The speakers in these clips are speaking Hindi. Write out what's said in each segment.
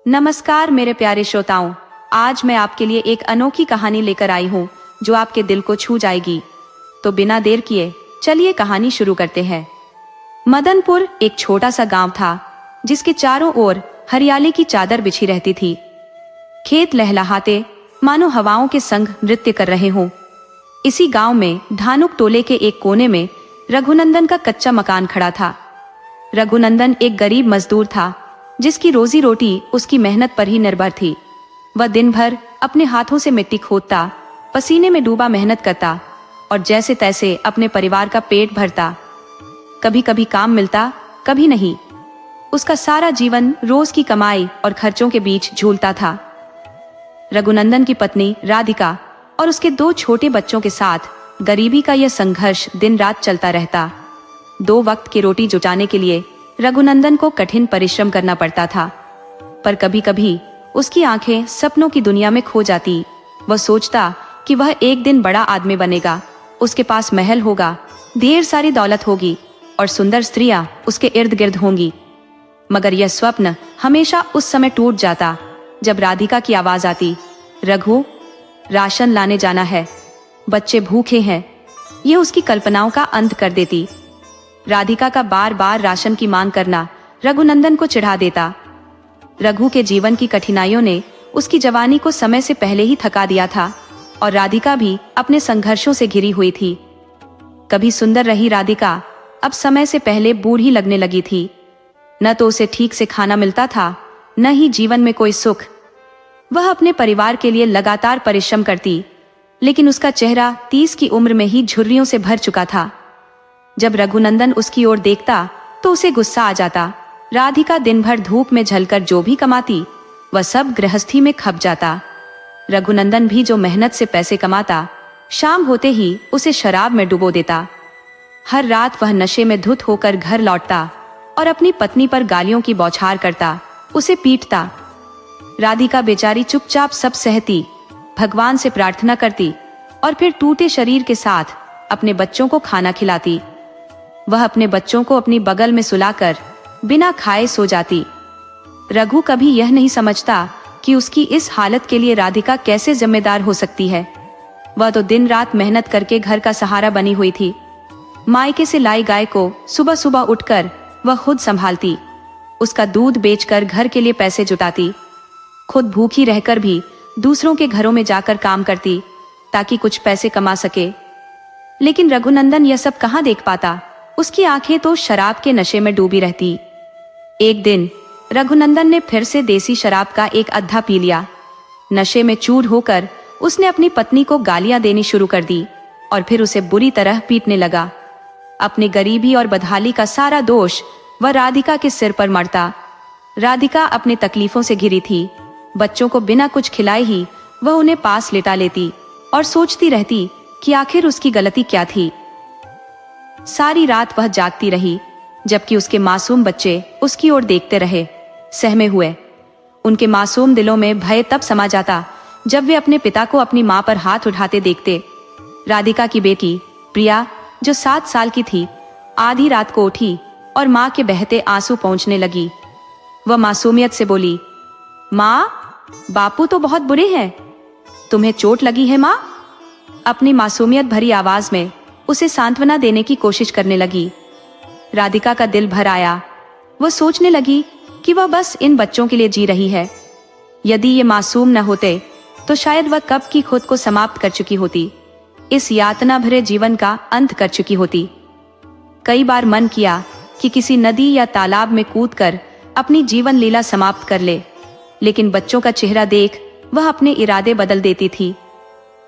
नमस्कार मेरे प्यारे श्रोताओं, आज मैं आपके लिए एक अनोखी कहानी लेकर आई हूँ जो आपके दिल को छू जाएगी। तो बिना देर किए चलिए कहानी शुरू करते हैं। मदनपुर एक छोटा सा गांव था जिसके चारों ओर हरियाली की चादर बिछी रहती थी। खेत लहलहाते मानो हवाओं के संग नृत्य कर रहे हों। इसी गांव में धानुक टोले के एक कोने में रघुनंदन का कच्चा मकान खड़ा था। रघुनंदन एक गरीब मजदूर था जिसकी रोजी रोटी उसकी मेहनत पर ही निर्भर थी। वह दिन भर अपने हाथों से मिट्टी खोदता, पसीने में डूबा मेहनत करता और जैसे तैसे अपने परिवार का पेट भरता। कभी कभी काम मिलता, कभी नहीं। उसका सारा जीवन रोज की कमाई और खर्चों के बीच झूलता था। रघुनंदन की पत्नी राधिका और उसके 2 छोटे बच्चों के साथ गरीबी का यह संघर्ष दिन रात चलता रहता। 2 वक्त की रोटी जुटाने के लिए रघुनंदन को कठिन परिश्रम करना पड़ता था, पर कभी कभी उसकी आंखें सपनों की दुनिया में खो जाती। वह सोचता कि वह एक दिन बड़ा आदमी बनेगा, उसके पास महल होगा, ढेर सारी दौलत होगी और सुंदर स्त्रियां उसके इर्द गिर्द होंगी। मगर यह स्वप्न हमेशा उस समय टूट जाता जब राधिका की आवाज आती, रघु, राशन लाने जाना है, बच्चे भूखे हैं। यह उसकी कल्पनाओं का अंत कर देती। राधिका का बार बार राशन की मांग करना रघुनंदन को चिढ़ा देता। रघु के जीवन की कठिनाइयों ने उसकी जवानी को समय से पहले ही थका दिया था और राधिका भी अपने संघर्षों से घिरी हुई थी। कभी सुंदर रही राधिका अब समय से पहले बूढ़ी लगने लगी थी। न तो उसे ठीक से खाना मिलता था, न ही जीवन में कोई सुख। वह अपने परिवार के लिए लगातार परिश्रम करती, लेकिन उसका चेहरा 30 की उम्र में ही झुर्रियों से भर चुका था। जब रघुनंदन उसकी ओर देखता तो उसे गुस्सा आ जाता। राधिका दिन भर धूप में झलकर जो भी कमाती वह सब गृहस्थी में खप जाता। रघुनंदन भी जो मेहनत से पैसे कमाता, शाम होते ही उसे शराब में डुबो देता। हर रात वह नशे में धुत होकर घर लौटता और अपनी पत्नी पर गालियों की बौछार करता, उसे पीटता। राधिका बेचारी चुपचाप सब सहती, भगवान से प्रार्थना करती और फिर टूटे शरीर के साथ अपने बच्चों को खाना खिलाती। वह अपने बच्चों को अपनी बगल में सुलाकर बिना खाए सो जाती। रघु कभी यह नहीं समझता कि उसकी इस हालत के लिए राधिका कैसे जिम्मेदार हो सकती है। वह तो दिन रात मेहनत करके घर का सहारा बनी हुई थी। मायके से लाई गाय को सुबह सुबह उठकर वह खुद संभालती, उसका दूध बेचकर घर के लिए पैसे जुटाती। खुद भूखी रहकर भी दूसरों के घरों में जाकर काम करती ताकि कुछ पैसे कमा सके। लेकिन रघुनंदन यह सब कहाँ देख पाता। उसकी आंखें तो शराब के नशे में डूबी रहती। एक दिन रघुनंदन ने फिर से देसी शराब का एक अद्धा पी लिया। नशे में चूर होकर उसने अपनी पत्नी को गालियां देनी शुरू कर दी और फिर उसे बुरी तरह पीटने लगा। अपनी गरीबी और बदहाली का सारा दोष वह राधिका के सिर पर मढ़ता। राधिका अपनी तकलीफों से घिरी थी। बच्चों को बिना कुछ खिलाए ही वह उन्हें पास लेटा लेती और सोचती रहती कि आखिर उसकी गलती क्या थी। सारी रात वह जागती रही, जबकि उसके मासूम बच्चे उसकी ओर देखते रहे, सहमे हुए। उनके मासूम दिलों में भय तब समा जाता जब वे अपने पिता को अपनी मां पर हाथ उठाते देखते। राधिका की बेटी प्रिया, जो 7 साल की थी, आधी रात को उठी और मां के बहते आंसू पोंछने लगी। वह मासूमियत से बोली, मां, बापू तो बहुत बुरे हैं, तुम्हें चोट लगी है मां? अपनी मासूमियत भरी आवाज में उसे सांत्वना देने की कोशिश करने लगी। राधिका का दिल भर आया। वह सोचने लगी कि वह बस इन बच्चों के लिए जी रही है। यदि ये मासूम न होते तो शायद वह कब की खुद को समाप्त कर चुकी होती, इस यातना भरे जीवन का अंत कर चुकी होती। कई बार मन किया कि किसी नदी या तालाब में कूदकर अपनी जीवन लीला समाप्त कर ले, लेकिन बच्चों का चेहरा देख वह अपने इरादे बदल देती थी।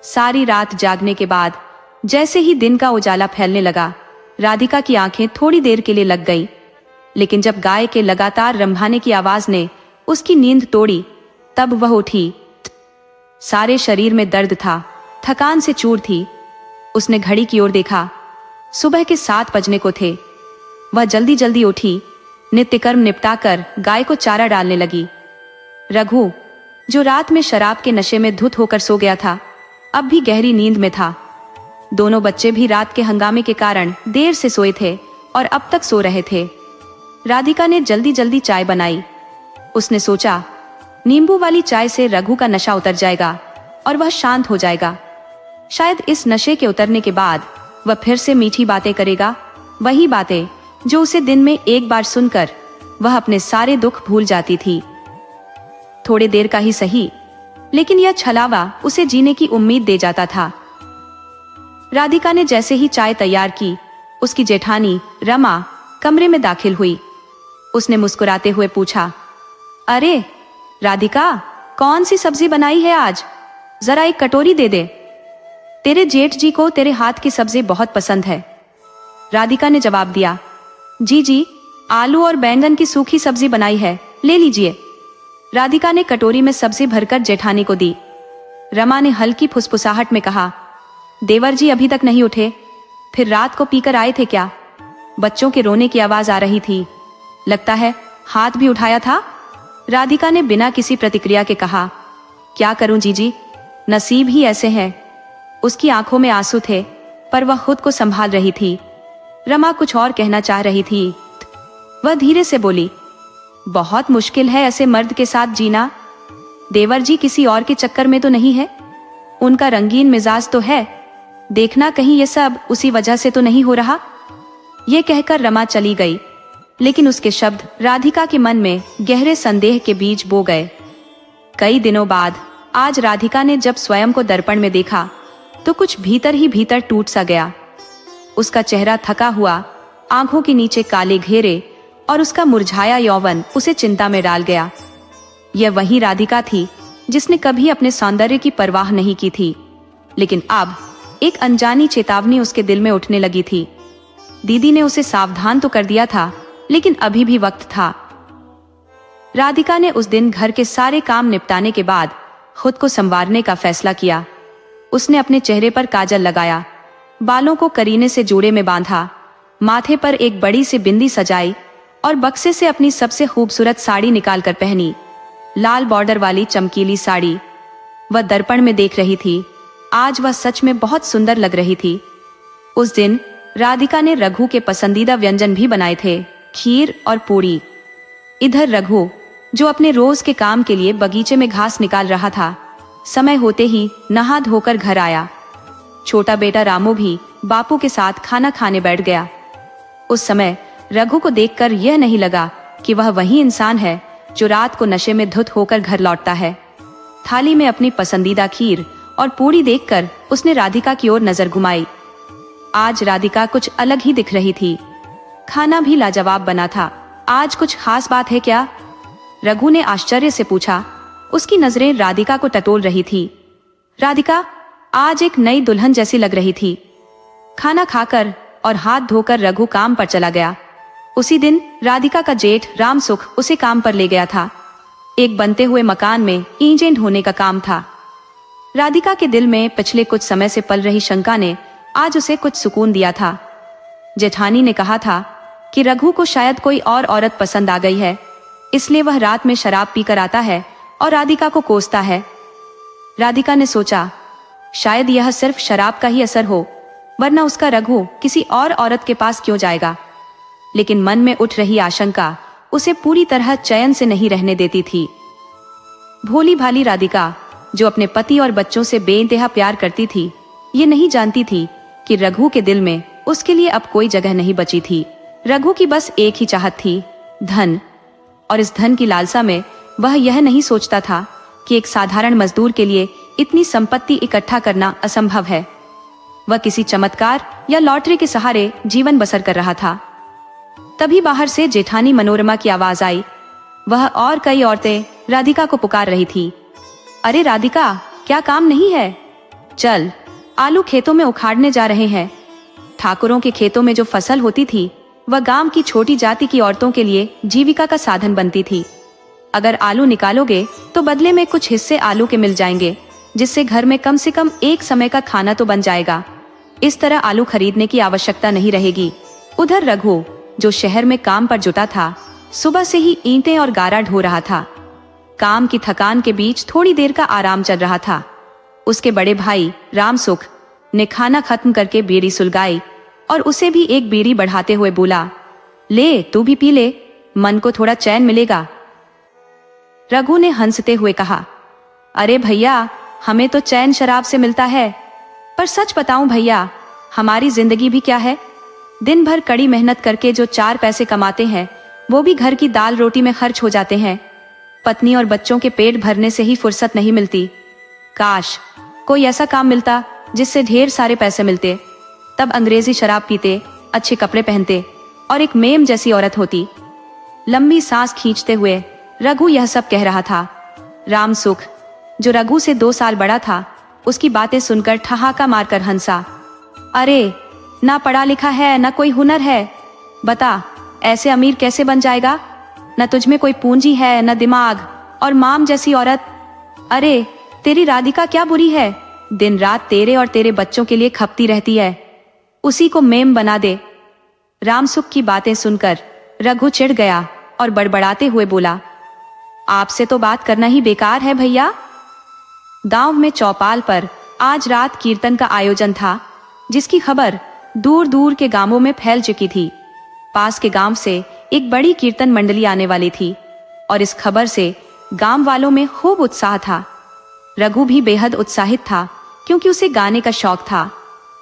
सारी रात जागने के बाद जैसे ही दिन का उजाला फैलने लगा, राधिका की आंखें थोड़ी देर के लिए लग गई। लेकिन जब गाय के लगातार रंभाने की आवाज ने उसकी नींद तोड़ी, तब वह उठी। सारे शरीर में दर्द था, थकान से चूर थी। उसने घड़ी की ओर देखा, सुबह के 7 बजने को थे। वह जल्दी जल्दी उठी, नित्यकर्म निपटाकर गाय को चारा डालने लगी। रघु, जो रात में शराब के नशे में धुत होकर सो गया था, अब भी गहरी नींद में था। दोनों बच्चे भी रात के हंगामे के कारण देर से सोए थे और अब तक सो रहे थे। राधिका ने जल्दी जल्दी चाय बनाई। उसने सोचा, नींबू वाली चाय से रघु का नशा उतर जाएगा और वह शांत हो जाएगा। शायद इस नशे के उतरने के बाद वह फिर से मीठी बातें करेगा, वही बातें जो उसे दिन में एक बार सुनकर वह अपने सारे दुख भूल जाती थी। थोड़े देर का ही सही, लेकिन यह छलावा उसे जीने की उम्मीद दे जाता था। राधिका ने जैसे ही चाय तैयार की, उसकी जेठानी रमा कमरे में दाखिल हुई। उसने मुस्कुराते हुए पूछा, अरे राधिका, कौन सी सब्जी बनाई है आज? जरा एक कटोरी दे दे। तेरे जेठ जी को तेरे हाथ की सब्जी बहुत पसंद है। राधिका ने जवाब दिया, जी, आलू और बैंगन की सूखी सब्जी बनाई है, ले लीजिए। राधिका ने कटोरी में सब्जी भरकर जेठानी को दी। रमा ने हल्की फुसफुसाहट में कहा, देवर जी अभी तक नहीं उठे? फिर रात को पीकर आए थे क्या? बच्चों के रोने की आवाज आ रही थी, लगता है हाथ भी उठाया था। राधिका ने बिना किसी प्रतिक्रिया के कहा, क्या करूं जीजी, नसीब ही ऐसे हैं। उसकी आंखों में आंसू थे, पर वह खुद को संभाल रही थी। रमा कुछ और कहना चाह रही थी। वह धीरे से बोली, बहुत मुश्किल है ऐसे मर्द के साथ जीना। देवर जी किसी और के चक्कर में तो नहीं है? उनका रंगीन मिजाज तो है, देखना कहीं ये सब उसी वजह से तो नहीं हो रहा। ये कहकर रमा चली गई, लेकिन उसके शब्द राधिका के मन में गहरे संदेह के बीज बो गए। कई दिनों बाद आज राधिका ने जब स्वयं को दर्पण में देखा तो कुछ भीतर ही भीतर टूट सा गया। उसका चेहरा थका हुआ, आंखों के नीचे काले घेरे और उसका मुरझाया यौवन उसे चिंता में डाल गया। यह वही राधिका थी जिसने कभी अपने सौंदर्य की परवाह नहीं की थी, लेकिन अब एक अनजानी चेतावनी उसके दिल में उठने लगी थी। दीदी ने उसे सावधान तो कर दिया था, लेकिन अभी भी वक्त था। राधिका ने उस दिन घर के सारे काम निपटाने के बाद खुद को संवारने का फैसला किया। उसने अपने चेहरे पर काजल लगाया, बालों को करीने से जूड़े में बांधा, माथे पर एक बड़ी सी बिंदी सजाई और बक्से से अपनी सबसे खूबसूरत साड़ी निकालकर पहनी, लाल बॉर्डर वाली चमकीली साड़ी। वह दर्पण में देख रही थी, आज वह सच में बहुत सुंदर लग रही थी। उस दिन राधिका ने रघु के पसंदीदा व्यंजन भी बनाए थे, खीर और पूरी। इधर रघु, जो अपने रोज के काम के लिए बगीचे में घास निकाल रहा था, समय होते ही नहा धोकर घर आया। छोटा बेटा रामू भी बापू के साथ खाना खाने बैठ गया। उस समय रघु को देखकर यह नहीं लगा कि वह वही इंसान है जो रात को नशे में धुत होकर घर लौटता है। थाली में अपनी पसंदीदा खीर और पूरी देखकर उसने राधिका की ओर नजर घुमाई। आज राधिका कुछ अलग ही दिख रही थी। खाना भी लाजवाब बना था। आज कुछ खास बात है क्या? रघु ने आश्चर्य से पूछा। उसकी नजरें राधिका को टटोल रही थी। राधिका आज एक नई दुल्हन जैसी लग रही थी। खाना खाकर और हाथ धोकर रघु काम पर चला गया। उसी दिन राधिका का जेठ रामसुख उसे काम पर ले गया था। एक बनते हुए मकान में एजेंट होने का काम था। राधिका के दिल में पिछले कुछ समय से पल रही शंका ने आज उसे कुछ सुकून दिया था। जेठानी ने कहा था कि रघु को शायद कोई और औरत पसंद आ गई है, इसलिए वह रात में शराब पीकर आता है और राधिका को कोसता है। राधिका ने सोचा, शायद यह सिर्फ शराब का ही असर हो, वरना उसका रघु किसी और औरत के पास क्यों जाएगा। लेकिन मन में उठ रही आशंका उसे पूरी तरह चैन से नहीं रहने देती थी। भोली भाली राधिका, जो अपने पति और बच्चों से बेइंतहा प्यार करती थी, ये नहीं जानती थी कि रघु के दिल में उसके लिए अब कोई जगह नहीं बची थी। रघु की बस एक ही चाहत थी, धन। और इस धन की लालसा में वह यह नहीं सोचता था कि एक साधारण मजदूर के लिए इतनी संपत्ति इकट्ठा करना असंभव है। वह किसी चमत्कार या लॉटरी के सहारे जीवन बसर कर रहा था। तभी बाहर से जेठानी मनोरमा की आवाज आई। वह और कई औरतें राधिका को पुकार रही थी। अरे राधिका, क्या काम नहीं है? चल, आलू खेतों में उखाड़ने जा रहे हैं। ठाकुरों के खेतों में जो फसल होती थी वह गांव की छोटी जाति की औरतों के लिए जीविका का साधन बनती थी। अगर आलू निकालोगे तो बदले में कुछ हिस्से आलू के मिल जाएंगे, जिससे घर में कम से कम एक समय का खाना तो बन जाएगा। इस तरह आलू खरीदने की आवश्यकता नहीं रहेगी। उधर रघु, जो शहर में काम पर जुटा था, सुबह से ही ईंटें और गारा ढो रहा था। काम की थकान के बीच थोड़ी देर का आराम चल रहा था। उसके बड़े भाई रामसुख ने खाना खत्म करके बीड़ी सुलगाई और उसे भी एक बीड़ी बढ़ाते हुए बोला, ले तू भी पी ले, मन को थोड़ा चैन मिलेगा। रघु ने हंसते हुए कहा, अरे भैया, हमें तो चैन शराब से मिलता है, पर सच बताऊं भैया, हमारी जिंदगी भी क्या है। दिन भर कड़ी मेहनत करके जो 4 पैसे कमाते हैं वो भी घर की दाल रोटी में खर्च हो जाते हैं। पत्नी और बच्चों के पेट भरने से ही फुर्सत नहीं मिलती। काश कोई ऐसा काम मिलता जिससे ढेर सारे पैसे मिलते, तब अंग्रेजी शराब पीते, अच्छे कपड़े पहनते और एक मेम जैसी औरत होती। लंबी सांस खींचते हुए रघु यह सब कह रहा था। रामसुख, जो रघु से 2 साल बड़ा था, उसकी बातें सुनकर ठहाका मारकर हंसा। अरे, ना पढ़ा लिखा है, ना कोई हुनर है, बता ऐसे अमीर कैसे बन जाएगा। न तुझमें कोई पूंजी है, न दिमाग, और माम जैसी औरत। अरे, तेरी राधिका क्या बुरी है, दिन रात तेरे और तेरे बच्चों के लिए खपती रहती है, उसी को मेम बना दे। रामसुख की बातें सुनकर रघु चिढ़ गया और बड़बड़ाते हुए बोला, आपसे तो बात करना ही बेकार है भैया। गांव में चौपाल पर आज रात कीर्तन का आयोजन था, जिसकी खबर दूर दूर के गांवों में फैल चुकी थी। पास के गांव से एक बड़ी कीर्तन मंडली आने वाली थी और इस खबर से गांव वालों में खूब उत्साह था। रघु भी बेहद उत्साहित था, क्योंकि उसे गाने का शौक था।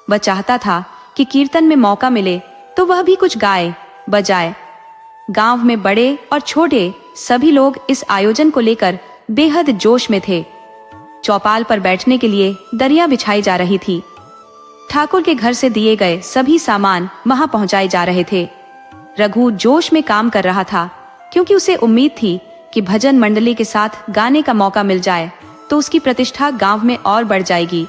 वह चाहता था कि कीर्तन में मौका मिले तो वह भी कुछ गाए बजाए। गांव में बड़े और छोटे सभी लोग इस आयोजन को लेकर बेहद जोश में थे। चौपाल पर बैठने के लिए दरिया बिछाई जा रही थी। ठाकुर के घर से दिए गए सभी सामान वहां पहुंचाए जा रहे थे। रघु जोश में काम कर रहा था, क्योंकि उसे उम्मीद थी कि भजन मंडली के साथ गाने का मौका मिल जाए तो उसकी प्रतिष्ठा गांव में और बढ़ जाएगी।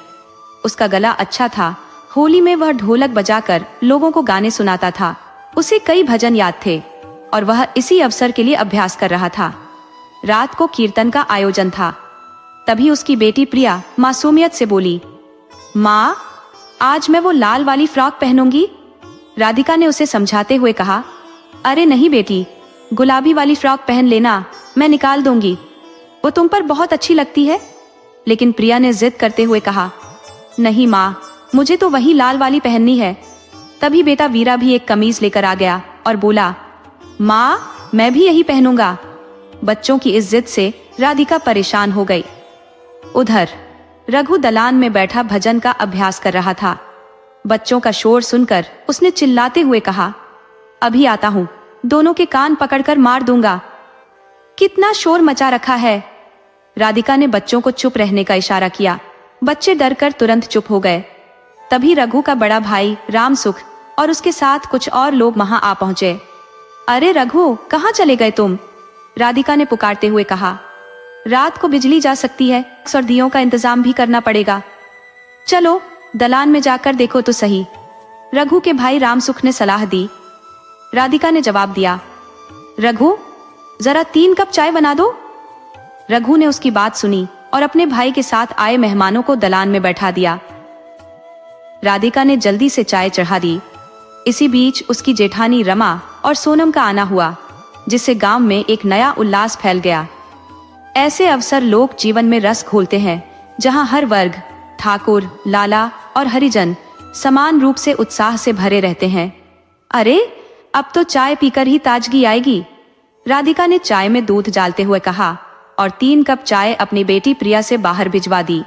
उसका गला अच्छा था। होली में वह ढोलक बजाकर लोगों को गाने सुनाता था। उसे कई भजन याद थे और वह इसी अवसर के लिए अभ्यास कर रहा था। रात को कीर्तन का आयोजन था। तभी उसकी बेटी प्रिया मासूमियत से बोली, माँ, आज मैं वो लाल वाली फ्रॉक पहनूंगी। राधिका ने उसे समझाते हुए कहा, अरे नहीं बेटी, गुलाबी वाली फ्रॉक पहन लेना, मैं निकाल दूंगी, वो तुम पर बहुत अच्छी लगती है। लेकिन प्रिया ने जिद करते हुए कहा, नहीं माँ, मुझे तो वही लाल वाली पहननी है। तभी बेटा वीरा भी एक कमीज लेकर आ गया और बोला, माँ, मैं भी यही पहनूंगा। बच्चों की इस जिद से राधिका परेशान हो गई। उधर रघु दलान में बैठा भजन का अभ्यास कर रहा था। बच्चों का शोर सुनकर उसने चिल्लाते हुए कहा, अभी आता हूं, दोनों के कान पकड़कर मार दूंगा। कितना शोर मचा रखा है। राधिका ने बच्चों को चुप रहने का इशारा किया। बच्चे डरकर तुरंत चुप हो गए। तभी रघु का बड़ा भाई रामसुख और उसके साथ कुछ और लोग वहां आ पहुंचे। अरे रघु, कहां चले गए तुम? राधिका ने पुकारते हुए कहा, रात को बिजली जा सकती है, सर्दियों का इंतजाम भी करना पड़ेगा। चलो दलान में जाकर देखो तो सही, रघु के भाई रामसुख ने सलाह दी। राधिका ने जवाब दिया, रघु, जरा 3 कप चाय बना दो। रघु ने उसकी बात सुनी और अपने भाई के साथ आए मेहमानों को दलान में बैठा दिया। राधिका ने जल्दी से चाय चढ़ा दी। इसी बीच उसकी जेठानी रमा और सोनम का आना हुआ, जिससे गांव में एक नया उल्लास फैल गया। ऐसे अवसर लोक जीवन में रस घोलते हैं, जहां हर वर्ग, ठाकुर, लाला और हरिजन समान रूप से उत्साह से भरे रहते हैं। अरे, अब तो चाय पीकर ही ताजगी आएगी, राधिका ने चाय में दूध डालते हुए कहा और 3 कप चाय अपनी बेटी प्रिया से बाहर भिजवा दी।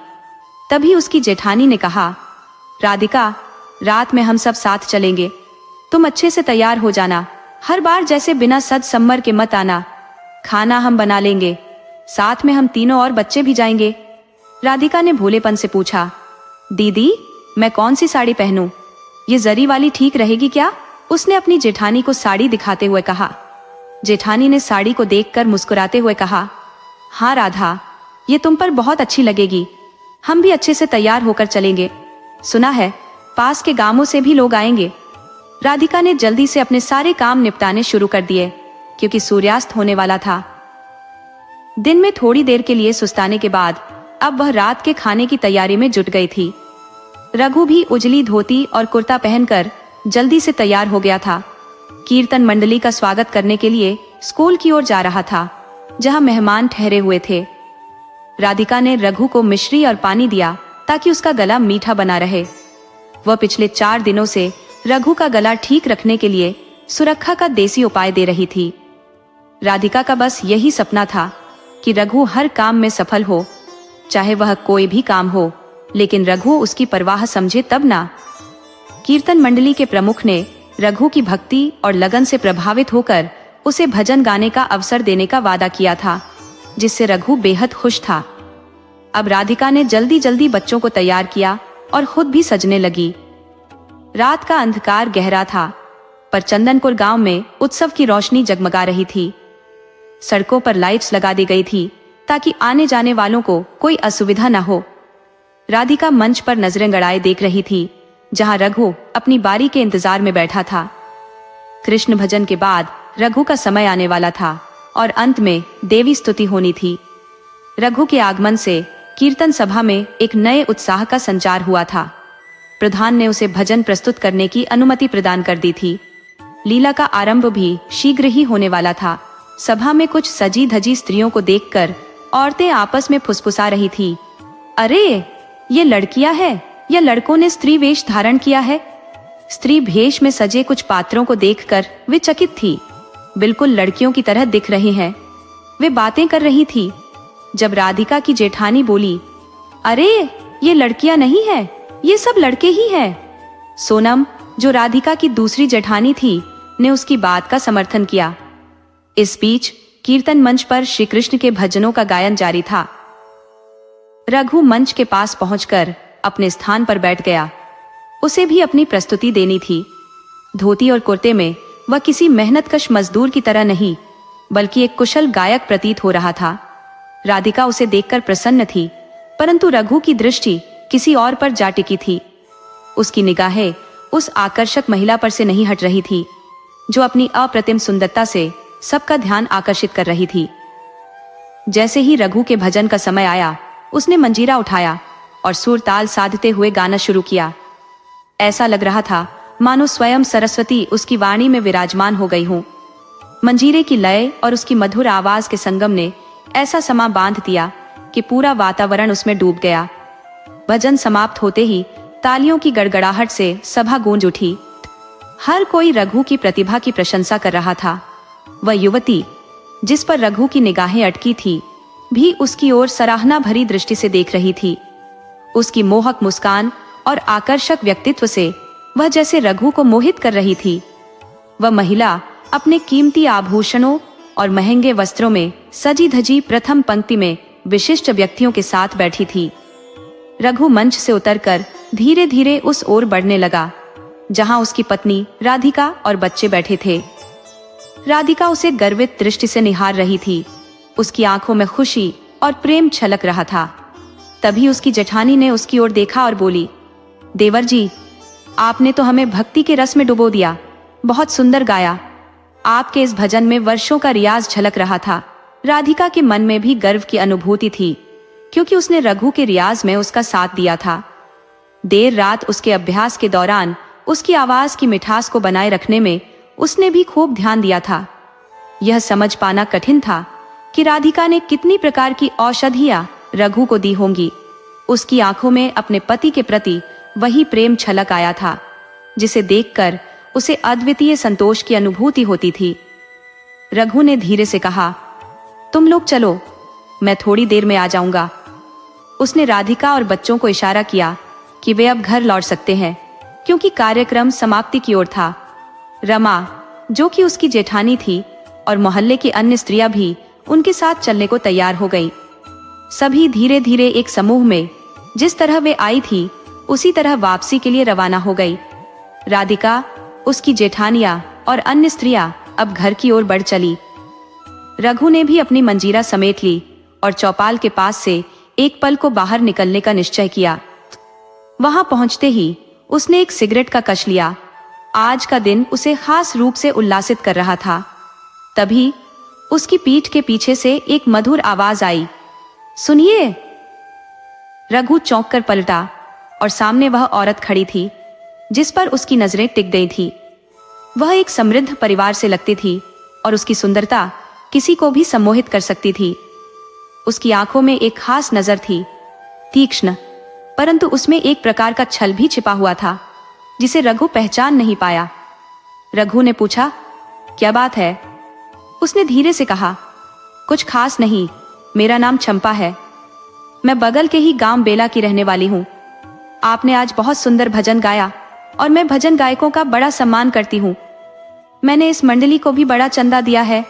तभी उसकी जेठानी ने कहा, राधिका, रात में हम सब साथ चलेंगे, तुम अच्छे से तैयार हो जाना। हर बार जैसे बिना सज सम्मर के मत आना। खाना हम बना लेंगे, साथ में हम तीनों और बच्चे भी जाएंगे। राधिका ने भोलेपन से पूछा, दीदी, मैं कौन सी साड़ी पहनूं? ये जरी वाली ठीक रहेगी क्या? उसने अपनी जेठानी को साड़ी दिखाते हुए कहा। जेठानी ने साड़ी को देखकर मुस्कुराते हुए कहा, हाँ राधा, ये तुम पर बहुत अच्छी लगेगी। हम भी अच्छे से तैयार होकर चलेंगे। सुना है पास के गांवों से भी लोग आएंगे। राधिका ने जल्दी से अपने सारे काम निपटाने शुरू कर दिए, क्योंकि सूर्यास्त होने वाला था। दिन में थोड़ी देर के लिए सुस्ताने के बाद अब वह रात के खाने की तैयारी में जुट गई थी। रघु भी उजली धोती और कुर्ता पहनकर जल्दी से तैयार हो गया था। कीर्तन मंडली का स्वागत करने के लिए स्कूल की ओर जा रहा था, जहां मेहमान ठहरे हुए थे। राधिका ने रघु को मिश्री और पानी दिया ताकि उसका गला मीठा बना रहे। वह पिछले 4 दिनों से रघु का गला ठीक रखने के लिए सुरक्षा का देसी उपाय दे रही थी। राधिका का बस यही सपना था कि रघु हर काम में सफल हो, चाहे वह कोई भी काम हो, लेकिन रघु उसकी परवाह समझे तब ना। कीर्तन मंडली के प्रमुख ने रघु की भक्ति और लगन से प्रभावित होकर उसे भजन गाने का अवसर देने का वादा किया था, जिससे रघु बेहद खुश था। अब राधिका ने जल्दी जल्दी बच्चों को तैयार किया और खुद भी सजने लगी। रात का अंधकार गहरा था, पर चंदनपुर गांव में उत्सव की रोशनी जगमगा रही थी। सड़कों पर लाइट्स लगा दी गई थी ताकि आने जाने वालों को कोई असुविधा न हो। राधिका मंच पर नजरें गड़ाए देख रही थी, जहां रघु अपनी बारी के इंतजार में बैठा था। कृष्ण भजन के बाद रघु का समय आने वाला था और अंत में देवी स्तुति होनी थी। रघु के आगमन से कीर्तन सभा में एक नए उत्साह का संचार हुआ था। प्रधान ने उसे भजन प्रस्तुत करने की अनुमति प्रदान कर दी थी। लीला का आरंभ भी शीघ्र ही होने वाला था। सभा में कुछ सजी धजी स्त्रियों को देखकर औरतें आपस में फुसफुसा रही थी, अरे ये लड़कियां हैं या लड़कों ने स्त्री वेश धारण किया है। स्त्री भेष में सजे कुछ पात्रों को देखकर वे चकित थी, बिल्कुल लड़कियों की तरह दिख रहे हैं। वे बातें कर रही थी। जब राधिका की जेठानी बोली, अरे ये लड़कियां नहीं है, ये सब लड़के ही हैं। सोनम, जो राधिका की दूसरी जेठानी थी, ने उसकी बात का समर्थन किया। इस बीच कीर्तन मंच पर श्री कृष्ण के भजनों का गायन जारी था। रघु मंच के पास पहुंचकर अपने स्थान पर बैठ गया। उसे भी अपनी प्रस्तुति देनी थी। धोती और कुर्ते में वह किसी मेहनतकश मजदूर की तरह नहीं, बल्कि एक कुशल गायक प्रतीत हो रहा था। राधिका उसे देखकर प्रसन्न थी, परंतु रघु की दृष्टि किसी और पर जा टिकी थी। उसकी निगाहें उस आकर्षक महिला पर से नहीं हट रही थी, जो अपनी अप्रतिम सुंदरता से सबका ध्यान आकर्षित कर रही थी। जैसे ही रघु के भजन का समय आया, उसने मंजीरा उठाया और सुर ताल साधते हुए गाना शुरू किया। ऐसा लग रहा था मानो स्वयं सरस्वती उसकी वाणी में विराजमान हो गई हो। मंजीरे की लय और उसकी मधुर आवाज के संगम ने ऐसा समा बांध दिया कि पूरा वातावरण उसमें डूब गया। भजन समाप्त होते ही तालियों की गड़गड़ाहट से सभा गूंज उठी। हर कोई रघु की प्रतिभा की प्रशंसा कर रहा था। वह युवती, जिस पर रघु की निगाहें अटकी थी, भी उसकी ओर सराहना भरी दृष्टि से देख रही थी। उसकी मोहक मुस्कान और आकर्षक व्यक्तित्व से वह जैसे रघु को मोहित कर रही थी। वह महिला अपने कीमती आभूषणों और महंगे वस्त्रों में सजी धजी प्रथम पंक्ति में विशिष्ट व्यक्तियों के साथ बैठी थी। रघु मंच से उतरकर धीरे धीरे उस ओर बढ़ने लगा, जहां उसकी पत्नी राधिका और बच्चे बैठे थे। राधिका उसे गर्वित दृष्टि से निहार रही थी। उसकी आंखों में खुशी और प्रेम छलक रहा था। तभी उसकी जेठानी ने उसकी ओर देखा और बोली, देवर जी, आपने तो हमें भक्ति के रस में डुबो दिया। बहुत सुंदर गाया। आपके इस भजन में वर्षों का रियाज झलक रहा था। राधिका के मन में भी गर्व की अनुभूति थी, क्योंकि उसने रघु के रियाज में उसका साथ दिया था। देर रात उसके अभ्यास के दौरान उसकी आवाज की मिठास को बनाए रखने में उसने भी खूब ध्यान दिया था। यह समझ पाना कठिन था कि राधिका ने कितनी प्रकार की औषधियां रघु को दी होंगी। उसकी आंखों में अपने पति के प्रति वही प्रेम छलक आया था, जिसे देखकर उसे अद्वितीय संतोष की अनुभूति होती थी। रघु ने धीरे से कहा, तुम लोग चलो, मैं थोड़ी देर में आ जाऊंगा। उसने राधिका और बच्चों को इशारा किया कि वे अब घर लौट सकते हैं, क्योंकि कार्यक्रम समाप्ति की ओर था। रमा, जो कि उसकी जेठानी थी, और मोहल्ले की अन्य स्त्रियां भी उनके साथ चलने को तैयार हो गईं। सभी धीरे धीरे एक समूह में, जिस तरह वे आई थी उसी तरह वापसी के लिए रवाना हो गई। राधिका, उसकी जेठानियां और अन्य स्त्रियां अब घर की ओर बढ़ चली। रघु ने भी अपनी मंजीरा समेट ली और चौपाल के पास से एक पल को बाहर निकलने का निश्चय किया। वहां पहुंचते ही उसने एक सिगरेट का कश लिया। आज का दिन उसे खास रूप से उल्लासित कर रहा था। तभी उसकी पीठ के पीछे से एक मधुर आवाज आई, सुनिए। रघु चौंक कर पलटा और सामने वह औरत खड़ी थी, जिस पर उसकी नजरें टिक गई थी। वह एक समृद्ध परिवार से लगती थी और उसकी सुंदरता किसी को भी सम्मोहित कर सकती थी। उसकी आंखों में एक खास नजर थी, तीक्ष्ण, परंतु उसमें एक प्रकार का छल भी छिपा हुआ था, जिसे रघु पहचान नहीं पाया। रघु ने पूछा, क्या बात है? उसने धीरे से कहा, कुछ खास नहीं, मेरा नाम चंपा है। मैं बगल के ही गांव बेला की रहने वाली हूँ। आपने आज बहुत सुंदर भजन गाया और मैं भजन गायकों का बड़ा सम्मान करती हूँ। मैंने इस मंडली को भी बड़ा चंदा दिया है।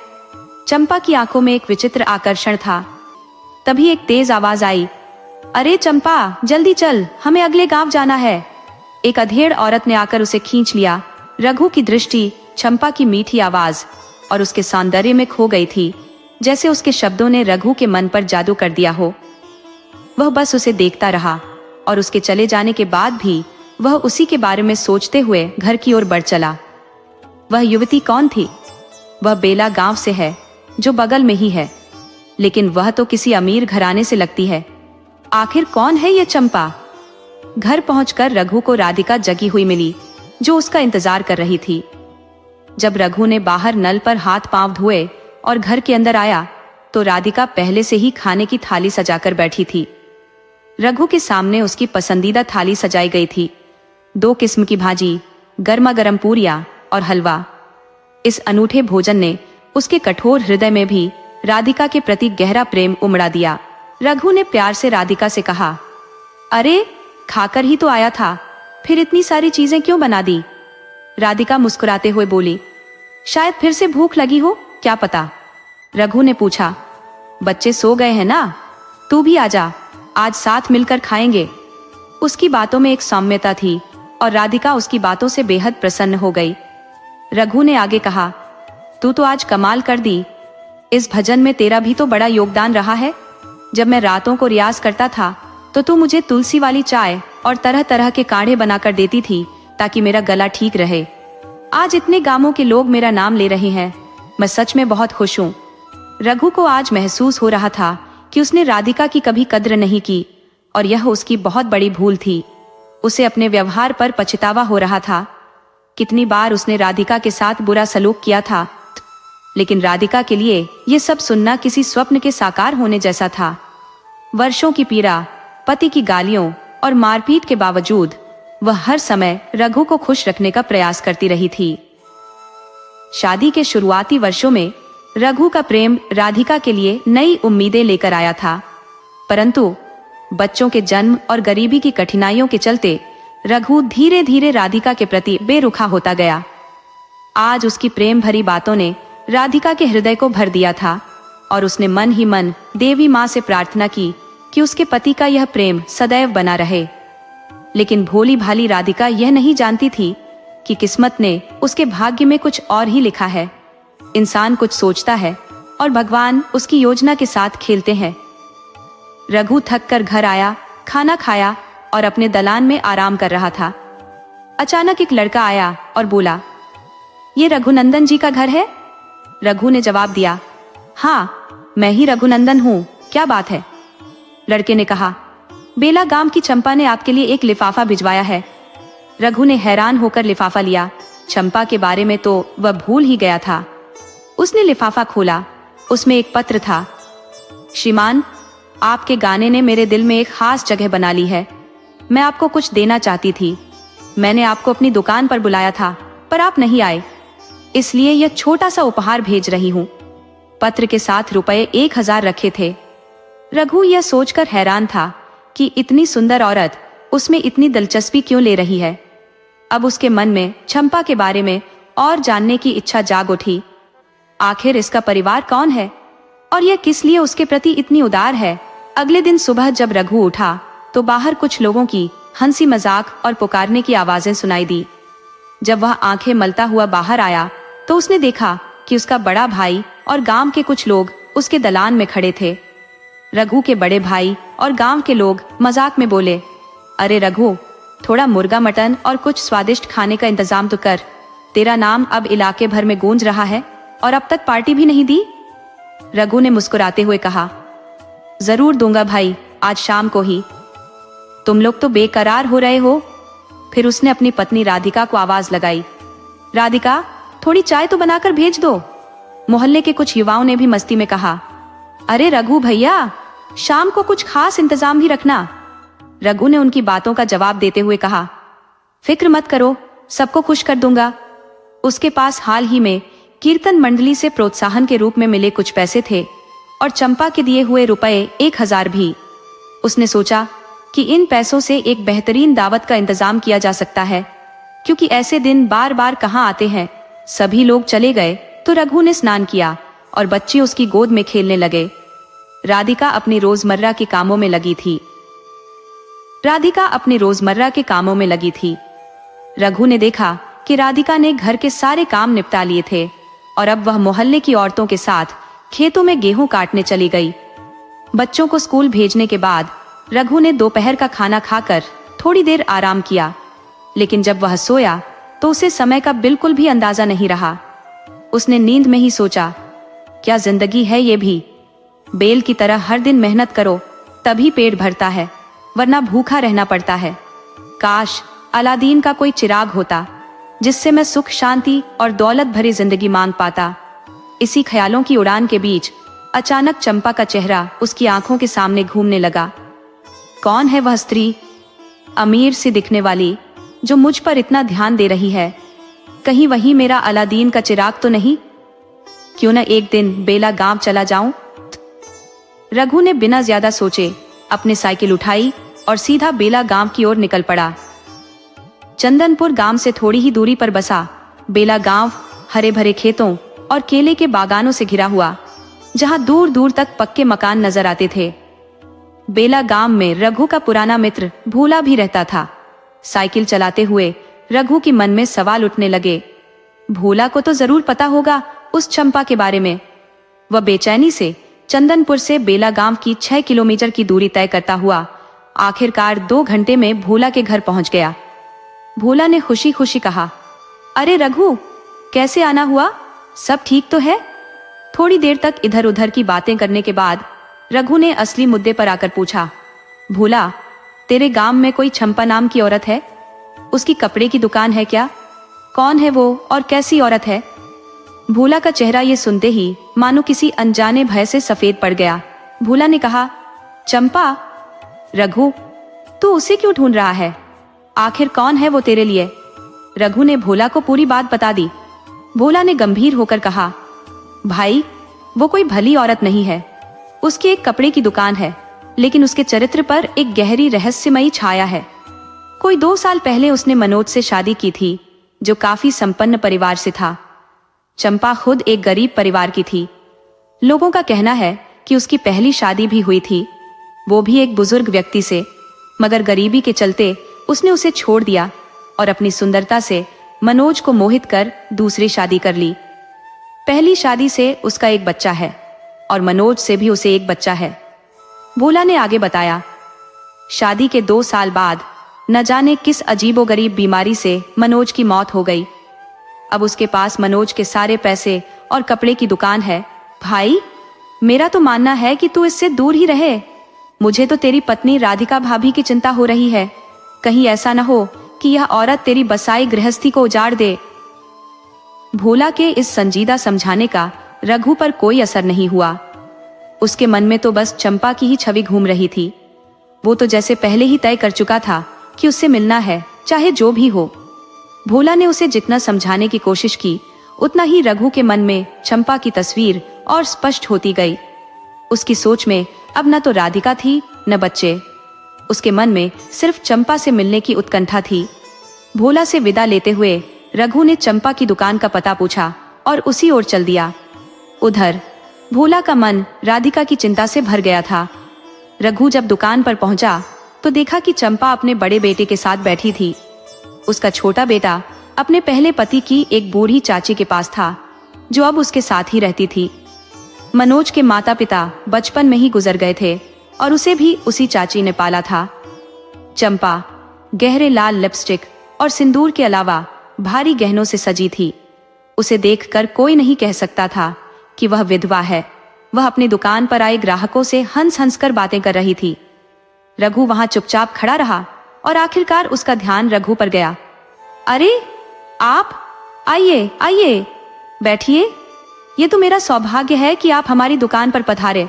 चंपा की आंखों में एक विचित्र आकर्षण था। तभी एक तेज आवाज आई, अरे चंपा, जल्दी चल, हमें अगले गांव जाना है। एक अधेड़ औरत ने आकर उसे खींच लिया। रघु की दृष्टि चंपा की मीठी आवाज और उसके सौंदर्य में खो गई थी, जैसे उसके शब्दों ने रघु के मन पर जादू कर दिया हो। वह बस उसे देखता रहा और उसके चले जाने के बाद भी वह उसी के बारे में सोचते हुए घर की ओर बढ़ चला। वह युवती कौन थी? वह बेला गांव से है, जो बगल में ही है, लेकिन वह तो किसी अमीर घराने से लगती है। आखिर कौन है यह चंपा? घर पहुंचकर रघु को राधिका जगी हुई मिली, जो उसका इंतजार कर रही थी। जब रघु ने बाहर नल पर हाथ पांव धोए और घर के अंदर आया, तो राधिका पहले से ही खाने की थाली सजाकर बैठी थी। रघु के सामने उसकी पसंदीदा थाली सजाई गई थी। 2 किस्म की भाजी, गर्मा गर्म पूरियां और हलवा। इस अनूठे भोजन ने उसके कठोर हृदय में भी राधिका के प्रति गहरा प्रेम उमड़ा दिया। रघु ने प्यार से राधिका से कहा, अरे खाकर ही तो आया था, फिर इतनी सारी चीजें क्यों बना दी? राधिका मुस्कुराते हुए बोली, शायद फिर से भूख लगी हो, क्या पता। रघु ने पूछा, बच्चे सो गए हैं ना, तू भी आजा, आज साथ मिलकर खाएंगे। उसकी बातों में एक सौम्यता थी और राधिका उसकी बातों से बेहद प्रसन्न हो गई। रघु ने आगे कहा, तू तो आज कमाल कर दी। इस भजन में तेरा भी तो बड़ा योगदान रहा है। जब मैं रातों को रियाज करता था तो तू मुझे तुलसी वाली चाय और तरह तरह के काढ़े बनाकर देती थी, ताकि मेरा गला ठीक रहे। आज इतने गांवों के लोग मेरा नाम ले रहे हैं। मैं सच में बहुत खुश हूँ। रघु को आज महसूस हो रहा था कि उसने राधिका की कभी कद्र नहीं की और यह उसकी बहुत बड़ी भूल थी। उसे अपने व्यवहार पर पछतावा हो रहा था। कितनी बार उसने राधिका के साथ बुरा सलूक किया था, लेकिन राधिका के लिए यह सब सुनना किसी स्वप्न के साकार होने जैसा था। वर्षों की पीड़ा, पति की गालियों और मारपीट के बावजूद वह हर समय रघु को खुश रखने का प्रयास करती रही थी। शादी के शुरुआती वर्षों में रघु का प्रेम राधिका के लिए नई उम्मीदें लेकर आया था, परंतु बच्चों के जन्म और गरीबी की कठिनाइयों के चलते रघु धीरे धीरे राधिका के प्रति बेरुखा होता गया। आज उसकी प्रेम भरी बातों ने राधिका के हृदय को भर दिया था और उसने मन ही मन देवी माँ से प्रार्थना की कि उसके पति का यह प्रेम सदैव बना रहे। लेकिन भोली भाली राधिका यह नहीं जानती थी कि किस्मत ने उसके भाग्य में कुछ और ही लिखा है। इंसान कुछ सोचता है और भगवान उसकी योजना के साथ खेलते हैं। रघु थक कर घर आया, खाना खाया और अपने दलान में आराम कर रहा था। अचानक एक लड़का आया और बोला, ये रघुनंदन जी का घर है? रघु ने जवाब दिया, हाँ, मैं ही रघुनंदन हूँ, क्या बात है? लड़के ने कहा, बेला गांव की चंपा ने आपके लिए एक लिफाफा भिजवाया है। रघु ने हैरान होकर लिफाफा लिया। चंपा के बारे में तो वह भूल ही गया था। उसने लिफाफा खोला। उसमें एक पत्र था। श्रीमान, आपके गाने ने मेरे दिल में एक खास जगह बना ली है। मैं आपको कुछ देना चाहती थी। मैंने आपको अपनी दुकान पर बुलाया था, पर आप नहीं आए, इसलिए यह छोटा सा उपहार भेज रही हूँ। पत्र के साथ रुपए 1000 रखे थे। रघु यह सोचकर हैरान था कि इतनी सुंदर औरत उसमें इतनी दिलचस्पी क्यों ले रही है। अब उसके मन में चंपा के बारे में और जानने की इच्छा जाग उठी। आखिर इसका परिवार कौन है और यह किस लिए उसके प्रति इतनी उदार है। अगले दिन सुबह जब रघु उठा तो बाहर कुछ लोगों की हंसी मजाक और पुकारने की आवाजें सुनाई दी। जब वह आंखें मलता हुआ बाहर आया तो उसने देखा कि उसका बड़ा भाई और गांव के कुछ लोग उसके दलान में खड़े थे। रघु के बड़े भाई और गांव के लोग मजाक में बोले, अरे रघु, थोड़ा मुर्गा मटन और कुछ स्वादिष्ट खाने का इंतजाम तो कर। तेरा नाम अब इलाके भर में गूंज रहा है और अब तक पार्टी भी नहीं दी। रघु ने मुस्कुराते हुए कहा, जरूर दूंगा भाई, आज शाम को ही। तुम लोग तो बेकरार हो रहे हो। फिर उसने अपनी पत्नी राधिका को आवाज लगाई, राधिका, थोड़ी चाय तो बनाकर भेज दो। मोहल्ले के कुछ युवाओं ने भी मस्ती में कहा, अरे रघु भैया, शाम को कुछ खास इंतजाम भी रखना। रघु ने उनकी बातों का जवाब देते हुए कहा, फिक्र मत करो, सबको खुश कर दूंगा। उसके पास हाल ही में कीर्तन मंडली से प्रोत्साहन के रूप में मिले कुछ पैसे थे और चंपा के दिए हुए रुपए 1000 भी। उसने सोचा कि इन पैसों से एक बेहतरीन दावत का इंतजाम किया जा सकता है, क्योंकि ऐसे दिन बार बार कहाँ आते हैं। सभी लोग चले गए तो रघु ने स्नान किया और बच्चे उसकी गोद में खेलने लगे। राधिका अपनी रोजमर्रा के कामों में लगी थी। रघु ने देखा कि राधिका ने घर के सारे काम निपटा लिए थे और अब वह मोहल्ले की औरतों के साथ खेतों में गेहूं काटने चली गई। बच्चों को स्कूल भेजने के बाद रघु ने दोपहर का खाना खाकर थोड़ी देर आराम किया, लेकिन जब वह सोया तो उसे समय का बिल्कुल भी अंदाजा नहीं रहा। उसने नींद में ही सोचा, क्या जिंदगी है ये भी? बेल की तरह हर दिन मेहनत करो तभी पेट भरता है, वरना भूखा रहना पड़ता है। काश अलादीन का कोई चिराग होता जिससे मैं सुख शांति और दौलत भरी जिंदगी मांग पाता। इसी ख्यालों की उड़ान के बीच अचानक चंपा का चेहरा उसकी आंखों के सामने घूमने लगा। कौन है वह स्त्री, अमीर सी दिखने वाली, जो मुझ पर इतना ध्यान दे रही है? कहीं वही मेरा अलादीन का चिराग तो नहीं? क्यों न एक दिन बेला गांव चला जाऊं? रघु ने बिना ज्यादा सोचे अपनी साइकिल उठाई और सीधा बेला गांव की ओर निकल पड़ा। चंदनपुर गांव से थोड़ी ही दूरी पर बसा बेला गांव हरे भरे खेतों और केले के बागानों से घिरा हुआ, जहां दूर दूर तक पक्के मकान नजर आते थे। बेला गांव में रघु का पुराना मित्र भोला भी रहता था। साइकिल चलाते हुए रघु के मन में सवाल उठने लगे। भोला को तो जरूर पता होगा उस चंपा के बारे में। वह बेचैनी से चंदनपुर से बेला गांव की 6 किलोमीटर की दूरी तय करता हुआ आखिरकार 2 घंटे में भोला के घर पहुंच गया। भोला ने खुशी खुशी कहा, अरे रघु, कैसे आना हुआ? सब ठीक तो है? थोड़ी देर तक इधर उधर की बातें करने के बाद रघु ने असली मुद्दे पर आकर पूछा, भोला, तेरे गांव में कोई चंपा नाम की औरत है? उसकी कपड़े की दुकान है क्या? कौन है वो और कैसी औरत है? भोला का चेहरा ये सुनते ही मानो किसी अनजाने भय से सफेद पड़ गया। भोला ने कहा, चंपा? रघु, तू उसे क्यों ढूंढ रहा है? आखिर कौन है वो तेरे लिए? रघु ने भोला को पूरी बात बता दी। भोला ने गंभीर होकर कहा, भाई, वो कोई भली औरत नहीं है। उसकी एक कपड़े की दुकान है, लेकिन उसके चरित्र पर एक गहरी रहस्यमयी छाया है। कोई 2 साल पहले उसने मनोज से शादी की थी, जो काफी संपन्न परिवार से था। चंपा खुद एक गरीब परिवार की थी। लोगों का कहना है कि उसकी पहली शादी भी हुई थी, वो भी एक बुजुर्ग व्यक्ति से, मगर गरीबी के चलते उसने उसे छोड़ दिया और अपनी सुंदरता से मनोज को मोहित कर दूसरी शादी कर ली। पहली शादी से उसका एक बच्चा है और मनोज से भी उसे एक बच्चा है। भोला ने आगे बताया, शादी के 2 साल बाद न जाने किस अजीबोगरीब बीमारी से मनोज की मौत हो गई। अब उसके पास मनोज के सारे पैसे और कपड़े की दुकान है। भाई, मेरा तो मानना है कि तू इससे दूर ही रहे। मुझे तो तेरी पत्नी राधिका भाभी की चिंता हो रही है। कहीं ऐसा न हो कि यह औरत तेरी बसाई गृहस्थी को उजाड़ दे। भोला के इस संजीदा समझाने का रघु पर कोई असर नहीं हुआ। उसके मन में तो बस चंपा की ही छवि घूम रही थी। वो तो जैसे पहले ही तय कर चुका था कि उससे मिलना है, चाहे जो भी हो। भोला ने उसे जितना समझाने की कोशिश की, उतना ही रघु के मन में चंपा की तस्वीर और स्पष्ट होती गई। उसकी सोच में अब न तो राधिका थी न बच्चे। उसके मन में सिर्फ चंपा से मिलने की उत्कंठा थी। भोला से विदा लेते हुए रघु ने चंपा की दुकान का पता पूछा और उसी ओर चल दिया। उधर भोला का मन राधिका की चिंता से भर गया था। रघु जब दुकान पर पहुंचा तो देखा कि चंपा अपने बड़े बेटे के साथ बैठी थी। उसका छोटा बेटा अपने पहले पति की एक बूढ़ी चाची के पास था, जो अब उसके साथ ही रहती थी। मनोज के माता पिता बचपन में ही गुजर गए थे और उसे भी उसी चाची ने पाला था। चंपा गहरे लाल लिपस्टिक और सिंदूर के अलावा भारी गहनों से सजी थी। उसे देखकर कोई नहीं कह सकता था कि वह विधवा है। वह अपनी दुकान पर आए ग्राहकों से हंस हंस कर बातें कर रही थी। रघु वहां चुपचाप खड़ा रहा और आखिरकार उसका ध्यान रघु पर गया। अरे आप, आइए आइए, बैठिए। ये तो मेरा सौभाग्य है कि आप हमारी दुकान पर पधारे।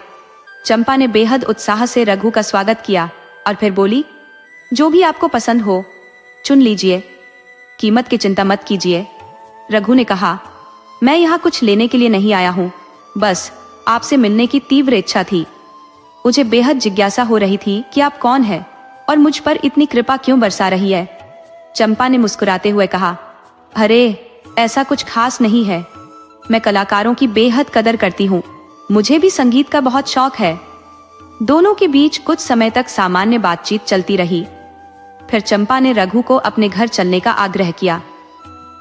चंपा ने बेहद उत्साह से रघु का स्वागत किया और फिर बोली, जो भी आपको पसंद हो चुन लीजिए, कीमत की चिंता मत कीजिए। रघु ने कहा, मैं यहाँ कुछ लेने के लिए नहीं आया हूँ, बस आपसे मिलने की तीव्र इच्छा थी। मुझे बेहद जिज्ञासा हो रही थी कि आप कौन हैं और मुझ पर इतनी कृपा क्यों बरसा रही है। चंपा ने मुस्कुराते हुए कहा, अरे ऐसा कुछ खास नहीं है। मैं कलाकारों की बेहद कदर करती हूँ। मुझे भी संगीत का बहुत शौक है। दोनों के बीच कुछ समय तक सामान्य बातचीत चलती रही। फिर चंपा ने रघु को अपने घर चलने का आग्रह किया।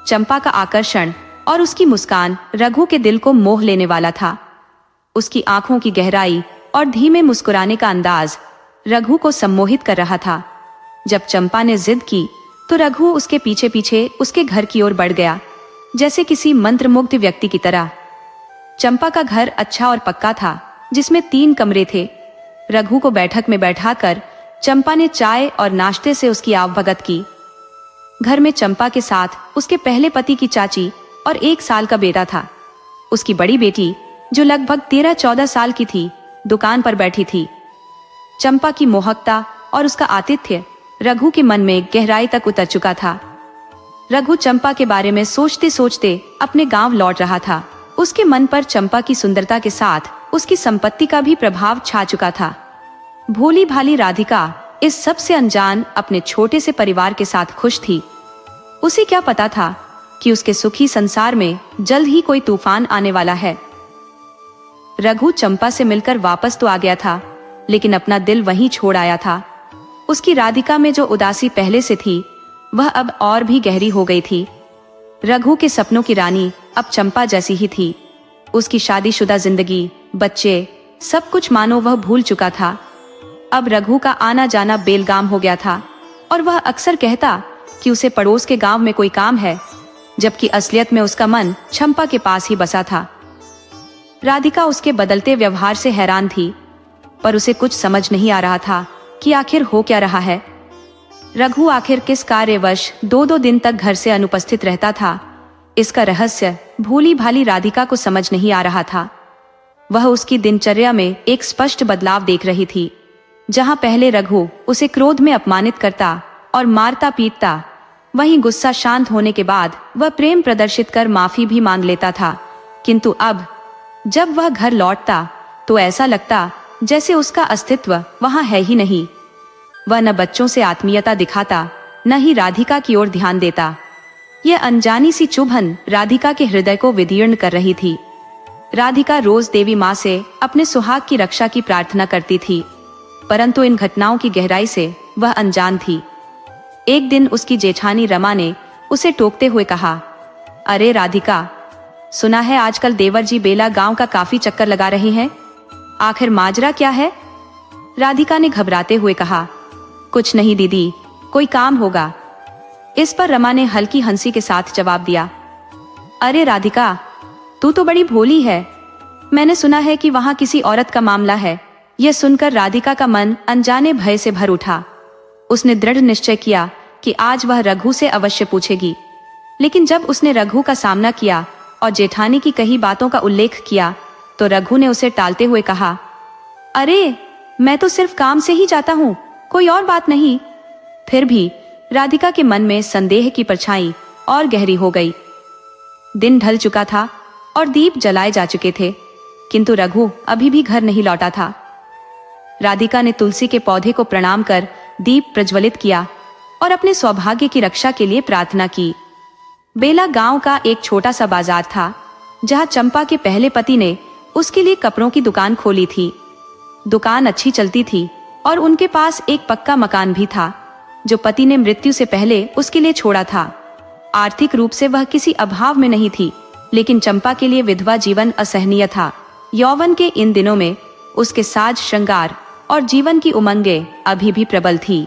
चंपा का आकर्षण और उसकी मुस्कान रघु के दिल को मोह लेने वाला था। उसकी आंखों की गहराई और धीमे मुस्कुराने का अंदाज रघु को सम्मोहित कर रहा था। जब चंपा ने जिद की तो रघु उसके पीछे पीछे उसके घर की ओर बढ़ गया, जैसे किसी मंत्रमुग्ध व्यक्ति की तरह। चंपा का घर अच्छा और पक्का था, जिसमें 3 कमरे थे। रघु को बैठक में बैठाकर चंपा ने चाय और नाश्ते से उसकी आवभगत की। घर में चंपा के साथ उसके पहले पति की चाची और 1 साल का बेटा था। उसकी बड़ी बेटी, जो लगभग 13-14 साल की थी, दुकान पर बैठी थी। चंपा की मोहकता और उसका आतिथ्य रघु के मन में गहराई तक उतर चुका था। रघु चंपा के बारे में सोचते सोचते अपने गांव लौट रहा था। उसके मन पर चंपा की सुंदरता के साथ उसकी संपत्ति का भी प्रभाव छा चुका था। भोली भाली राधिका इस सब से अनजान अपने छोटे से परिवार के साथ खुश थी। उसे क्या पता था कि उसके सुखी संसार में जल्द ही कोई तूफान आने वाला है। रघु चंपा से मिलकर वापस तो आ गया था, लेकिन अपना दिल वहीं छोड़ आया था। उसकी राधिका में जो उदासी पहले से थी, वह अब और भी गहरी हो गई थी। रघु के सपनों की रानी अब चंपा जैसी ही थी। उसकी शादीशुदा जिंदगी, बच्चे, सब कुछ मानो वह भूल चुका था। अब रघु का आना जाना बेलगाम हो गया था और वह अक्सर कहता कि उसे पड़ोस के गांव में कोई काम है, जबकि असलियत में उसका मन चंपा के पास ही बसा था। राधिका उसके बदलते व्यवहार से हैरान थी, पर उसे कुछ समझ नहीं आ रहा था कि आखिर हो क्या रहा है। रघु आखिर किस कार्यवश 2-2 दिन तक घर से अनुपस्थित रहता था, इसका रहस्य भोली भाली राधिका को समझ नहीं आ रहा था। वह उसकी दिनचर्या में एक स्पष्ट बदलाव देख रही थी। जहां पहले रघु उसे क्रोध में अपमानित करता और मारता पीटता, वहीं गुस्सा शांत होने के बाद वह प्रेम प्रदर्शित कर माफी भी मांग लेता था। किंतु अब जब वह घर लौटता तो ऐसा लगता जैसे उसका अस्तित्व वहां है ही नहीं। वह न बच्चों से आत्मीयता दिखाता, न ही राधिका की ओर ध्यान देता। यह अनजानी सी चुभन राधिका के हृदय को विदीर्ण कर रही थी। राधिका रोज देवी माँ से अपने सुहाग की रक्षा की प्रार्थना करती थी, परंतु इन घटनाओं की गहराई से वह अनजान थी। एक दिन उसकी जेठानी रमा ने उसे टोकते हुए कहा, अरे राधिका, सुना है आजकल देवर जी बेला गांव का काफी चक्कर लगा रहे हैं। आखिर माजरा क्या है? राधिका ने घबराते हुए कहा, कुछ नहीं दीदी, कोई काम होगा। इस पर रमा ने हल्की हंसी के साथ जवाब दिया, अरे राधिका, तू तो बड़ी भोली है। मैंने सुना है कि वहां किसी औरत का मामला है। यह सुनकर राधिका का मन अनजाने भय से भर उठा। उसने दृढ़ निश्चय किया कि आज वह रघु से अवश्य पूछेगी। लेकिन जब उसने रघु का सामना किया और जेठानी की कही बातों का उल्लेख किया, तो रघु ने उसे टालते हुए कहा, अरे मैं तो सिर्फ काम से ही जाता हूँ, कोई और बात नहीं। फिर भी राधिका के मन में संदेह की परछाई और गहरी हो गई। दिन ढल चुका था और दीप जलाए जा चुके थे, किंतु रघु अभी भी घर नहीं लौटा था। राधिका ने तुलसी के पौधे को प्रणाम कर दीप प्रज्वलित किया और अपने सौभाग्य की रक्षा के लिए प्रार्थना की। बेला गांव का एक छोटा सा बाजार था, जहां चंपा के पहले पति ने उसके लिए कपड़ों की दुकान खोली थी। दुकान अच्छी चलती थी और उनके पास एक पक्का मकान भी था, जो पति ने मृत्यु से पहले उसके लिए छोड़ा था। आर्थिक रूप से वह किसी अभाव में नहीं थी, लेकिन चंपा के लिए विधवा जीवन असहनीय था। यौवन के इन दिनों में उसके साज श्रृंगार और जीवन की उमंगें अभी भी प्रबल थी।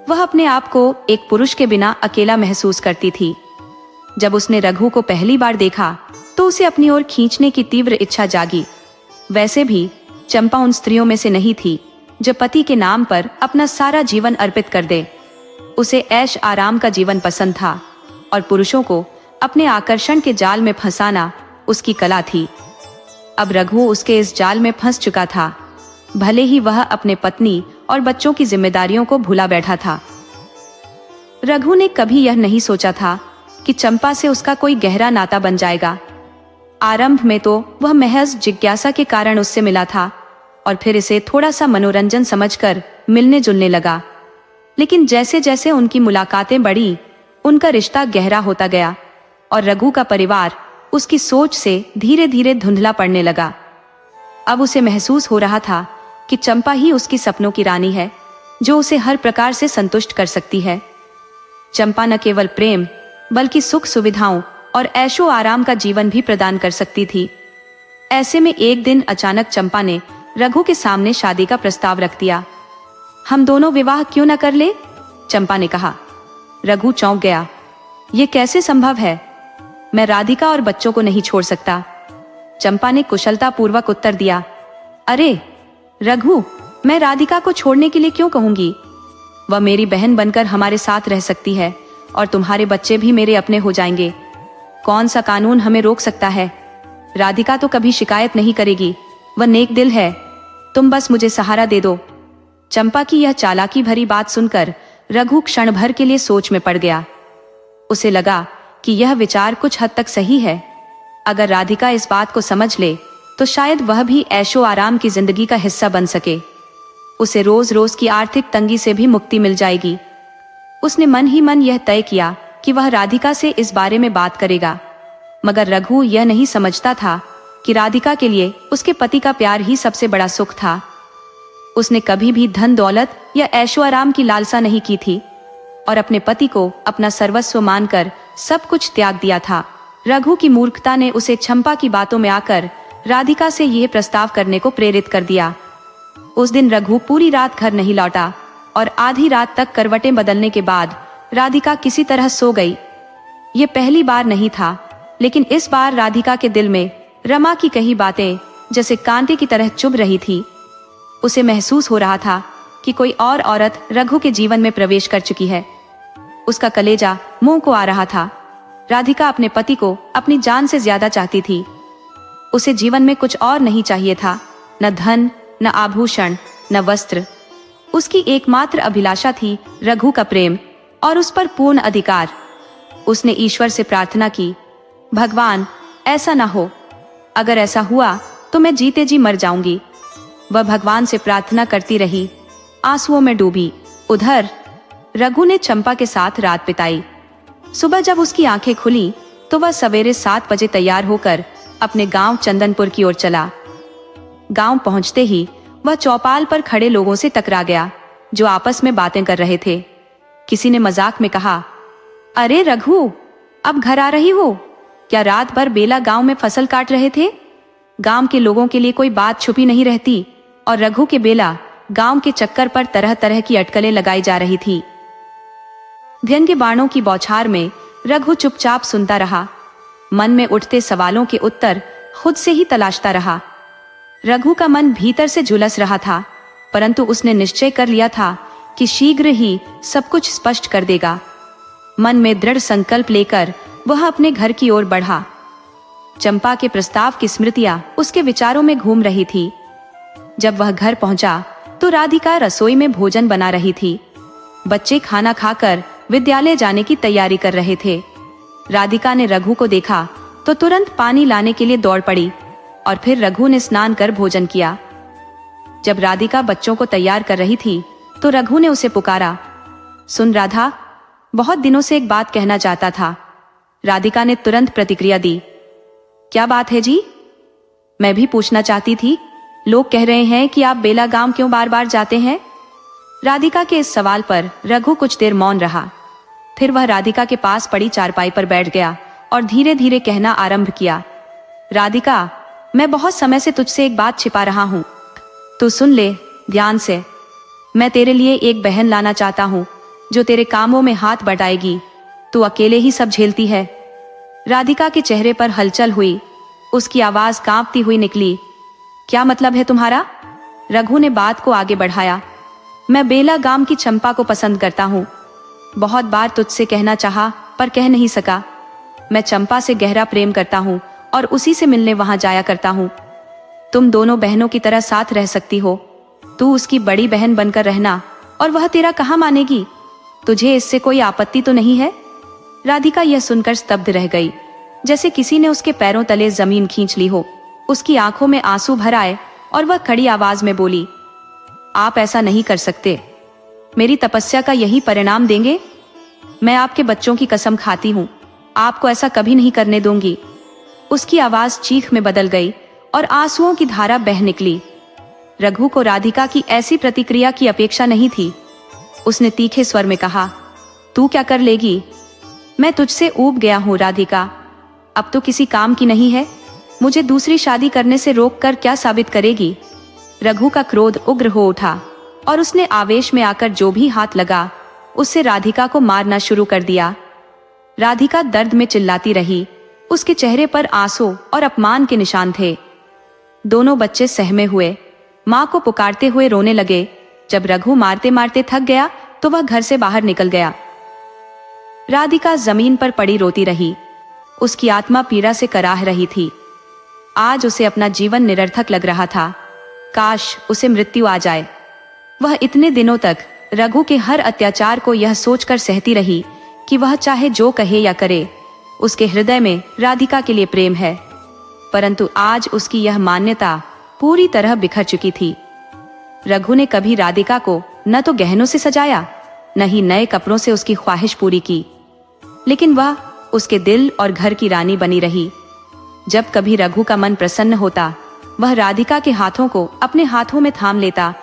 वह अपने आप को एक पुरुष के बिना अकेला महसूस करती थी। जब उसने रघु को पहली बार देखा तो उसे अपनी ओर खींचने की तीव्र इच्छा जागी। वैसे भी चंपा उन स्त्रियों में से नहीं थी जो पति के नाम पर अपना सारा जीवन अर्पित कर दे। उसे ऐश आराम का जीवन पसंद था और पुरुषों को अपने आकर्षण के जाल में फंसाना उसकी कला थी। अब रघु उसके इस जाल में फंस चुका था, भले ही वह अपने पत्नी और बच्चों की जिम्मेदारियों को भूला बैठा था। रघु ने कभी यह नहीं सोचा था कि चंपा से उसका कोई गहरा नाता बन जाएगा। आरंभ में तो वह महज जिज्ञासा के कारण उससे मिला था और फिर इसे थोड़ा सा मनोरंजन समझकर मिलने जुलने लगा। लेकिन जैसे जैसे उनकी मुलाकातें बढ़ी, उनका रिश्ता गहरा होता गया और रघु का परिवार उसकी सोच से धीरे धीरे धुंधला पड़ने लगा। अब उसे महसूस हो रहा था कि चंपा ही उसकी सपनों की रानी है, जो उसे हर प्रकार से संतुष्ट कर सकती है। चंपा न केवल प्रेम बल्कि सुख सुविधाओं और ऐशो आराम का जीवन भी प्रदान कर सकती थी। ऐसे में एक दिन अचानक चंपा ने रघु के सामने शादी का प्रस्ताव रख दिया। हम दोनों विवाह क्यों न कर ले? चंपा ने कहा। रघु चौंक गया। ये कैसे संभव है? मैं राधिका और बच्चों को नहीं छोड़ सकता। चंपा ने कुशलता पूर्वक उत्तर दिया। अरे रघु, मैं राधिका को छोड़ने के लिए क्यों कहूंगी? वह मेरी बहन बनकर हमारे साथ रह सकती है और तुम्हारे बच्चे भी मेरे अपने हो जाएंगे। कौन सा कानून हमें रोक सकता है? राधिका तो कभी शिकायत नहीं करेगी, वह नेक दिल है। तुम बस मुझे सहारा दे दो। चंपा की यह चालाकी भरी बात सुनकर रघु क्षण भर के लिए सोच में पड़ गया। उसे लगा कि यह विचार कुछ हद तक सही है। अगर राधिका इस बात को समझ ले तो शायद वह भी ऐशो आराम की जिंदगी का हिस्सा बन सके। उसे रोज रोज की आर्थिक तंगी से भी मुक्ति मिल जाएगी। उसने मन ही मन यह तय किया कि वह राधिका से इस बारे में बात करेगा। मगर रघु यह नहीं समझता था कि राधिका के लिए उसके पति का प्यार ही सबसे बड़ा सुख था। उसने कभी भी धन दौलत या ऐशो आराम की लालसा नहीं की थी और अपने पति को अपना सर्वस्व मानकर सब कुछ त्याग दिया था। रघु की मूर्खता ने उसे चंपा की बातों में आकर राधिका से यह प्रस्ताव करने को प्रेरित कर दिया। उस दिन रघु पूरी रात घर नहीं लौटा और आधी रात तक करवटें बदलने के बाद राधिका किसी तरह सो गई। ये पहली बार नहीं था, लेकिन इस बार राधिका के दिल में रमा की कही बातें जैसे कांटे की तरह चुभ रही थी। उसे महसूस हो रहा था कि कोई और औरत रघु के जीवन में प्रवेश कर चुकी है। उसका कलेजा मुंह को आ रहा था। राधिका अपने पति को अपनी जान से ज्यादा चाहती थी। उसे जीवन में कुछ और नहीं चाहिए था, न धन, न आभूषण, न वस्त्र। उसकी एकमात्र अभिलाषा थी रघु का प्रेम और उस पर पूर्ण अधिकार। उसने ईश्वर से प्रार्थना की, भगवान ऐसा ना हो, अगर ऐसा हुआ तो मैं जीते जी मर जाऊंगी। वह भगवान से प्रार्थना करती रही, आंसुओं में डूबी। उधर रघु ने चंपा के साथ रात बिताई। सुबह जब उसकी आंखें खुली तो वह सवेरे 7 बजे तैयार होकर अपने गांव चंदनपुर की ओर चला। गांव पहुंचते ही वह चौपाल पर खड़े लोगों से टकरा गया, जो आपस में बातें कर रहे थे। किसी ने मजाक में कहा, अरे रघु, अब घर आ रही हो? क्या रात भर बेला गांव में फसल काट रहे थे? गांव के लोगों के लिए कोई बात छुपी नहीं रहती और रघु के बेला गांव के चक्कर पर तरह तरह की अटकलें लगाई जा रही थी। व्यंग्य बाणों की बौछार में रघु चुपचाप सुनता रहा। मन में उठते सवालों के उत्तर खुद से ही तलाशता रहा। रघु का मन भीतर से झुलस रहा था, परंतु उसने निश्चय कर लिया था कि शीघ्र ही सब कुछ स्पष्ट कर देगा। मन में दृढ़ संकल्प लेकर वह अपने घर की ओर बढ़ा। चंपा के प्रस्ताव की स्मृतियां उसके विचारों में घूम रही थी। जब वह घर पहुंचा तो राधिका रसोई में भोजन बना रही थी। बच्चे खाना खाकर विद्यालय जाने की तैयारी कर रहे थे। राधिका ने रघु को देखा तो तुरंत पानी लाने के लिए दौड़ पड़ी और फिर रघु ने स्नान कर भोजन किया। जब राधिका बच्चों को तैयार कर रही थी तो रघु ने उसे पुकारा, सुन राधा, बहुत दिनों से एक बात कहना चाहता था। राधिका ने तुरंत प्रतिक्रिया दी, क्या बात है जी? मैं भी पूछना चाहती थी। लोग कह रहे हैं कि आप बेला गांव क्यों बार बार जाते हैं? राधिका के इस सवाल पर रघु कुछ देर मौन रहा। फिर वह राधिका के पास पड़ी चारपाई पर बैठ गया और धीरे धीरे कहना आरंभ किया, राधिका, मैं बहुत समय से तुझसे एक बात छिपा रहा हूं। तू सुन ले ध्यान से। मैं तेरे लिए एक बहन लाना चाहता हूं जो तेरे कामों में हाथ बटाएगी। तू अकेले ही सब झेलती है। राधिका के चेहरे पर हलचल हुई। उसकी आवाज कांपती हुई निकली, क्या मतलब है तुम्हारा? रघु ने बात को आगे बढ़ाया, मैं बेला गांव की चंपा को पसंद करता हूँ। बहुत बार तुझसे कहना चाहा पर कह नहीं सका। मैं चंपा से गहरा प्रेम करता हूँ और उसी से मिलने वहां जाया करता हूँ। तुम दोनों बहनों की तरह साथ रह सकती हो। तू उसकी बड़ी बहन बनकर रहना और वह तेरा कहाँ मानेगी? तुझे इससे कोई आपत्ति तो नहीं है? राधिका यह सुनकर स्तब्ध रह गई। जैसे किसी ने उसके पैरों तले जमीन खींच ली हो। उसकी आंखों में आंसू भर आए और वह कड़ी आवाज में बोली, आप ऐसा नहीं कर सकते। मेरी तपस्या का यही परिणाम देंगे? मैं आपके बच्चों की कसम खाती हूँ, आपको ऐसा कभी नहीं करने दूंगी। उसकी आवाज चीख में बदल गई और आंसुओं की धारा बह निकली। रघु को राधिका की ऐसी प्रतिक्रिया की अपेक्षा नहीं थी। उसने तीखे स्वर में कहा, तू क्या कर लेगी? मैं तुझसे ऊब गया हूँ राधिका, अब तो किसी काम की नहीं है। मुझे दूसरी शादी करने से रोक कर क्या साबित करेगी? रघु का क्रोध उग्र हो उठा और उसने आवेश में आकर जो भी हाथ लगा उससे राधिका को मारना शुरू कर दिया। राधिका दर्द में चिल्लाती रही। उसके चेहरे पर आंसू और अपमान के निशान थे। दोनों बच्चे सहमे हुए मां को पुकारते हुए रोने लगे। जब रघु मारते मारते थक गया तो वह घर से बाहर निकल गया। राधिका जमीन पर पड़ी रोती रही। उसकी आत्मा पीड़ा से कराह रही थी। आज उसे अपना जीवन निरर्थक लग रहा था। काश उसे मृत्यु आ जाए। वह इतने दिनों तक रघु के हर अत्याचार को यह सोचकर सहती रही कि वह चाहे जो कहे या करे, उसके हृदय में राधिका के लिए प्रेम है। परंतु आज उसकी यह मान्यता पूरी तरह बिखर चुकी थी। रघु ने कभी राधिका को न तो गहनों से सजाया, न ही नए कपड़ों से उसकी ख्वाहिश पूरी की, लेकिन वह उसके दिल और घर की रानी बनी रही। जब कभी रघु का मन प्रसन्न होता, वह राधिका के हाथों को अपने हाथों में थाम लेता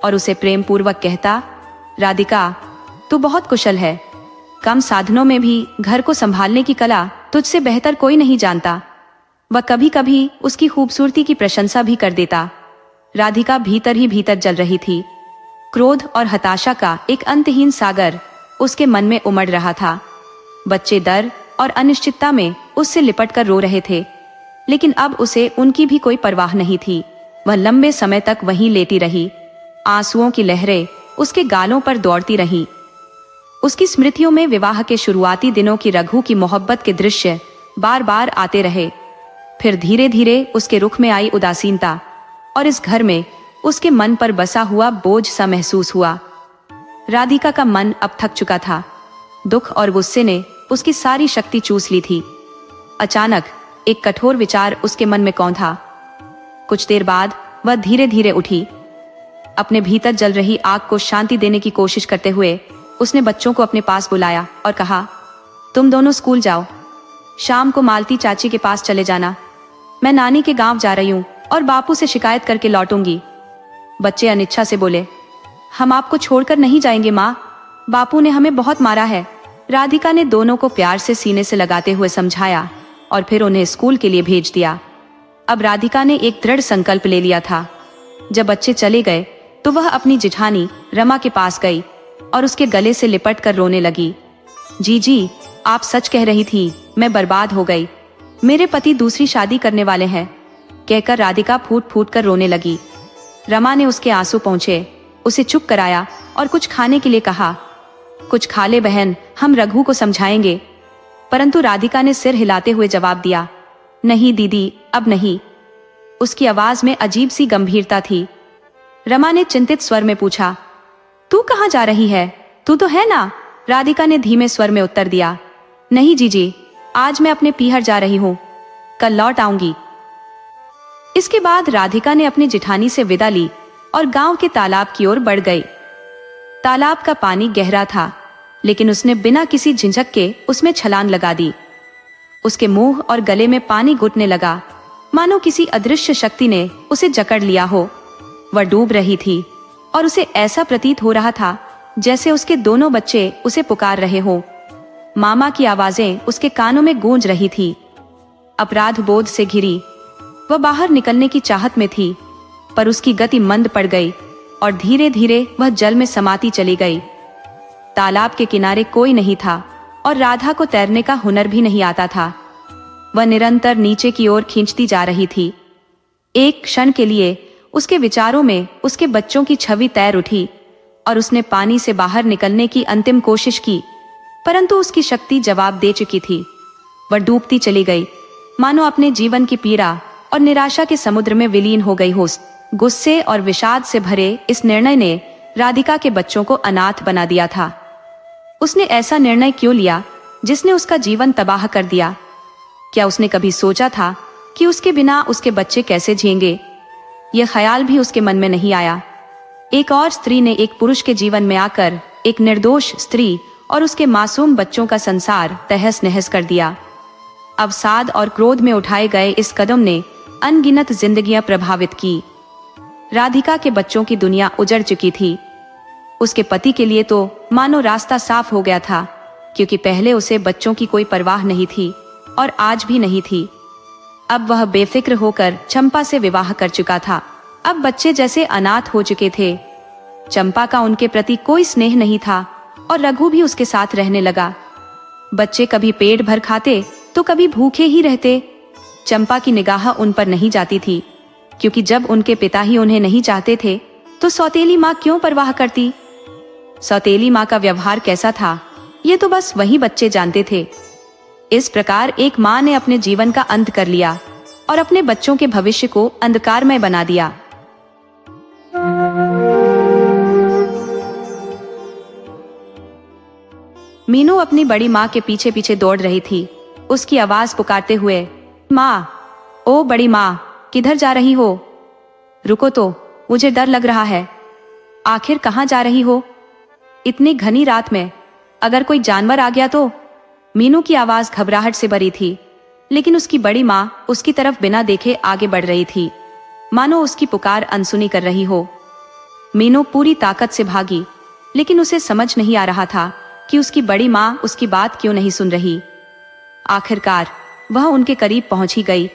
और उसे प्रेम पूर्वक कहता, राधिका, तू बहुत कुशल है। कम साधनों में भी घर को संभालने की कला तुझसे बेहतर कोई नहीं जानता। वह कभी कभी उसकी खूबसूरती की प्रशंसा भी कर देता। राधिका भीतर ही भीतर जल रही थी। क्रोध और हताशा का एक अंतहीन सागर उसके मन में उमड़ रहा था। बच्चे डर और अनिश्चितता में उससे लिपट कर रो रहे थे, लेकिन अब उसे उनकी भी कोई परवाह नहीं थी। वह लंबे समय तक वहीं लेटी रही। आंसुओं की लहरें उसके गालों पर दौड़ती रहीं। उसकी स्मृतियों में विवाह के शुरुआती दिनों की रघु की मोहब्बत के दृश्य बार बार आते रहे। फिर धीरे धीरे उसके रुख में आई उदासीनता और इस घर में उसके मन पर बसा हुआ बोझ सा महसूस हुआ। राधिका का मन अब थक चुका था। दुख और गुस्से ने उसकी सारी शक्ति चूस ली थी। अचानक एक कठोर विचार उसके मन में कौंधा। कुछ देर बाद वह धीरे धीरे उठी। अपने भीतर जल रही आग को शांति देने की कोशिश करते हुए उसने बच्चों को अपने पास बुलाया और कहा, तुम दोनों स्कूल जाओ। शाम को मालती चाची के पास चले जाना। मैं नानी के गांव जा रही हूँ और बापू से शिकायत करके लौटूंगी। बच्चे अनिच्छा से बोले, हम आपको छोड़कर नहीं जाएंगे माँ, बापू ने हमें बहुत मारा है। राधिका ने दोनों को प्यार से सीने से लगाते हुए समझाया और फिर उन्हें स्कूल के लिए भेज दिया। अब राधिका ने एक दृढ़ संकल्प ले लिया था। जब बच्चे चले गए तो वह अपनी जिठानी रमा के पास गई और उसके गले से लिपट कर रोने लगी। जी, आप सच कह रही थी, मैं बर्बाद हो गई। मेरे पति दूसरी शादी करने वाले हैं, कहकर राधिका फूट फूट कर रोने लगी। रमा ने उसके आंसू पहुंचे, उसे चुप कराया और कुछ खाने के लिए कहा। कुछ खा ले बहन, हम रघु को समझाएंगे। परंतु राधिका ने सिर हिलाते हुए जवाब दिया, नहीं दीदी, अब नहीं। उसकी आवाज में अजीब सी गंभीरता थी। रमा ने चिंतित स्वर में पूछा, तू कहाँ जा रही है? तू तो है ना? राधिका ने धीमे स्वर में उत्तर दिया, नहीं जीजी, आज मैं अपने पीहर जा रही हूँ, कल लौट आऊंगी। इसके बाद राधिका ने अपनी जिठानी से विदा ली और गांव के तालाब की ओर बढ़ गई। तालाब का पानी गहरा था, लेकिन उसने बिना किसी झिझक के उसमें छलांग लगा दी। उसके मुंह और गले में पानी घुटने लगा, मानो किसी अदृश्य शक्ति ने उसे जकड़ लिया हो। वह डूब रही थी और उसे ऐसा प्रतीत हो रहा था जैसे उसके दोनों बच्चे उसे पुकार रहे हो। मामा की आवाजें उसके कानों में गूंज रही थी। अपराध बोध से घिरी वह बाहर निकलने की चाहत में थी, पर उसकी गति मंद पड़ गई और धीरे धीरे वह जल में समाती चली गई। तालाब के किनारे कोई नहीं था और राधा को तैरने का हुनर भी नहीं आता था। वह निरंतर नीचे की ओर खींचती जा रही थी। एक क्षण के लिए उसके विचारों में उसके बच्चों की छवि तैर उठी और उसने पानी से बाहर निकलने की अंतिम कोशिश की, परंतु उसकी शक्ति जवाब दे चुकी थी। वह डूबती चली गई, मानो अपने जीवन की पीड़ा और निराशा के समुद्र में विलीन हो गई हो। गुस्से और विषाद से भरे इस निर्णय ने राधिका के बच्चों को अनाथ बना दिया था। उसने ऐसा निर्णय क्यों लिया जिसने उसका जीवन तबाह कर दिया? क्या उसने कभी सोचा था कि उसके बिना उसके बच्चे कैसे जिएंगे? यह ख्याल भी उसके मन में नहीं आया। एक और स्त्री ने एक पुरुष के जीवन में आकर एक निर्दोष स्त्री और उसके मासूम बच्चों का संसार तहस नहस कर दिया। अवसाद और क्रोध में उठाए गए इस कदम ने अनगिनत जिंदगियां प्रभावित की। राधिका के बच्चों की दुनिया उजड़ चुकी थी। उसके पति के लिए तो मानो रास्ता साफ हो गया था, क्योंकि पहले उसे बच्चों की कोई परवाह नहीं थी और आज भी नहीं थी। अब वह बेफिक्र होकर चंपा से विवाह कर चुका था। अब बच्चे जैसे अनाथ हो चुके थे। चंपा का उनके प्रति कोई स्नेह नहीं था और रघु भी उसके साथ रहने लगा। बच्चे कभी पेट भर खाते तो कभी भूखे ही रहते। चंपा की निगाह उन पर नहीं जाती थी, क्योंकि जब उनके पिता ही उन्हें नहीं चाहते थे तो सौतेली माँ क्यों परवाह करती? सौतेली माँ का व्यवहार कैसा था, ये तो बस वही बच्चे जानते थे। इस प्रकार एक माँ ने अपने जीवन का अंत कर लिया और अपने बच्चों के भविष्य को अंधकारमय बना दिया। मीनू अपनी बड़ी माँ के पीछे पीछे दौड़ रही थी, उसकी आवाज पुकारते हुए, माँ, ओ बड़ी माँ, किधर जा रही हो? रुको तो, मुझे डर लग रहा है। आखिर कहाँ जा रही हो इतनी घनी रात में? अगर कोई जानवर आ गया तो? मीनू की आवाज घबराहट से भरी थी, लेकिन उसकी बड़ी माँ उसकी तरफ बिना देखे आगे बढ़ रही थी, मानो उसकी पुकार अनसुनी कर रही हो। मीनू पूरी ताकत से भागी, लेकिन उसे समझ नहीं आ रहा था कि उसकी बड़ी माँ उसकी बात क्यों नहीं सुन रही। आखिरकार वह उनके करीब पहुंच ही गई,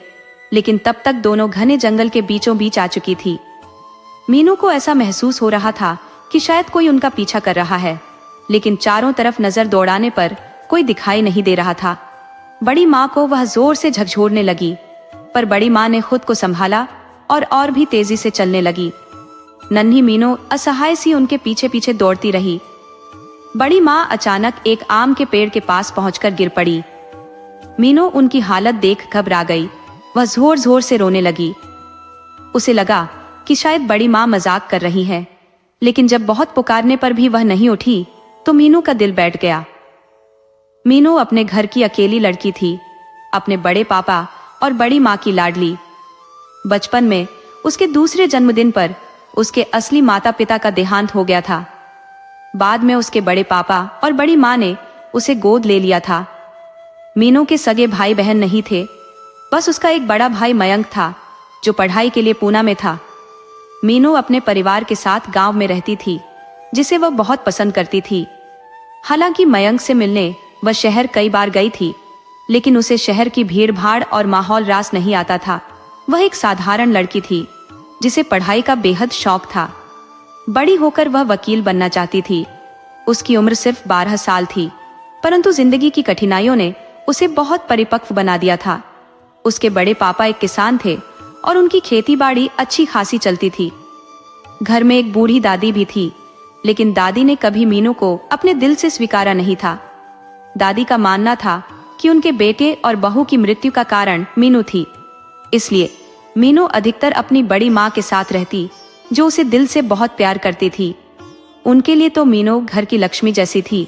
लेकिन तब तक दोनों घने जंगल के बीचों बीच आ चुकी थी। मीनू को ऐसा महसूस हो रहा था कि शायद कोई उनका पीछा कर रहा है, लेकिन चारों तरफ नजर दौड़ाने पर कोई दिखाई नहीं दे रहा था। बड़ी माँ को वह जोर से झकझोरने लगी, पर बड़ी माँ ने खुद को संभाला और भी तेजी से चलने लगी। नन्ही मीनू असहाय सी उनके पीछे पीछे दौड़ती रही। बड़ी माँ अचानक एक आम के पेड़ के पास पहुंचकर गिर पड़ी। मीनू उनकी हालत देख घबरा गई। वह जोर जोर से रोने लगी। उसे लगा कि शायद बड़ी माँ मजाक कर रही है, लेकिन जब बहुत पुकारने पर भी वह नहीं उठी तो मीनू का दिल बैठ गया। मीनू अपने घर की अकेली लड़की थी, अपने बड़े पापा और बड़ी माँ की लाडली। बचपन में उसके दूसरे जन्मदिन पर उसके असली माता पिता का देहांत हो गया था। बाद में उसके बड़े पापा और बड़ी माँ ने उसे गोद ले लिया था। मीनू के सगे भाई बहन नहीं थे, बस उसका एक बड़ा भाई मयंक था, जो पढ़ाई के लिए पूना में था। मीनू अपने परिवार के साथ गांव में रहती थी, जिसे वह बहुत पसंद करती थी। हालांकि मयंक से मिलने वह शहर कई बार गई थी, लेकिन उसे शहर की भीड़ भाड़ और माहौल रास नहीं आता था। वह एक साधारण लड़की थी, जिसे पढ़ाई का बेहद शौक था। बड़ी होकर वह वकील बनना चाहती थी। उसकी उम्र सिर्फ 12 साल थी, परंतु जिंदगी की कठिनाइयों ने उसे बहुत परिपक्व बना दिया था। उसके बड़े पापा एक किसान थे और उनकी खेती बाड़ी अच्छी खासी चलती थी। घर में एक बूढ़ी दादी भी थी, लेकिन दादी ने कभी मीनू को अपने दिल से स्वीकारा नहीं था। दादी का मानना था कि उनके बेटे और बहू की मृत्यु का कारण मीनू थी, इसलिए मीनू अधिकतर अपनी बड़ी माँ के साथ रहती, जो उसे दिल से बहुत प्यार करती थी। उनके लिए तो मीनू घर की लक्ष्मी जैसी थी।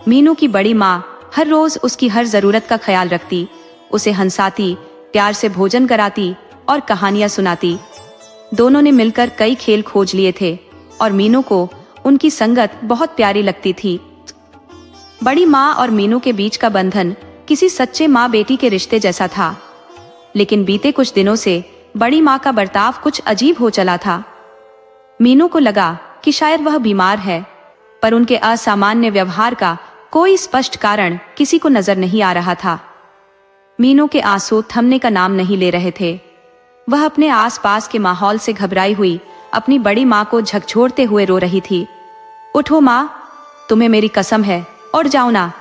मीनू की बड़ी माँ हर रोज उसकी हर जरूरत का ख्याल रखती, उसे हंसाती, प्यार से भोजन कराती और कहानियां सुनाती। दोनों ने मिलकर कई खेल खोज लिए थे और मीनू को उनकी संगत बहुत प्यारी लगती थी। बड़ी माँ और मीनू के बीच का बंधन किसी सच्चे माँ बेटी के रिश्ते जैसा था, लेकिन बीते कुछ दिनों से बड़ी माँ का बर्ताव कुछ अजीब हो चला था। मीनू को लगा कि शायद वह बीमार है, पर उनके असामान्य व्यवहार का कोई स्पष्ट कारण किसी को नजर नहीं आ रहा था। मीनू के आंसू थमने का नाम नहीं ले रहे थे। वह अपने आसपास के माहौल से घबराई हुई अपनी बड़ी माँ को झकझोरते हुए रो रही थी। उठो माँ, तुम्हें मेरी कसम है, उठ जाओ ना।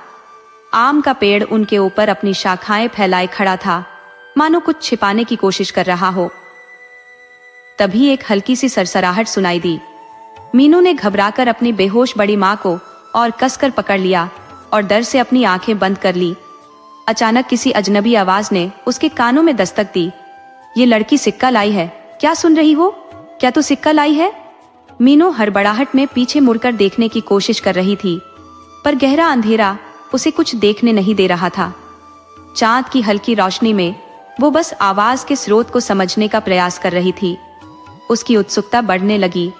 आम का पेड़ उनके ऊपर अपनी शाखाएं फैलाए खड़ा था, मानो कुछ छिपाने की कोशिश कर रहा हो। तभी एक हल्की सी सरसराहट सुनाई दी। मीनू ने घबराकर अपनी बेहोश बड़ी माँ को और कसकर पकड़ लिया और डर से अपनी आंखें बंद कर ली। अचानक किसी अजनबी आवाज ने उसके कानों में दस्तक दी। ये लड़की सिक्का लाई है, क्या सुन रही हो? क्या तू सिक्का लाई है? मीनू हड़बड़ाहट में पीछे मुड़कर देखने की कोशिश कर रही थी, पर गहरा अंधेरा उसे कुछ देखने नहीं दे रहा था। चांद की हल्की रोशनी में वो बस आवाज के स्रोत को समझने का प्रयास कर रही थी। उसकी उत्सुकता बढ़ने लगी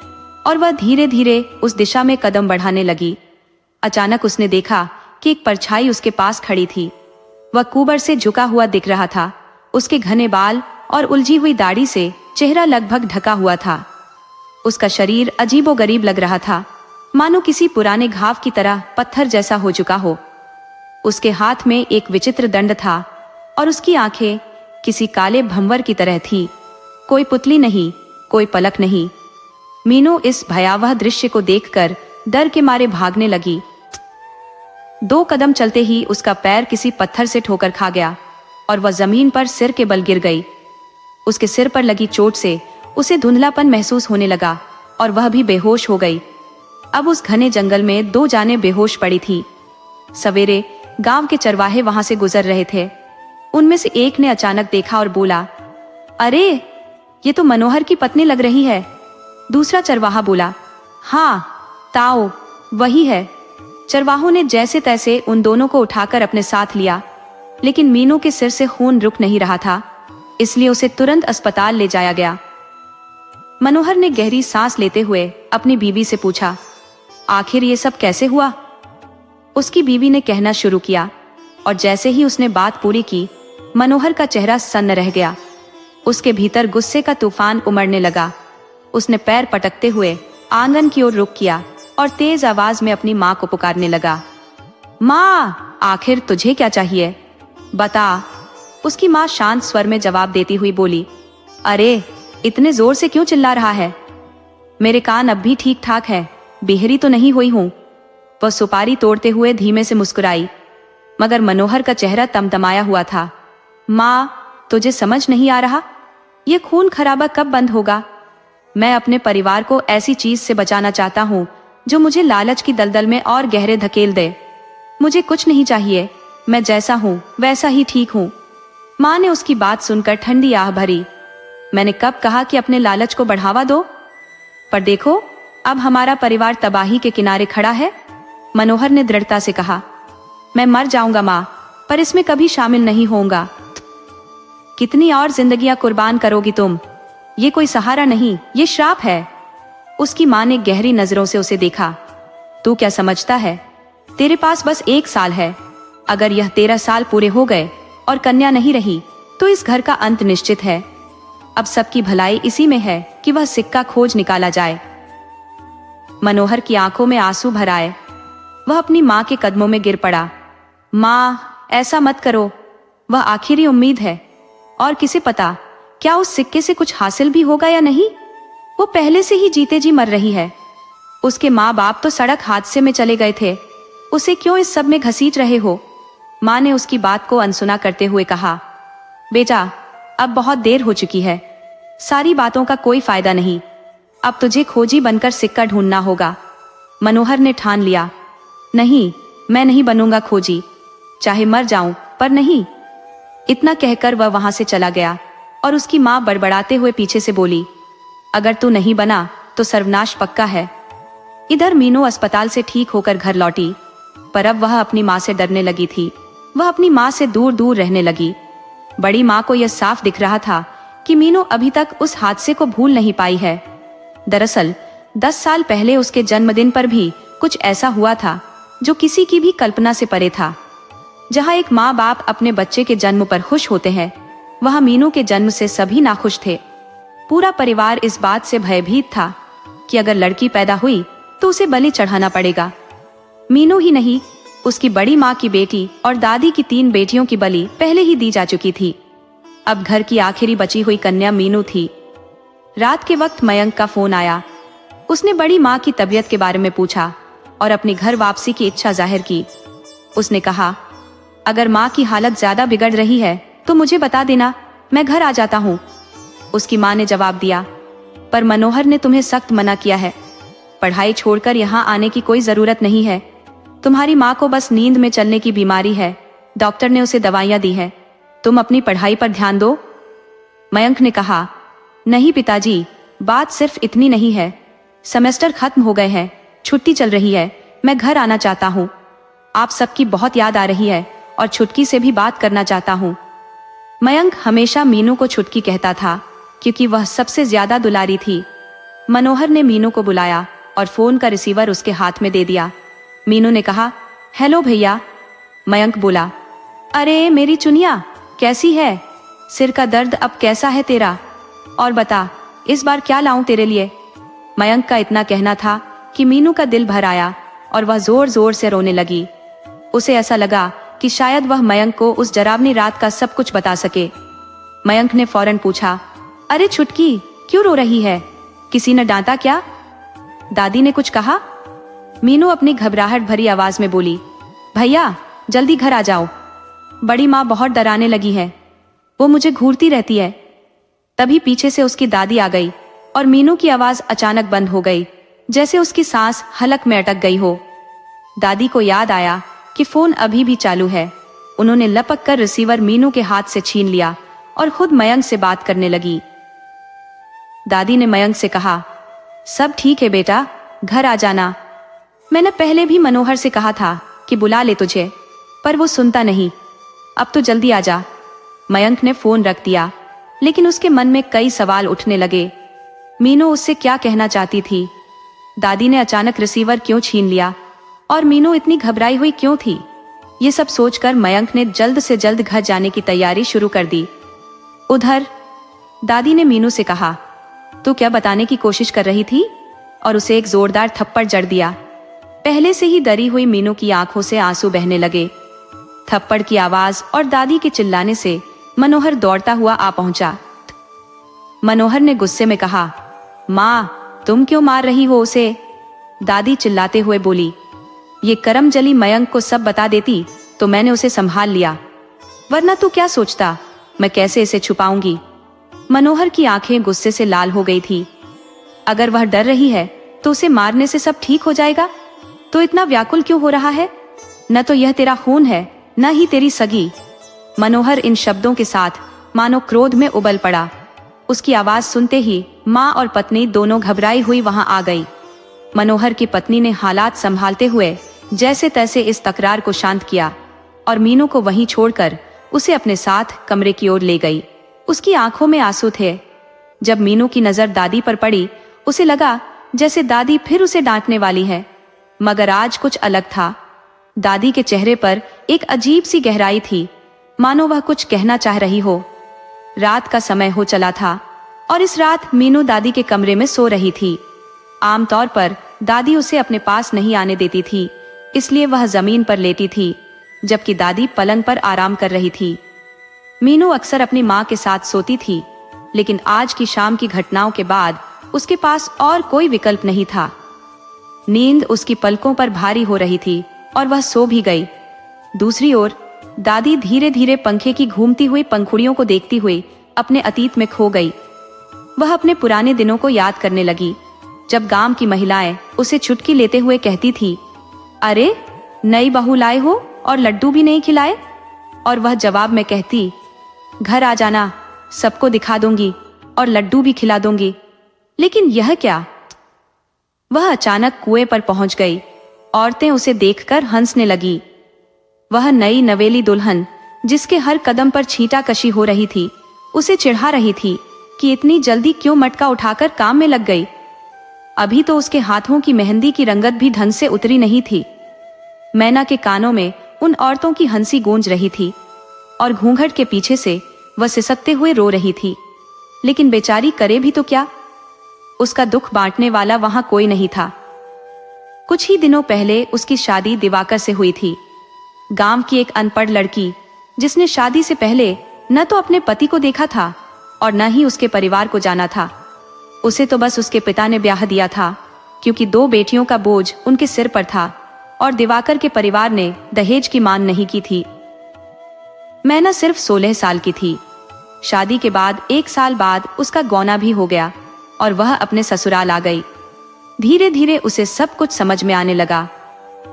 और वह धीरे धीरे उस दिशा में कदम बढ़ाने लगी। अचानक उसने देखा कि एक परछाई उसके पास खड़ी थी। वह कुबर से झुका हुआ दिख रहा था। उसके घने बाल और उलझी हुई दाढ़ी से चेहरा लगभग ढका हुआ था। उसका शरीर अजीबोगरीब लग रहा था, मानो किसी पुराने घाव की तरह पत्थर जैसा हो चुका हो। उसके हाथ में एक विचित्र दंड था और उसकी आंखें किसी काले भंवर की तरह थी। कोई पुतली नहीं, कोई पलक नहीं। मीनू इस भयावह दृश्य को देखकर डर के मारे भागने लगी। 2 कदम चलते ही उसका पैर किसी पत्थर से ठोकर खा गया और वह जमीन पर सिर के बल गिर गई। उसके सिर पर लगी चोट से उसे धुंधलापन महसूस होने लगा और वह भी बेहोश हो गई। अब उस घने जंगल में 2 जानें बेहोश पड़ी थी। सवेरे गांव के चरवाहे वहां से गुजर रहे थे। उनमें से एक ने अचानक देखा और बोला, अरे ये तो मनोहर की पत्नी लग रही है। दूसरा चरवाहा बोला, हाँ ताओ वही है। चरवाहों ने जैसे तैसे उन दोनों को उठाकर अपने साथ लिया, लेकिन मीनू के सिर से खून रुक नहीं रहा था, इसलिए उसे तुरंत अस्पताल ले जाया गया। मनोहर ने गहरी सांस लेते हुए अपनी बीवी से पूछा, आखिर ये सब कैसे हुआ? उसकी बीवी ने कहना शुरू किया और जैसे ही उसने बात पूरी की, मनोहर का चेहरा सन्न रह गया। उसके भीतर गुस्से का तूफान उमड़ने लगा। उसने पैर पटकते हुए आंगन की ओर रुख किया और तेज आवाज में अपनी माँ को पुकारने लगा, माँ आखिर तुझे क्या चाहिए, बता। उसकी माँ शांत स्वर में जवाब देती हुई बोली, अरे इतने जोर से क्यों चिल्ला रहा है? मेरे कान अब भी ठीक ठाक है, बेहरी तो नहीं हुई हूँ। वह सुपारी तोड़ते हुए धीमे से मुस्कुराई, मगर मनोहर का चेहरा तमतमाया हुआ था। माँ तुझे समझ नहीं आ रहा? ये खून खराबा कब बंद होगा? मैं अपने परिवार को ऐसी चीज से बचाना चाहता हूँ जो मुझे लालच की दलदल में और गहरे धकेल दे। मुझे कुछ नहीं चाहिए, मैं जैसा हूँ वैसा ही ठीक हूँ। माँ ने उसकी बात सुनकर ठंडी आह भरी। मैंने कब कहा कि अपने लालच को बढ़ावा दो? पर देखो अब हमारा परिवार तबाही के किनारे खड़ा है। मनोहर ने दृढ़ता से कहा, मैं मर जाऊंगा माँ, पर इसमें कभी शामिल नहीं होऊंगा। कितनी और जिंदगियां कुर्बान करोगी तुम? ये कोई सहारा नहीं, ये श्राप है। उसकी माँ ने गहरी नजरों से उसे देखा। तू क्या समझता है? तेरे पास बस 1 साल है। अगर यह 13 साल पूरे हो गए और कन्या नहीं रही तो इस घर का अंत निश्चित है। अब सबकी भलाई इसी में है कि वह सिक्का खोज निकाला जाए। मनोहर की आंखों में आंसू भर आए। वह अपनी माँ के कदमों में गिर पड़ा। माँ ऐसा मत करो, वह आखिरी उम्मीद है। और किसे पता क्या उस सिक्के से कुछ हासिल भी होगा या नहीं? वो पहले से ही जीते जी मर रही है। उसके माँ बाप तो सड़क हादसे में चले गए थे, उसे क्यों इस सब में घसीट रहे हो? माँ ने उसकी बात को अनसुना करते हुए कहा, बेटा अब बहुत देर हो चुकी है, सारी बातों का कोई फायदा नहीं। अब तुझे खोजी बनकर सिक्का ढूंढना होगा। मनोहर ने ठान लिया, नहीं मैं नहीं बनूंगा खोजी, चाहे मर जाऊं पर नहीं। इतना कहकर वह वहां से चला गया और उसकी माँ बड़बड़ाते हुए पीछे से बोली, अगर तू नहीं बना तो सर्वनाश पक्का है। इधर मीनू अस्पताल से ठीक होकर घर लौटी, पर अब वह अपनी माँ से डरने लगी थी। वह अपनी माँ से दूर दूर रहने लगी। बड़ी माँ को यह साफ दिख रहा था कि मीनू अभी तक उस हादसे को भूल नहीं पाई है। दरअसल 10 साल पहले उसके जन्मदिन पर भी कुछ ऐसा हुआ था जो किसी की भी कल्पना से परे था। जहाँ एक माँ बाप अपने बच्चे के जन्म पर खुश होते हैं, वहाँ मीनू के जन्म से सभी नाखुश थे। पूरा परिवार इस बात से भयभीत था कि अगर लड़की पैदा हुई तो उसे बलि चढ़ाना पड़ेगा। मीनू ही नहीं, उसकी बड़ी माँ की बेटी और दादी की 3 बेटियों की बलि पहले ही दी जा चुकी थी। अब घर की आखिरी बची हुई कन्या मीनू थी। रात के वक्त मयंक का फोन आया। उसने बड़ी माँ की तबीयत के बारे में पूछा और अपनी घर वापसी की इच्छा जाहिर की। उसने कहा, अगर माँ की हालत ज्यादा बिगड़ रही है तो मुझे बता देना, मैं घर आ जाता हूँ। उसकी माँ ने जवाब दिया, पर मनोहर ने तुम्हें सख्त मना किया है। पढ़ाई छोड़कर यहाँ आने की कोई जरूरत नहीं है। तुम्हारी माँ को बस नींद में चलने की बीमारी है, डॉक्टर ने उसे दवाइयाँ दी है। तुम अपनी पढ़ाई पर ध्यान दो। मयंक ने कहा, नहीं पिताजी, बात सिर्फ इतनी नहीं है। सेमेस्टर खत्म हो गए हैं, छुट्टी चल रही है, मैं घर आना चाहता हूँ। आप सबकी बहुत याद आ रही है और छुटकी से भी बात करना चाहता हूँ। मयंक हमेशा मीनू को छुटकी कहता था क्योंकि वह सबसे ज्यादा दुलारी थी। मनोहर ने मीनू को बुलाया और फोन का रिसीवर उसके हाथ में दे दिया। मीनू ने कहा, हेलो भैया। मयंक बोला, अरे मेरी चुनिया, कैसी है? सिर का दर्द अब कैसा है तेरा? और बता, इस बार क्या लाऊं तेरे लिए? मयंक का इतना कहना था कि मीनू का दिल भर आया और वह जोर जोर से रोने लगी। उसे ऐसा लगा कि शायद वह मयंक को उस डरावनी रात का सब कुछ बता सके। मयंक ने फौरन पूछा, अरे छुटकी, क्यों रो रही है? किसी ने डांटा क्या? दादी ने कुछ कहा? मीनू अपनी घबराहट भरी आवाज में बोली, भैया जल्दी घर आ जाओ, बड़ी माँ बहुत डराने लगी है, वो मुझे घूरती रहती है। तभी पीछे से उसकी दादी आ गई और मीनू की आवाज अचानक बंद हो गई, जैसे उसकी सांस हलक में अटक गई हो। दादी को याद आया कि फोन अभी भी चालू है। उन्होंने लपक कर रिसीवर मीनू के हाथ से छीन लिया और खुद मयंक से बात करने लगी। दादी ने मयंक से कहा, सब ठीक है बेटा, घर आ जाना। मैंने पहले भी मनोहर से कहा था कि बुला ले तुझे, पर वो सुनता नहीं। अब तो जल्दी आ जा। मयंक ने फोन रख दिया, लेकिन उसके मन में कई सवाल उठने लगे। मीनू उससे क्या कहना चाहती थी? दादी ने अचानक रिसीवर क्यों छीन लिया? और मीनू इतनी घबराई हुई क्यों थी? ये सब सोचकर मयंक ने जल्द से जल्द घर जाने की तैयारी शुरू कर दी। उधर दादी ने मीनू से कहा, तू क्या बताने की कोशिश कर रही थी? और उसे एक जोरदार थप्पड़ जड़ दिया। पहले से ही डरी हुई मीनू की आंखों से आंसू बहने लगे। थप्पड़ की आवाज और दादी के चिल्लाने से मनोहर दौड़ता हुआ आ पहुंचा। मनोहर ने गुस्से में कहा, माँ तुम क्यों मार रही हो उसे? दादी चिल्लाते हुए बोली, ये करमजली मयंक को सब बता देती तो मैंने उसे संभाल लिया, वरना तू क्या सोचता मैं कैसे इसे छुपाऊंगी? मनोहर की आंखें गुस्से से लाल हो गई थी। अगर वह डर रही है तो उसे मारने से सब ठीक हो जाएगा, तो इतना व्याकुल क्यों हो रहा है? न तो यह तेरा खून है, न ही तेरी सगी। मनोहर इन शब्दों के साथ मानो क्रोध में उबल पड़ा। उसकी आवाज सुनते ही माँ और पत्नी दोनों घबराई हुई वहां आ गई। मनोहर की पत्नी ने हालात संभालते हुए जैसे तैसे इस तकरार को शांत किया और मीनू को वहीं छोड़कर उसे अपने साथ कमरे की ओर ले गई। उसकी आंखों में आंसू थे। जब मीनू की नजर दादी पर पड़ी, उसे लगा जैसे दादी फिर उसे डांटने वाली है, मगर आज कुछ अलग था। दादी के चेहरे पर एक अजीब सी गहराई थी, मानो वह कुछ कहना चाह रही हो। रात का समय हो चला था और इस रात मीनू दादी के कमरे में सो रही थी। आमतौर पर दादी उसे अपने पास नहीं आने देती थी, इसलिए वह जमीन पर लेटी थी, जबकि दादी पलंग पर आराम कर रही थी। मीनू अक्सर अपनी माँ के साथ सोती थी, लेकिन आज की शाम की घटनाओं के बाद उसके पास और कोई विकल्प नहीं था। नींद उसकी पलकों पर भारी हो रही थी और वह सो भी गई। दूसरी ओर दादी धीरे धीरे पंखे की घूमती हुई पंखुड़ियों को देखती हुई अपने अतीत में खो गई। वह अपने पुराने दिनों को याद करने लगी, जब गांव की महिलाएं उसे चुटकी लेते हुए कहती थी, अरे नई बहू लाए हो और लड्डू भी नहीं खिलाए? और वह जवाब में कहती, घर आ जाना, सबको दिखा दूंगी और लड्डू भी खिला दूंगी। लेकिन यह क्या? वह अचानक कुएं पर पहुंच गई। औरतें उसे देखकर हंसने लगी। वह नई नवेली दुल्हन, जिसके हर कदम पर छींटा कशी हो रही थी, उसे चिढ़ा रही थी कि इतनी जल्दी क्यों मटका उठाकर काम में लग गई। अभी तो उसके हाथों की मेहंदी की रंगत भी ढंग से उतरी नहीं थी। मैना के कानों में उन औरतों की हंसी गूंज रही थी और घूंघट के पीछे से वह सिसकते हुए रो रही थी। लेकिन बेचारी करे भी तो क्या? उसका दुख बांटने वाला वहां कोई नहीं था। कुछ ही दिनों पहले उसकी शादी दिवाकर से हुई थी। गांव की एक अनपढ़ लड़की, जिसने शादी से पहले न तो अपने पति को देखा था और न ही उसके परिवार को जाना था। उसे तो बस उसके पिता ने ब्याह दिया था, क्योंकि 2 बेटियों का बोझ उनके सिर पर था और दिवाकर के परिवार ने दहेज की मांग नहीं की थी। मैना सिर्फ 16 साल की थी। शादी के बाद 1 साल बाद उसका गौना भी हो गया और वह अपने ससुराल आ गई। धीरे धीरे उसे सब कुछ समझ में आने लगा,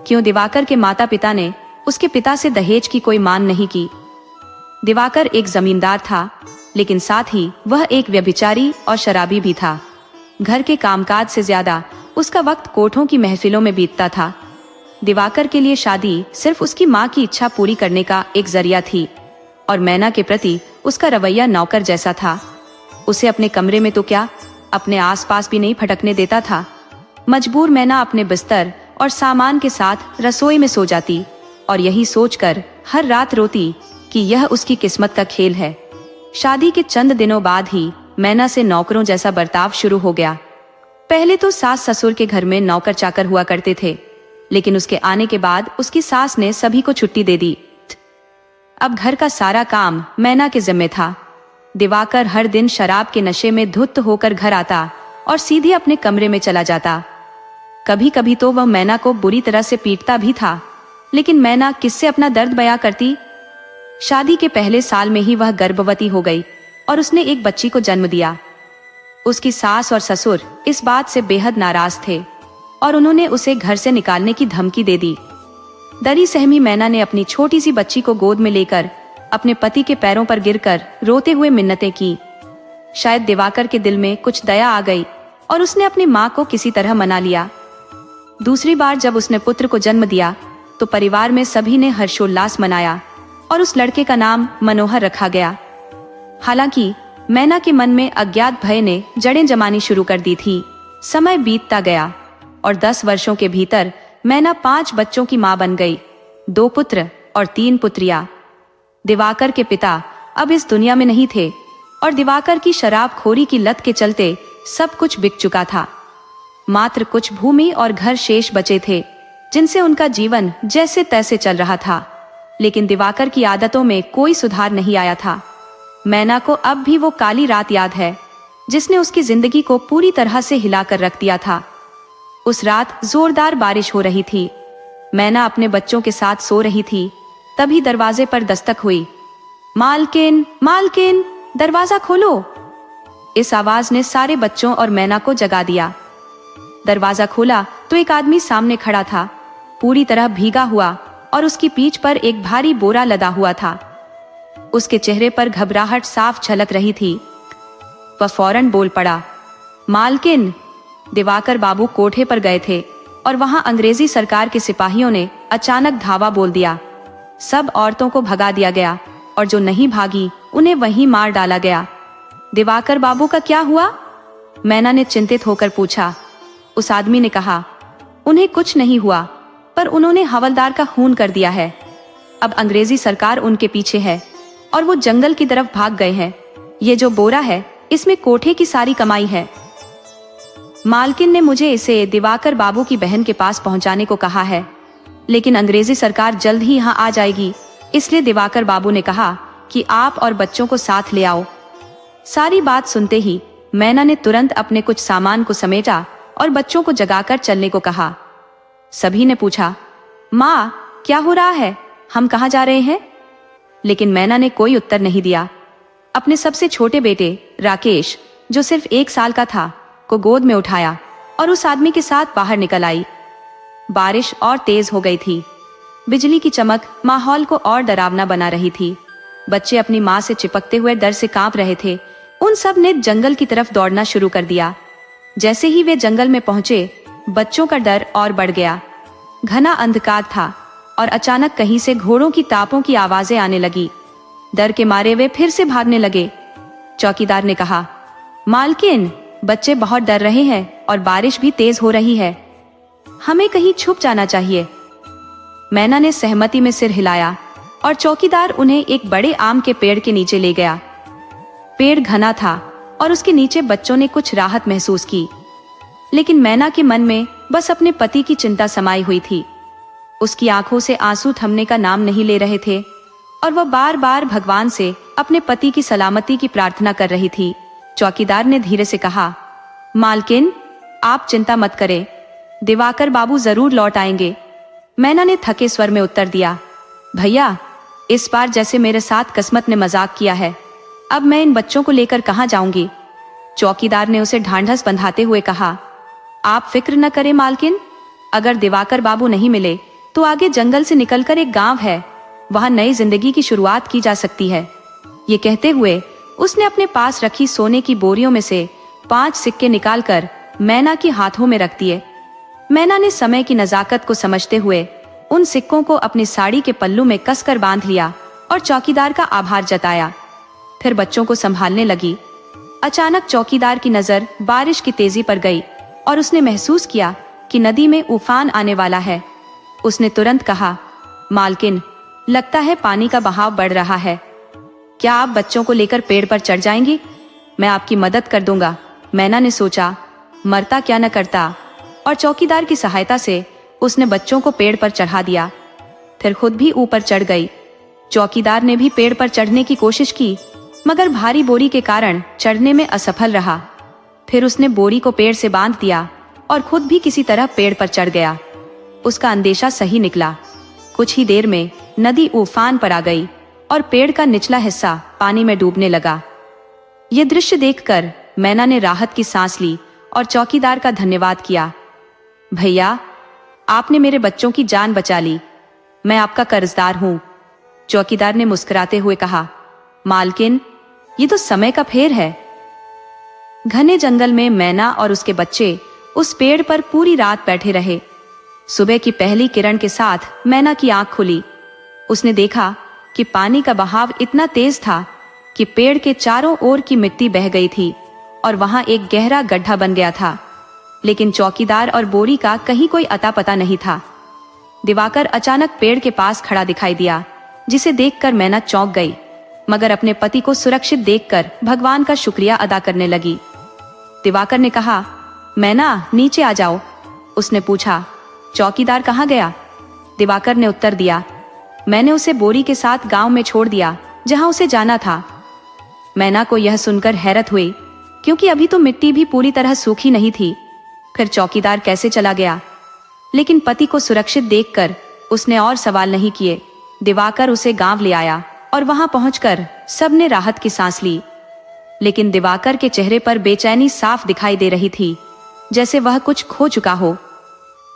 क्यों दिवाकर के माता पिता ने उसके पिता से दहेज की कोई मांग नहीं की। दिवाकर एक जमींदार था, लेकिन साथ ही वह एक व्यभिचारी और शराबी भी था। घर के कामकाज से ज्यादा उसका वक्त कोठों की महफिलों में बीतता था। दिवाकर के लिए शादी सिर्फ उसकी माँ की इच्छा पूरी करने का एक जरिया थी और मैना के प्रति उसका रवैया नौकर जैसा था। उसे अपने कमरे में तो क्या, अपने आसपास भी नहीं फटकने देता था। मजबूर मैना अपने बिस्तर और सामान के साथ रसोई में सो जाती और यही सोचकर हर रात रोती कि यह उसकी किस्मत का खेल है। शादी के चंद दिनों बाद ही मैना से नौकरों जैसा बर्ताव शुरू हो गया। पहले तो सास ससुर के घर में नौकर चाकर हुआ करते थे, लेकिन उसके आने के बाद उसकी सास ने सभी को छुट्टी दे दी। अब घर का सारा काम मैना के जिम्मे था। दिवाकर हर दिन शराब के नशे में धुत होकर घर आता और सीधे अपने कमरे में चला जाता। कभी कभी तो वह मैना को बुरी तरह से पीटता भी था, लेकिन मैना किससे अपना दर्द बयां करती। शादी के पहले साल में ही वह गर्भवती हो गई और उसने एक बच्ची को जन्म दिया। उसकी सास और ससुर इस बात से बेहद नाराज थे और उन्होंने उसे घर से निकालने की धमकी दे दी। डरी सहमी मैना ने अपनी छोटी सी बच्ची को गोद में लेकर अपने पति के पैरों पर गिरकर रोते हुए मिन्नतें की। शायद दिवाकर के दिल में कुछ दया आ गई और उसने अपनी माँ को किसी तरह मना लिया। दूसरी बार जब उसने पुत्र को जन्म दिया तो परिवार में सभी ने हर्षोल्लास मनाया और उस लड़के का नाम मनोहर रखा गया। हालांकि मैना के मन में अज्ञात भय ने जड़ें जमानी शुरू कर दी थी। समय बीतता गया और 10 वर्षों के भीतर मैना 5 बच्चों की मां बन गई, 2 पुत्र और 3 पुत्रियां। दिवाकर के पिता अब इस दुनिया में नहीं थे और दिवाकर की शराबखोरी की लत के चलते सब कुछ बिक चुका था। मात्र कुछ भूमि और घर शेष बचे थे, जिनसे उनका जीवन जैसे तैसे चल रहा था। लेकिन दिवाकर की आदतों में कोई सुधार नहीं आया था। मैना को अब भी वो काली रात याद है जिसने उसकी जिंदगी को पूरी तरह से हिलाकर रख दिया था। उस रात जोरदार बारिश हो रही थी। मैना अपने बच्चों के साथ सो रही थी, तभी दरवाजे पर दस्तक हुई। मालकिन, मालकिन, दरवाजा खोलो। इस आवाज ने सारे बच्चों और मैना को जगा दिया। दरवाजा खोला तो एक आदमी सामने खड़ा था, पूरी तरह भीगा हुआ और उसकी पीठ पर एक भारी बोरा लदा हुआ था। उसके चेहरे पर घबराहट साफ झलक रही थी। वह फौरन बोल पड़ा, मालकिन, दिवाकर बाबू कोठे पर गए थे और वहां अंग्रेजी सरकार के सिपाहियों ने अचानक धावा बोल दिया। सब औरतों को भगा दिया गया और जो नहीं भागी उन्हें वहीं मार डाला गया। दिवाकर बाबू का क्या हुआ? मैना ने चिंतित होकर पूछा। उस आदमी ने कहा, उन्हें कुछ नहीं हुआ, पर उन्होंने हवलदार का खून कर दिया है। अब अंग्रेजी सरकार उनके पीछे है और वो जंगल की तरफ भाग गए हैं। ये जो बोरा है, इसमें कोठे की सारी कमाई है। मालकिन ने मुझे इसे दिवाकर बाबू की बहन के पास पहुंचाने को कहा है, लेकिन अंग्रेजी सरकार जल्द ही यहाँ आ जाएगी, इसलिए दिवाकर बाबू ने कहा कि आप और बच्चों को साथ ले आओ। सारी बात सुनते ही मैना ने तुरंत अपने कुछ सामान को समेटा और बच्चों को जगाकर चलने को कहा। सभी ने पूछा, माँ, क्या हो रहा है? हम कहाँ जा रहे हैं? लेकिन मैना ने कोई उत्तर नहीं दिया। अपने सबसे छोटे बेटे राकेश, जो सिर्फ 1 साल का था, को गोद में उठाया और उस आदमी के साथ बाहर निकल आई। बारिश और तेज हो गई थी। बिजली की चमक माहौल को और डरावना बना रही थी। बच्चे अपनी माँ से चिपकते हुए डर से कांप रहे थे। उन सब ने जंगल की तरफ दौड़ना शुरू कर दिया। जैसे ही वे जंगल में पहुंचे, बच्चों का डर और बढ़ गया। घना अंधकार था और अचानक कहीं से घोड़ों की टापों की आवाजें आने लगी। डर के मारे वे फिर से भागने लगे। चौकीदार ने कहा, मालकिन, बच्चे बहुत डर रहे हैं और बारिश भी तेज हो रही है, हमें कहीं छुप जाना चाहिए। मैना ने सहमति में सिर हिलाया और चौकीदार उन्हें एक बड़े आम के पेड़ के नीचे ले गया। पेड़ घना था और उसके नीचे बच्चों ने कुछ राहत महसूस की, लेकिन मैना के मन में बस अपने पति की चिंता समाई हुई थी। उसकी आंखों से आंसू थमने का नाम नहीं ले रहे थे और वह बार बार भगवान से अपने पति की सलामती की प्रार्थना कर रही थी। चौकीदार ने धीरे से कहा, मालकिन, आप चिंता मत करें, दिवाकर बाबू जरूर लौट आएंगे। मैना ने थके स्वर में उत्तर दिया, भैया, इस बार जैसे मेरे साथ किस्मत ने मजाक किया है, अब मैं इन बच्चों को लेकर कहाँ जाऊंगी? चौकीदार ने उसे ढांढस बंधाते हुए कहा, आप फिक्र न करें मालकिन, अगर दिवाकर बाबू नहीं मिले तो आगे जंगल से निकलकर एक गांव है, वहां नई जिंदगी की शुरुआत की जा सकती है। ये कहते हुए उसने अपने पास रखी सोने की बोरियों में से 5 सिक्के निकालकर मैना के हाथों में रख दिए। मैना ने समय की नजाकत को समझते हुए उन सिक्कों को अपनी साड़ी के पल्लू में कसकर बांध लिया और चौकीदार का आभार जताया। फिर बच्चों को संभालने लगी। अचानक चौकीदार की नजर बारिश की तेजी पर गई और उसने महसूस किया कि नदी में उफान आने वाला है। उसने तुरंत कहा, मालकिन, लगता है पानी का बहाव बढ़ रहा है। क्या आप बच्चों को लेकर पेड़ पर चढ़ जाएंगी? मैं आपकी मदद कर दूंगा। मैना ने सोचा, मरता क्या न करता, और चौकीदार की सहायता से उसने बच्चों को पेड़ पर चढ़ा दिया। फिर खुद भी ऊपर चढ़ गई। चौकीदार ने भी पेड़ पर चढ़ने की कोशिश की, मगर भारी बोरी के कारण चढ़ने में असफल रहा। फिर उसने बोरी को पेड़ से बांध दिया और खुद भी किसी तरह पेड़ पर चढ़ गया। उसका अंदेशा सही निकला। कुछ ही देर में नदी उफान पर आ गई और पेड़ का निचला हिस्सा पानी में डूबने लगा। ये दृश्य देखकर मैना ने राहत की सांस ली और चौकीदार का धन्यवाद किया। भैया, आपने मेरे बच्चों की जान बचा ली। मैं आपका कर्जदार हूं। चौकीदार ने मुस्कुराते हुए कहा, मालकिन, ये तो समय का फेर है। घने जंगल में मैना और उसके बच्चे उस पेड़ पर पूरी रात बैठे रहे। सुबह की पहली किरण के साथ मैना की आंख खुली। उसने देखा कि पानी का बहाव इतना तेज था कि पेड़ के चारों ओर की मिट्टी बह गई थी और वहां एक गहरा गड्ढा बन गया था। लेकिन चौकीदार और बोरी का कहीं कोई अता पता नहीं था। दिवाकर अचानक पेड़ के पास खड़ा दिखाई दिया, जिसे देखकर मैना चौंक गई, मगर अपने पति को सुरक्षित देखकर भगवान का शुक्रिया अदा करने लगी। दिवाकर ने कहा, मैना, नीचे आ जाओ। उसने पूछा, चौकीदार कहाँ गया? दिवाकर ने उत्तर दिया, मैंने उसे बोरी के साथ गांव में छोड़ दिया, जहां उसे जाना था। मैना को यह सुनकर हैरत हुई, क्योंकि अभी तो मिट्टी भी पूरी तरह सूखी नहीं थी। फिर चौकीदार कैसे चला गया? लेकिन पति को सुरक्षित देखकर उसने और सवाल नहीं किए। दिवाकर उसे गांव ले आया और वहां पहुंचकर सबने राहत की सांस ली। लेकिन दिवाकर के चेहरे पर बेचैनी साफ दिखाई दे रही थी, जैसे वह कुछ खो चुका हो।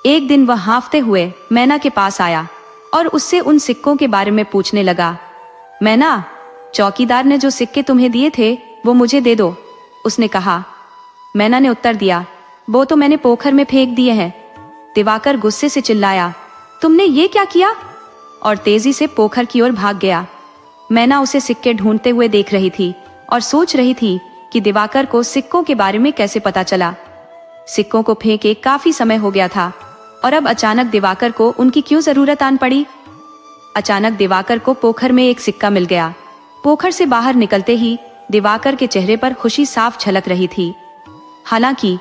एक दिन वह हांफते हुए मैना के पास आया और उससे उन सिक्कों के बारे में पूछने लगा। मैना, चौकीदार ने जो सिक्के तुम्हें दिए थे वो मुझे दे दो, उसने कहा। मैना ने उत्तर दिया, वो तो मैंने पोखर में फेंक दिए हैं। दिवाकर गुस्से से चिल्लाया, तुमने ये क्या किया? और तेजी से पोखर की ओर भाग गया। मैना उसे सिक्के ढूंढते हुए देख रही थी और सोच रही थी कि दिवाकर को सिक्कों के बारे में कैसे पता चला। सिक्कों को फेंके काफी समय हो गया था और अब अचानक दिवाकर को उनकी क्यों जरूरत आन पड़ी? अचानक दिवाकर को पोखर में एक सिक्का मिल गया। पोखर से बाहर निकलते ही दिवाकर के चेहरे पर खुशी साफ झलक रही थी। हालांकि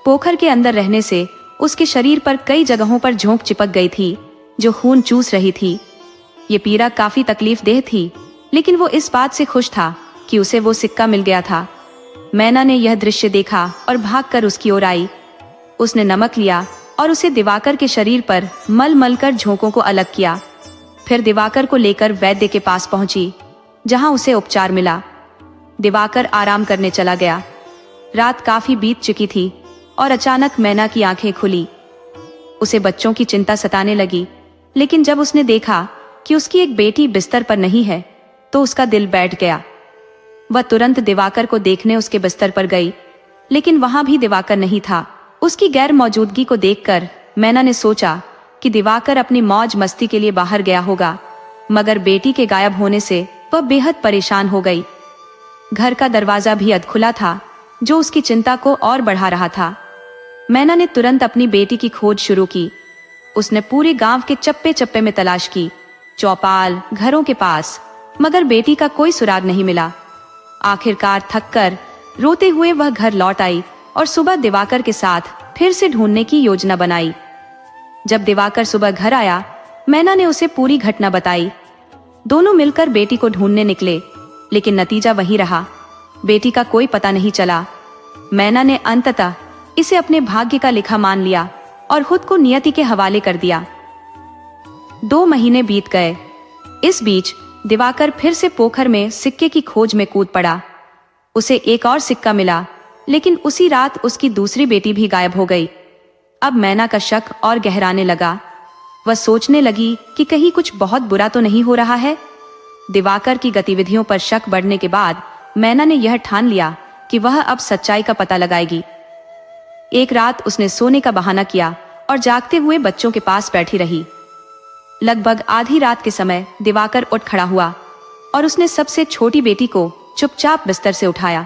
पोखर के अंदर रहने से उसके शरीर पर कई जगहों पर झोंक चिपक गई थी, जो खून चूस रही थी। ये पीड़ा काफी तकलीफ देह थी, लेकिन वो इस बात से खुश था कि उसे वो सिक्का मिल गया था। मैना ने यह दृश्य देखा और भागकर उसकी ओर आई। उसने नमक लिया और उसे दिवाकर के शरीर पर मल मल कर झोंकों को अलग किया। फिर दिवाकर को लेकर वैद्य के पास पहुंची, जहां उसे उपचार मिला। दिवाकर आराम करने चला गया। रात काफी बीत चुकी थी और अचानक मैना की आंखें खुली। उसे बच्चों की चिंता सताने लगी, लेकिन जब उसने देखा कि उसकी एक बेटी बिस्तर पर नहीं है, तो उसका दिल बैठ गया। वह तुरंत दिवाकर को देखने उसके बिस्तर पर गई, लेकिन वहां भी दिवाकर नहीं था। उसकी गैर मौजूदगी को देखकर मैना ने सोचा कि दिवाकर अपनी मौज मस्ती के लिए बाहर गया होगा, मगर बेटी के गायब होने से वह बेहद परेशान हो गई। घर का दरवाजा भी अधखुला था, जो उसकी चिंता को और बढ़ा रहा था। मैना ने तुरंत अपनी बेटी की खोज शुरू की। उसने पूरे गांव के चप्पे चप्पे में तलाश की, चौपाल, घरों के पास, मगर बेटी का कोई सुराग नहीं मिला। आखिरकार थककर रोते हुए वह घर लौट आई और सुबह दिवाकर के साथ फिर से ढूंढने की योजना बनाई। जब दिवाकर सुबह घर आया, मैना ने उसे पूरी घटना बताई। दोनों मिलकर बेटी को ढूंढने निकले, लेकिन नतीजा वही रहा। बेटी का कोई पता नहीं चला। मैना ने अंततः इसे अपने भाग्य का लिखा मान लिया और खुद को नियति के हवाले कर दिया। 2 महीने बीत गए। इस बीच दिवाकर फिर से पोखर में सिक्के की खोज में कूद पड़ा। उसे एक और सिक्का मिला, लेकिन उसी रात उसकी दूसरी बेटी भी गायब हो गई। अब मैना का शक और गहराने लगा। वह सोचने लगी कि कहीं कुछ बहुत बुरा तो नहीं हो रहा है। दिवाकर की गतिविधियों पर शक बढ़ने के बाद मैना ने यह ठान लिया कि वह अब सच्चाई का पता लगाएगी। एक रात उसने सोने का बहाना किया और जागते हुए बच्चों के पास बैठी रही। लगभग आधी रात के समय दिवाकर उठ खड़ा हुआ और उसने सबसे छोटी बेटी को चुपचाप बिस्तर से उठाया।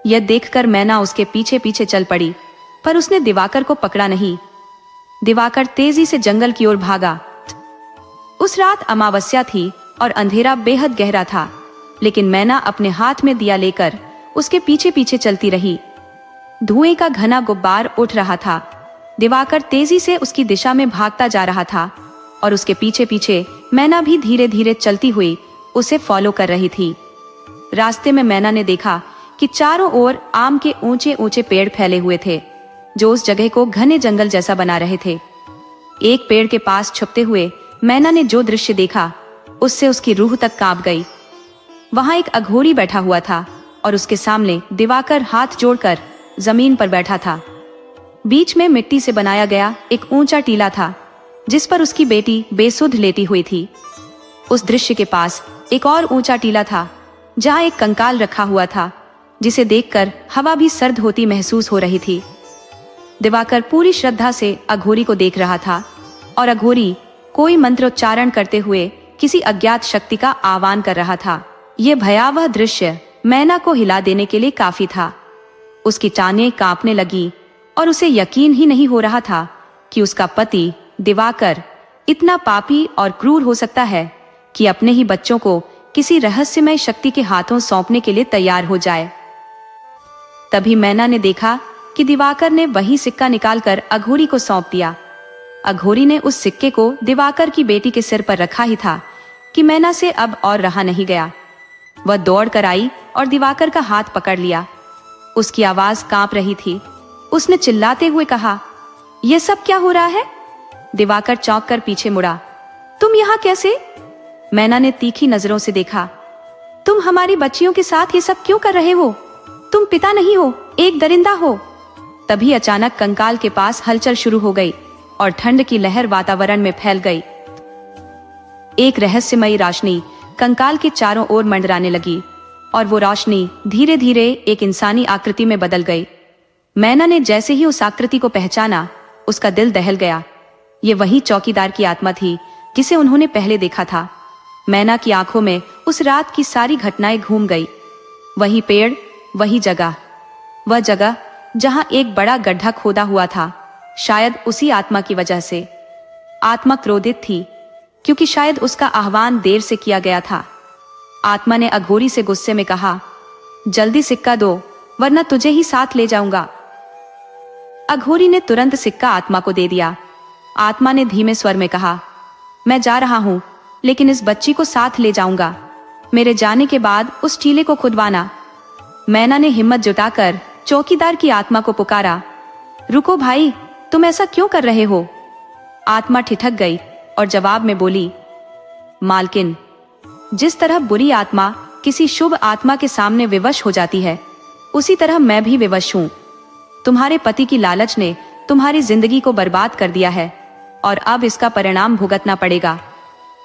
यह देखकर मैना उसके पीछे पीछे चल पड़ी, पर उसने दिवाकर को पकड़ा नहीं। दिवाकर तेजी से जंगल की ओर भागा। उस रात अमावस्या थी और अंधेरा बेहद गहरा था, लेकिन मैना अपने हाथ में दिया लेकर उसके पीछे पीछे चलती रही। धुएं का घना गुब्बार उठ रहा था। दिवाकर तेजी से उसकी दिशा में भागता जा रहा था और उसके पीछे पीछे मैना भी धीरे धीरे चलती हुई उसे फॉलो कर रही थी। रास्ते में मैना ने देखा कि चारों ओर आम के ऊंचे ऊंचे पेड़ फैले हुए थे, जो उस जगह को घने जंगल जैसा बना रहे थे। एक पेड़ के पास छुपते हुए मैना ने जो दृश्य देखा, उससे उसकी रूह तक कांप गई। वहां एक अघोरी बैठा हुआ था और उसके सामने दिवाकर हाथ जोड़कर जमीन पर बैठा था। बीच में मिट्टी से बनाया गया एक ऊंचा टीला था, जिस पर उसकी बेटी बेसुध लेटी हुई थी। उस दृश्य के पास एक और ऊंचा टीला था, जहां एक कंकाल रखा हुआ था, जिसे देखकर हवा भी सर्द होती महसूस हो रही थी। दिवाकर पूरी श्रद्धा से अघोरी को देख रहा था और अघोरी कोई मंत्रोच्चारण करते हुए किसी अज्ञात शक्ति का आह्वान कर रहा था। यह भयावह दृश्य मैना को हिला देने के लिए काफी था। उसकी टांगें कांपने लगी और उसे यकीन ही नहीं हो रहा था कि उसका पति दिवाकर इतना पापी और क्रूर हो सकता है कि अपने ही बच्चों को किसी रहस्यमय शक्ति के हाथों सौंपने के लिए तैयार हो जाए। तभी मैना ने देखा कि दिवाकर ने वही सिक्का निकालकर अघोरी को सौंप दिया। अघोरी ने उस सिक्के को दिवाकर की बेटी के सिर पर रखा ही था कि मैना से अब और रहा नहीं गया। वह दौड़ कर आई और दिवाकर का हाथ पकड़ लिया। उसकी आवाज कांप रही थी। उसने चिल्लाते हुए कहा, यह सब क्या हो रहा है? दिवाकर चौंक कर पीछे मुड़ा। तुम यहाँ कैसे? मैना ने तीखी नजरों से देखा। तुम हमारी बच्चियों के साथ ये सब क्यों कर रहे हो? तुम पिता नहीं हो, एक दरिंदा हो। तभी अचानक कंकाल के पास हलचल शुरू हो गई और ठंड की लहर वातावरण में फैल गई। एक रहस्यमयी रोशनी कंकाल के चारों ओर मंडराने लगी और वो रोशनी धीरे धीरे एक इंसानी आकृति में बदल गई। मैना ने जैसे ही उस आकृति को पहचाना, उसका दिल दहल गया। ये वही चौकीदार की आत्मा थी जिसे उन्होंने पहले देखा था। मैना की आंखों में उस रात की सारी घटनाएं घूम गई। वही पेड़, वही जगह, वह जगह जहां एक बड़ा गड्ढा खोदा हुआ था, शायद उसी आत्मा की वजह से। आत्मा क्रोधित थी क्योंकि शायद उसका आह्वान देर से किया गया था। आत्मा ने अघोरी से गुस्से में कहा, जल्दी सिक्का दो, वरना तुझे ही साथ ले जाऊंगा। अघोरी ने तुरंत सिक्का आत्मा को दे दिया। आत्मा ने धीमे स्वर में कहा, मैं जा रहा हूं, लेकिन इस बच्ची को साथ ले जाऊंगा। मेरे जाने के बाद उस टीले को खुदवाना। मैना ने हिम्मत जुटाकर चौकीदार की आत्मा को पुकारा, रुको भाई, तुम ऐसा क्यों कर रहे हो? आत्मा ठिठक गई और जवाब में बोली, मालकिन, जिस तरह बुरी आत्मा किसी शुभ आत्मा के सामने विवश हो जाती है, उसी तरह मैं भी विवश हूं। तुम्हारे पति की लालच ने तुम्हारी जिंदगी को बर्बाद कर दिया है और अब इसका परिणाम भुगतना पड़ेगा।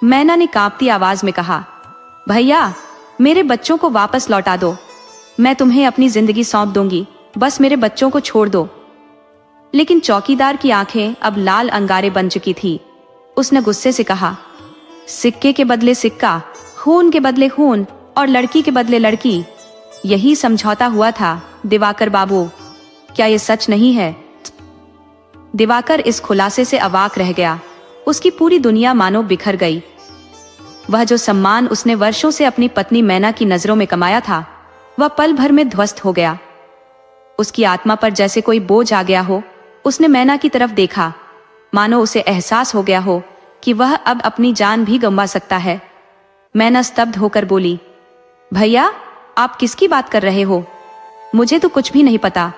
मैना ने कांपती आवाज में कहा, भैया, मेरे बच्चों को वापस लौटा दो। मैं तुम्हें अपनी जिंदगी सौंप दूंगी, बस मेरे बच्चों को छोड़ दो। लेकिन चौकीदार की आंखें अब लाल अंगारे बन चुकी थी। उसने गुस्से से कहा, सिक्के के बदले सिक्का, खून के बदले खून और लड़की के बदले लड़की, यही समझौता हुआ था दिवाकर बाबू। क्या ये सच नहीं है? दिवाकर इस खुलासे से अवाक रह गया। उसकी पूरी दुनिया मानो बिखर गई। वह जो सम्मान उसने वर्षों से अपनी पत्नी मैना की नजरों में कमाया था, वह पल भर में ध्वस्त हो गया। उसकी आत्मा पर जैसे कोई बोझ आ गया हो। उसने मैना की तरफ देखा, मानो उसे एहसास हो गया हो कि वह अब अपनी जान भी गंवा सकता है। मैना स्तब्ध होकर बोली, भैया, आप किसकी बात कर रहे हो? मुझे तो कुछ भी नहीं पता।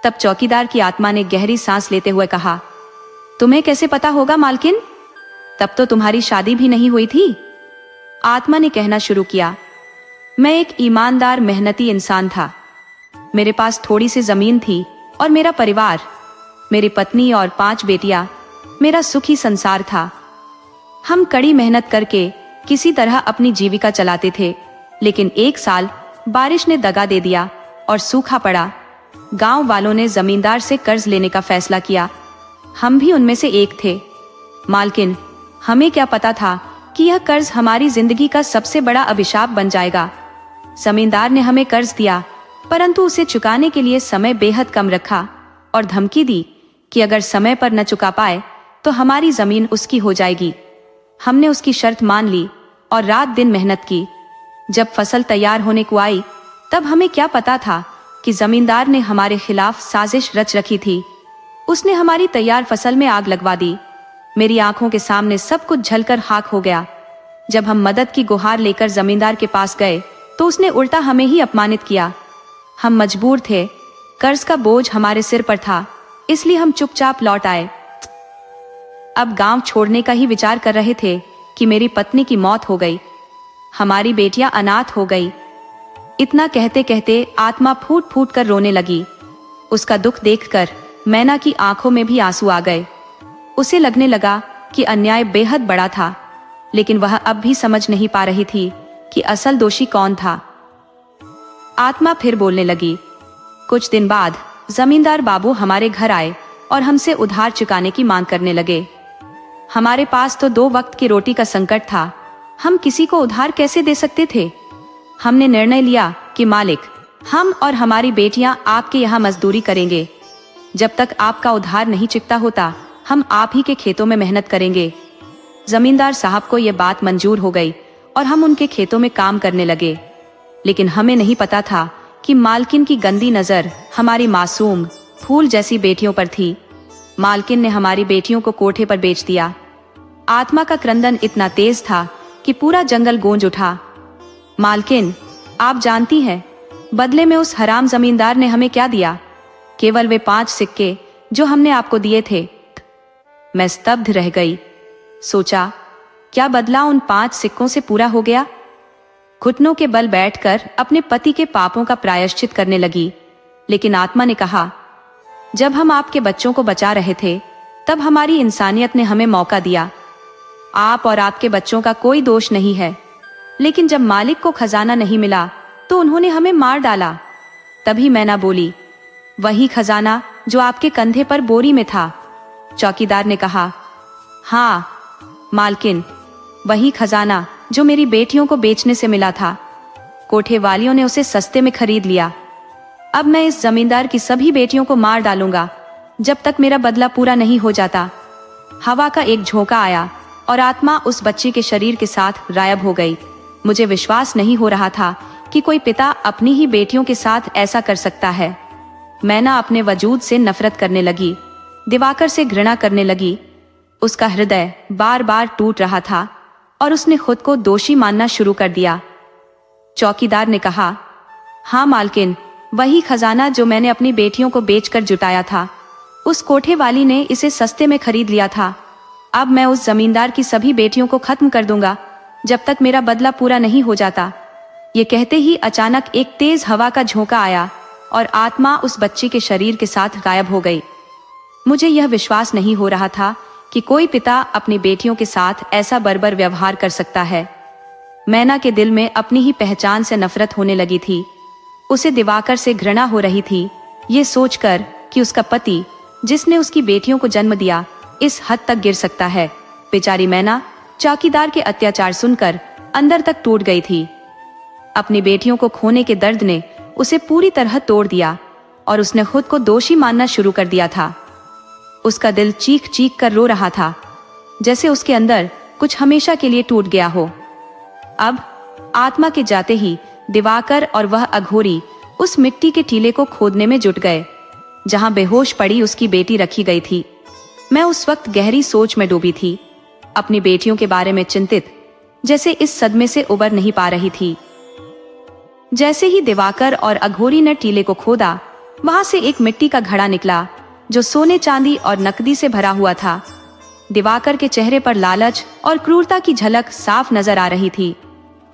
तब चौकीदार की आत्मा ने गहरी सांस लेते हुए कहा, तुम्हें कैसे पता होगा मालकिन? तब तो तुम्हारी शादी भी नहीं हुई थी। आत्मा ने कहना शुरू किया, मैं एक ईमानदार मेहनती इंसान था। मेरे पास थोड़ी सी जमीन थी और मेरा परिवार, मेरी पत्नी और 5 बेटियां, मेरा सुखी संसार था। हम कड़ी मेहनत करके किसी तरह अपनी जीविका चलाते थे, लेकिन एक साल बारिश ने दगा दे दिया और सूखा पड़ा। गांव वालों ने जमींदार से कर्ज लेने का फैसला किया हम भी उनमें से एक थे। मालकिन, हमें क्या पता था कि यह कर्ज हमारी जिंदगी का सबसे बड़ा अभिशाप बन जाएगा। जमींदार ने हमें कर्ज दिया, परंतु उसे चुकाने के लिए समय बेहद कम रखा और धमकी दी कि अगर समय पर न चुका पाए तो हमारी जमीन उसकी हो जाएगी। हमने उसकी शर्त मान ली और रात दिन मेहनत की। जब फसल तैयार होने को आई, तब हमें क्या पता था कि जमींदार ने हमारे खिलाफ साजिश रच रखी थी। उसने हमारी तैयार फसल में आग लगवा दी। मेरी आंखों के सामने सब कुछ जलकर खाक हो गया। जब हम मदद की गुहार लेकर जमींदार के पास गए तो उसने उल्टा हमें ही अपमानित किया। हम मजबूर थे, कर्ज का बोझ हमारे सिर पर था, इसलिए हम चुपचाप लौट आए। अब गांव छोड़ने का ही विचार कर रहे थे कि मेरी पत्नी की मौत हो गई। हमारी बेटियां अनाथ हो गई। इतना कहते कहते आत्मा फूट फूट कर रोने लगी। उसका दुख देखकर मैना की आंखों में भी आंसू आ गए। उसे लगने लगा कि अन्याय बेहद बड़ा था, लेकिन वह अब भी समझ नहीं पा रही थी कि असल दोषी कौन था। आत्मा फिर बोलने लगी। कुछ दिन बाद जमींदार बाबू हमारे घर आए और हमसे उधार चुकाने की मांग करने लगे। हमारे पास तो 2 वक्त की रोटी का संकट था। हम किसी को उधार कैसे दे सकते थे। हमने निर्णय लिया कि मालिक, हम और हमारी बेटियां आपके यहाँ मजदूरी करेंगे। जब तक आपका उधार नहीं चुकता होता, हम आप ही के खेतों में मेहनत करेंगे। जमींदार साहब को यह बात मंजूर हो गई और हम उनके खेतों में काम करने लगे। लेकिन हमें नहीं पता था कि मालकिन की गंदी नजर हमारी मासूम फूल जैसी बेटियों पर थी। मालकिन ने हमारी बेटियों को कोठे पर बेच दिया। आत्मा का क्रंदन इतना तेज था कि पूरा जंगल गूंज उठा। मालकिन, आप जानती हैं, बदले में उस हराम जमींदार ने हमें क्या दिया? केवल वे 5 सिक्के जो हमने आपको दिए थे। मैं स्तब्ध रह गई। सोचा, क्या बदला उन 5 सिक्कों से पूरा हो गया? घुटनों के बल बैठकर अपने पति के पापों का प्रायश्चित करने लगी। लेकिन आत्मा ने कहा, जब हम आपके बच्चों को बचा रहे थे, तब हमारी इंसानियत ने हमें मौका दिया। आप और आपके बच्चों का कोई दोष नहीं है, लेकिन जब मालिक को खजाना नहीं मिला तो उन्होंने हमें मार डाला। तभी मैना बोली, वही खजाना जो आपके कंधे पर बोरी में था। चौकीदार ने कहा, हाँ मालकिन, वही खजाना जो मेरी बेटियों को बेचने से मिला था। कोठे वालियों ने उसे सस्ते में खरीद लिया। अब मैं इस जमींदार की सभी बेटियों को मार डालूंगा जब तक मेरा बदला पूरा नहीं हो जाता। हवा का एक झोंका आया और आत्मा उस बच्चे के शरीर के साथ गायब हो गई। मुझे विश्वास नहीं हो रहा था कि कोई पिता अपनी ही बेटियों के साथ ऐसा कर सकता है। मैना अपने वजूद से नफरत करने लगी, दिवाकर से घृणा करने लगी। उसका हृदय बार बार टूट रहा था और उसने खुद को दोषी मानना शुरू कर दिया। चौकीदार ने कहा, हाँ मालकिन, वही खजाना जो मैंने अपनी बेटियों को बेचकर जुटाया था। उस कोठे वाली ने इसे सस्ते में खरीद लिया था। अब मैं उस जमींदार की सभी बेटियों को खत्म कर दूंगा जब तक मेरा बदला पूरा नहीं हो जाता। ये कहते ही अचानक एक तेज हवा का झोंका आया और आत्मा उस बच्चे के शरीर के साथ गायब हो गई। मुझे यह विश्वास नहीं हो रहा था कि कोई पिता अपनी बेटियों के साथ ऐसा बर्बर व्यवहार कर सकता है। मैना के दिल में अपनी ही पहचान से नफरत होने लगी थी। उसे दिवाकर से घृणा हो रही थी, ये सोचकर कि उसका पति, जिसने उसकी बेटियों को जन्म दिया, इस हद तक गिर सकता है। बेचारी मैना चौकीदार के अत्याचार सुनकर अंदर तक टूट गई थी। अपनी बेटियों को खोने के दर्द ने उसे पूरी तरह तोड़ दिया और उसने खुद को दोषी मानना शुरू कर दिया था। उसका दिल चीख चीख कर रो रहा था, जैसे उसके अंदर कुछ हमेशा के लिए टूट गया हो। अब आत्मा के जाते ही दिवाकर और वह अघोरी उस मिट्टी के टीले को खोदने में जुट गए, जहां बेहोश पड़ी उसकी बेटी रखी गई थी। मैं उस वक्त गहरी सोच में डूबी थी, अपनी बेटियों के बारे में चिंतित, जैसे इस सदमे से उबर नहीं पा रही थी। जैसे ही दिवाकर और अघोरी ने टीले को खोदा, वहां से एक मिट्टी का घड़ा निकला जो सोने चांदी और नकदी से भरा हुआ था। दिवाकर के चेहरे पर लालच और क्रूरता की झलक साफ नजर आ रही थी।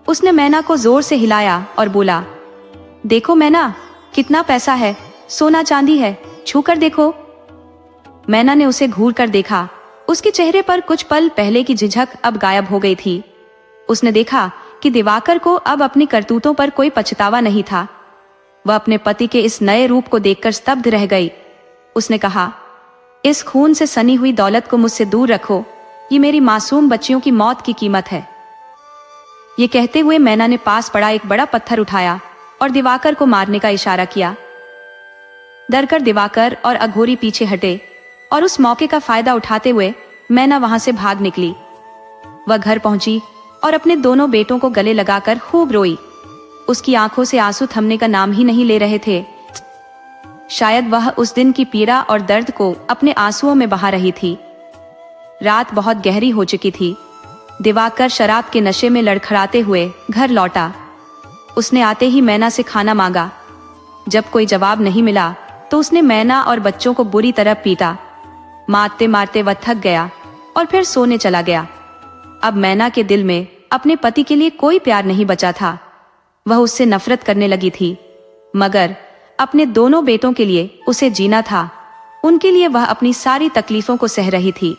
उसने मैना को जोर से हिलाया और बोला, देखो मैना, कितना पैसा है, सोना चांदी है, छू कर देखो। मैना ने उसे घूर कर देखा। उसके चेहरे पर कुछ पल पहले की झिझक अब गायब हो गई थी। उसने देखा कि दिवाकर को अब अपनी करतूतों पर कोई पछतावा नहीं था। वह अपने पति के इस नए रूप को देखकर स्तब्ध रह गई। उसने कहा, इस खून से सनी हुई दौलत को मुझसे दूर रखो, ये मेरी मासूम बच्चियों की मौत की कीमत है। ये कहते हुए मैना ने पास पड़ा एक बड़ा पत्थर उठाया और दिवाकर को मारने का इशारा किया। डरकर दिवाकर और अघोरी पीछे हटे और उस मौके का फायदा उठाते हुए मैना वहां से भाग निकली। वह घर पहुंची और अपने दोनों बेटों को गले लगाकर खूब रोई। उसकी आंखों से आंसू थमने का नाम ही नहीं ले रहे थे। शायद वह उस दिन की पीड़ा और दर्द को अपने आंसुओं में बहा रही थी। रात बहुत गहरी हो चुकी थी। दिवाकर शराब के नशे में लड़खड़ाते हुए घर लौटा। उसने आते ही मैना से खाना मांगा। जब कोई जवाब नहीं मिला तो उसने मैना और बच्चों को बुरी तरह पीटा। मारते मारते वह थक गया और फिर सोने चला गया। अब मैना के दिल में अपने पति के लिए कोई प्यार नहीं बचा था। वह उससे नफरत करने लगी थी, मगर अपने दोनों बेटों के लिए उसे जीना था। उनके लिए वह अपनी सारी तकलीफों को सह रही थी।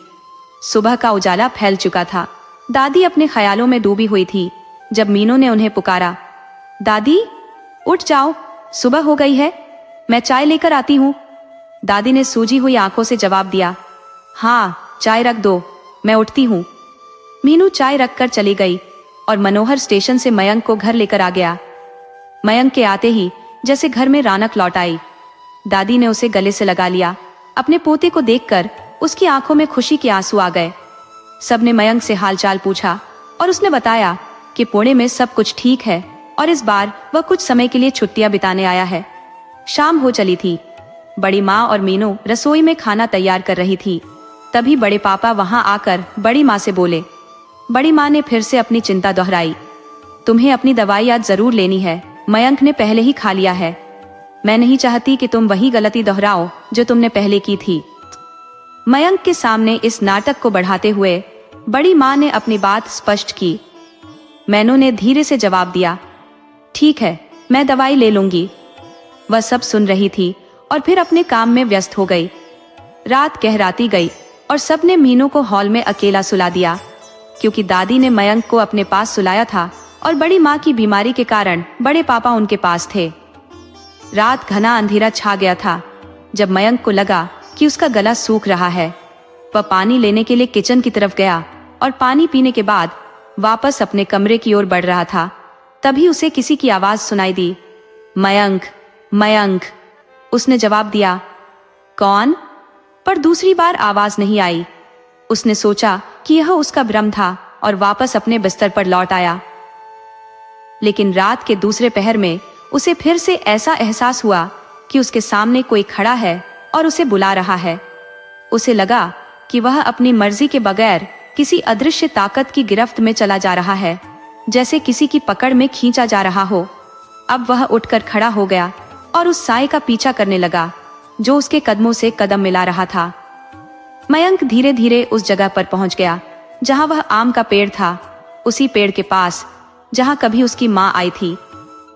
सुबह का उजाला फैल चुका था। दादी अपने ख्यालों में डूबी हुई थी जब मीनू ने उन्हें पुकारा, दादी उठ जाओ, सुबह हो गई है, मैं चाय लेकर आती हूँ। दादी ने सूजी हुई आंखों से जवाब दिया, हाँ चाय रख दो, मैं उठती हूँ। मीनू चाय रखकर चली गई और मनोहर स्टेशन से मयंक को घर लेकर आ गया। मयंक के आते ही जैसे घर में रौनक लौट आई। दादी ने उसे गले से लगा लिया। अपने पोते को देखकर उसकी आंखों में खुशी के आंसू आ गए। सबने मयंक से हालचाल पूछा और उसने बताया कि पुणे में सब कुछ ठीक है और इस बार वह कुछ समय के लिए छुट्टियां बिताने आया है। शाम हो चली थी। बड़ी माँ और मीनू रसोई में खाना तैयार कर रही थी। तभी बड़े पापा वहां आकर बड़ी माँ से बोले। बड़ी माँ ने फिर से अपनी चिंता दोहराई, तुम्हें अपनी दवाई आज जरूर लेनी है, मयंक ने पहले ही खा लिया है। मैं नहीं चाहती कि तुम वही गलती दोहराओ जो तुमने पहले की थी। मयंक के सामने इस नाटक को बढ़ाते हुए बड़ी माँ ने अपनी बात स्पष्ट की। मैनू ने धीरे से जवाब दिया, ठीक है, मैं दवाई ले लूंगी। वह सब सुन रही थी और फिर अपने काम में व्यस्त हो गई। रात गहराती गई और सबने मीनू को हॉल में अकेला सुला दिया, क्योंकि दादी ने मयंक को अपने पास सुलाया था और बड़ी माँ की बीमारी के कारण बड़े पापा उनके पास थे। रात घना अंधेरा छा गया था। जब मयंक को लगा कि उसका गला सूख रहा है, वह पानी लेने के लिए किचन की तरफ गया और पानी पीने के बाद वापस अपने कमरे की ओर बढ़ रहा था। तभी उसे किसी की आवाज सुनाई दी, मयंक, मयंक। उसने जवाब दिया, कौन? पर दूसरी बार आवाज नहीं आई। उसने सोचा कि यह उसका भ्रम था और वापस अपने बिस्तर पर लौट आया। लेकिन रात के दूसरे पहर में उसे फिर से ऐसा एहसास हुआ कि उसके सामने कोई खड़ा है और उसे बुला रहा है। उसे लगा कि वह अपनी मर्जी के बगैर किसी अदृश्य ताकत की गिरफ्त में चला जा रहा है, जैसे किसी की पकड़ में खींचा जा रहा हो। अब वह उठकर खड़ा हो गया और उस साए का पीछा करने लगा जो उसके कदमों से कदम मिला रहा था। मयंक धीरे धीरे उस जगह पर पहुंच गया जहां वह आम का पेड़ था, उसी पेड़ के पास जहां कभी उसकी माँ आई थी।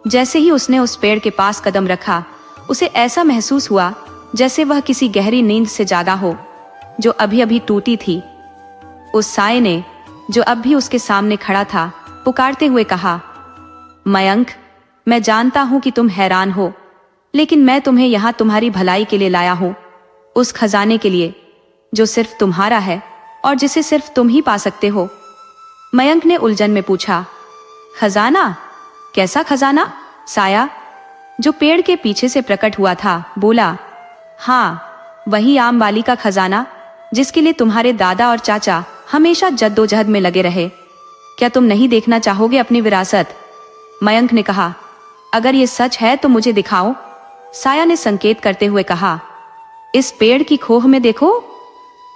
जैसे ही उसने उस पेड़ के पास कदम रखा, उसे ऐसा महसूस हुआ जैसे वह किसी गहरी नींद से जागा हो जो अभी अभी टूटी थी। उस साए ने, जो अब भी उसके सामने खड़ा था, पुकारते हुए कहा, मयंक, मैं जानता हूं कि तुम हैरान हो, लेकिन मैं तुम्हें यहां तुम्हारी भलाई के लिए लाया हूं, उस खजाने के लिए जो सिर्फ तुम्हारा है और जिसे सिर्फ तुम ही पा सकते हो। मयंक ने उलझन में पूछा, खजाना? कैसा खजाना? साया, जो पेड़ के पीछे से प्रकट हुआ था, बोला, हाँ, वही आम वाली का खजाना जिसके लिए तुम्हारे दादा और चाचा हमेशा जद्दोजहद में लगे रहे। क्या तुम नहीं देखना चाहोगे अपनी विरासत? मयंक ने कहा, अगर ये सच है तो मुझे दिखाओ। साया ने संकेत करते हुए कहा, इस पेड़ की खोह में देखो।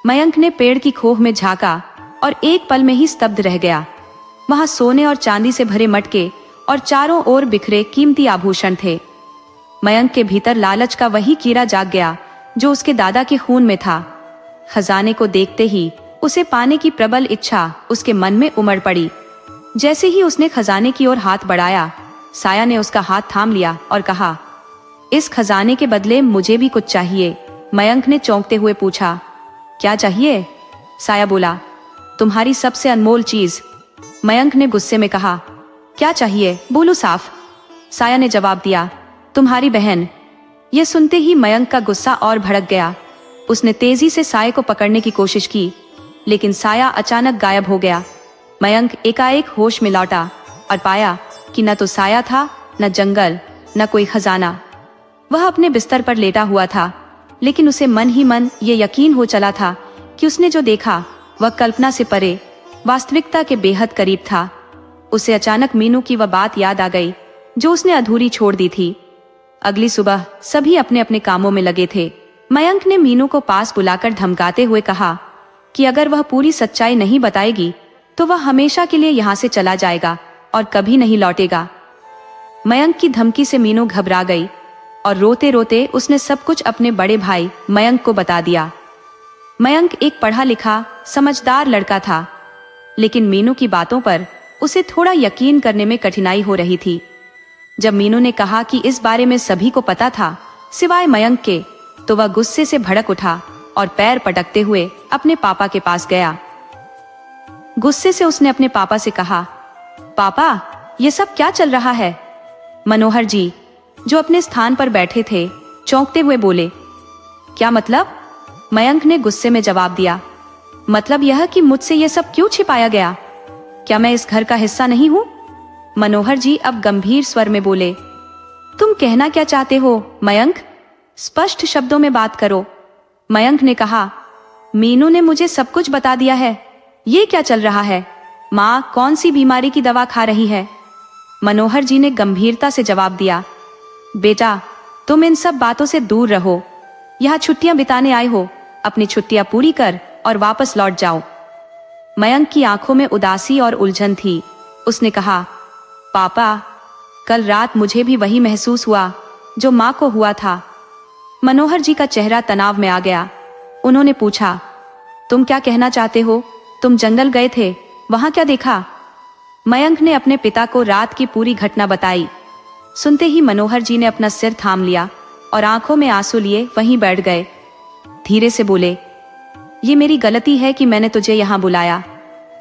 मयंक ने पेड़ की खोह में झांका और एक पल में ही स्तब्ध रह गया। वहां सोने और चांदी से भरे मटके और चारों ओर बिखरे कीमती आभूषण थे। मयंक के भीतर लालच का वही कीड़ा जाग गया जो उसके दादा के खून में था। खजाने को देखते ही उसे पाने की प्रबल इच्छा उसके मन में उमड़ पड़ी। जैसे ही उसने खजाने की ओर हाथ बढ़ाया, साया ने उसका हाथ थाम लिया और कहा, इस खजाने के बदले मुझे भी कुछ चाहिए। मयंक ने चौंकते हुए पूछा, क्या चाहिए? साया बोला, तुम्हारी सबसे अनमोल चीज। मयंक ने गुस्से में कहा, क्या चाहिए? बोलो साफ। साया ने जवाब दिया, तुम्हारी बहन। यह सुनते ही मयंक का गुस्सा और भड़क गया। उसने तेजी से साये को पकड़ने की कोशिश की, लेकिन साया अचानक गायब हो गया। मयंक एकाएक होश में लौटा और पाया कि न तो साया था, न जंगल, न कोई खजाना। वह अपने बिस्तर पर लेटा हुआ था, लेकिन उसे मन ही मन ये यकीन हो चला था कि उसने जो देखा वह कल्पना से परे, वास्तविकता के बेहद करीब था। उसे अचानक मीनू की वह बात याद आ गई जो उसने अधूरी छोड़ दी थी। अगली सुबह सभी अपने अपने कामों में लगे थे। मयंक ने मीनू को पास बुलाकर धमकाते हुए कहा कि अगर वह पूरी सच्चाई नहीं बताएगी तो वह हमेशा के लिए यहाँ से चला जाएगा और कभी नहीं लौटेगा। मयंक की धमकी से मीनू घबरा गई और रोते रोते उसने सब कुछ अपने बड़े भाई मयंक को बता दिया। मयंक एक पढ़ा लिखा समझदार लड़का था, लेकिन मीनू की बातों पर उसे थोड़ा यकीन करने में कठिनाई हो रही थी। जब मीनू ने कहा कि इस बारे में सभी को पता था सिवाय मयंक के, तो वह गुस्से से भड़क उठा और पैर पटकते हुए अपने पापा के पास गया। गुस्से से उसने अपने पापा से कहा, पापा, ये सब क्या चल रहा है? मनोहर जी, जो अपने स्थान पर बैठे थे, चौंकते हुए बोले। क्या मतलब? मयंक ने गुस्से में जवाब दिया। मतलब यह कि मुझसे यह सब क्यों छिपाया गया? क्या मैं इस घर का हिस्सा नहीं हूं? मनोहर जी अब गंभीर स्वर में बोले। तुम कहना क्या चाहते हो मयंक? स्पष्ट शब्दों में बात करो। मयंक ने कहा, मीनू ने मुझे सब कुछ बता दिया है। ये क्या चल रहा है? माँ कौन सी बीमारी की दवा खा रही है? मनोहर जी ने गंभीरता से जवाब दिया, बेटा, तुम इन सब बातों से दूर रहो। यहाँ छुट्टियां बिताने आए हो, अपनी छुट्टियां पूरी कर और वापस लौट जाओ। मयंक की आंखों में उदासी और उलझन थी। उसने कहा, पापा, कल रात मुझे भी वही महसूस हुआ जो माँ को हुआ था। मनोहर जी का चेहरा तनाव में आ गया। उन्होंने पूछा, तुम क्या कहना चाहते हो? तुम जंगल गए थे, वहां क्या देखा? मयंक ने अपने पिता को रात की पूरी घटना बताई। सुनते ही मनोहर जी ने अपना सिर थाम लिया और आंखों में आंसू लिए वहीं बैठ गए। धीरे से बोले, ये मेरी गलती है कि मैंने तुझे यहाँ बुलाया।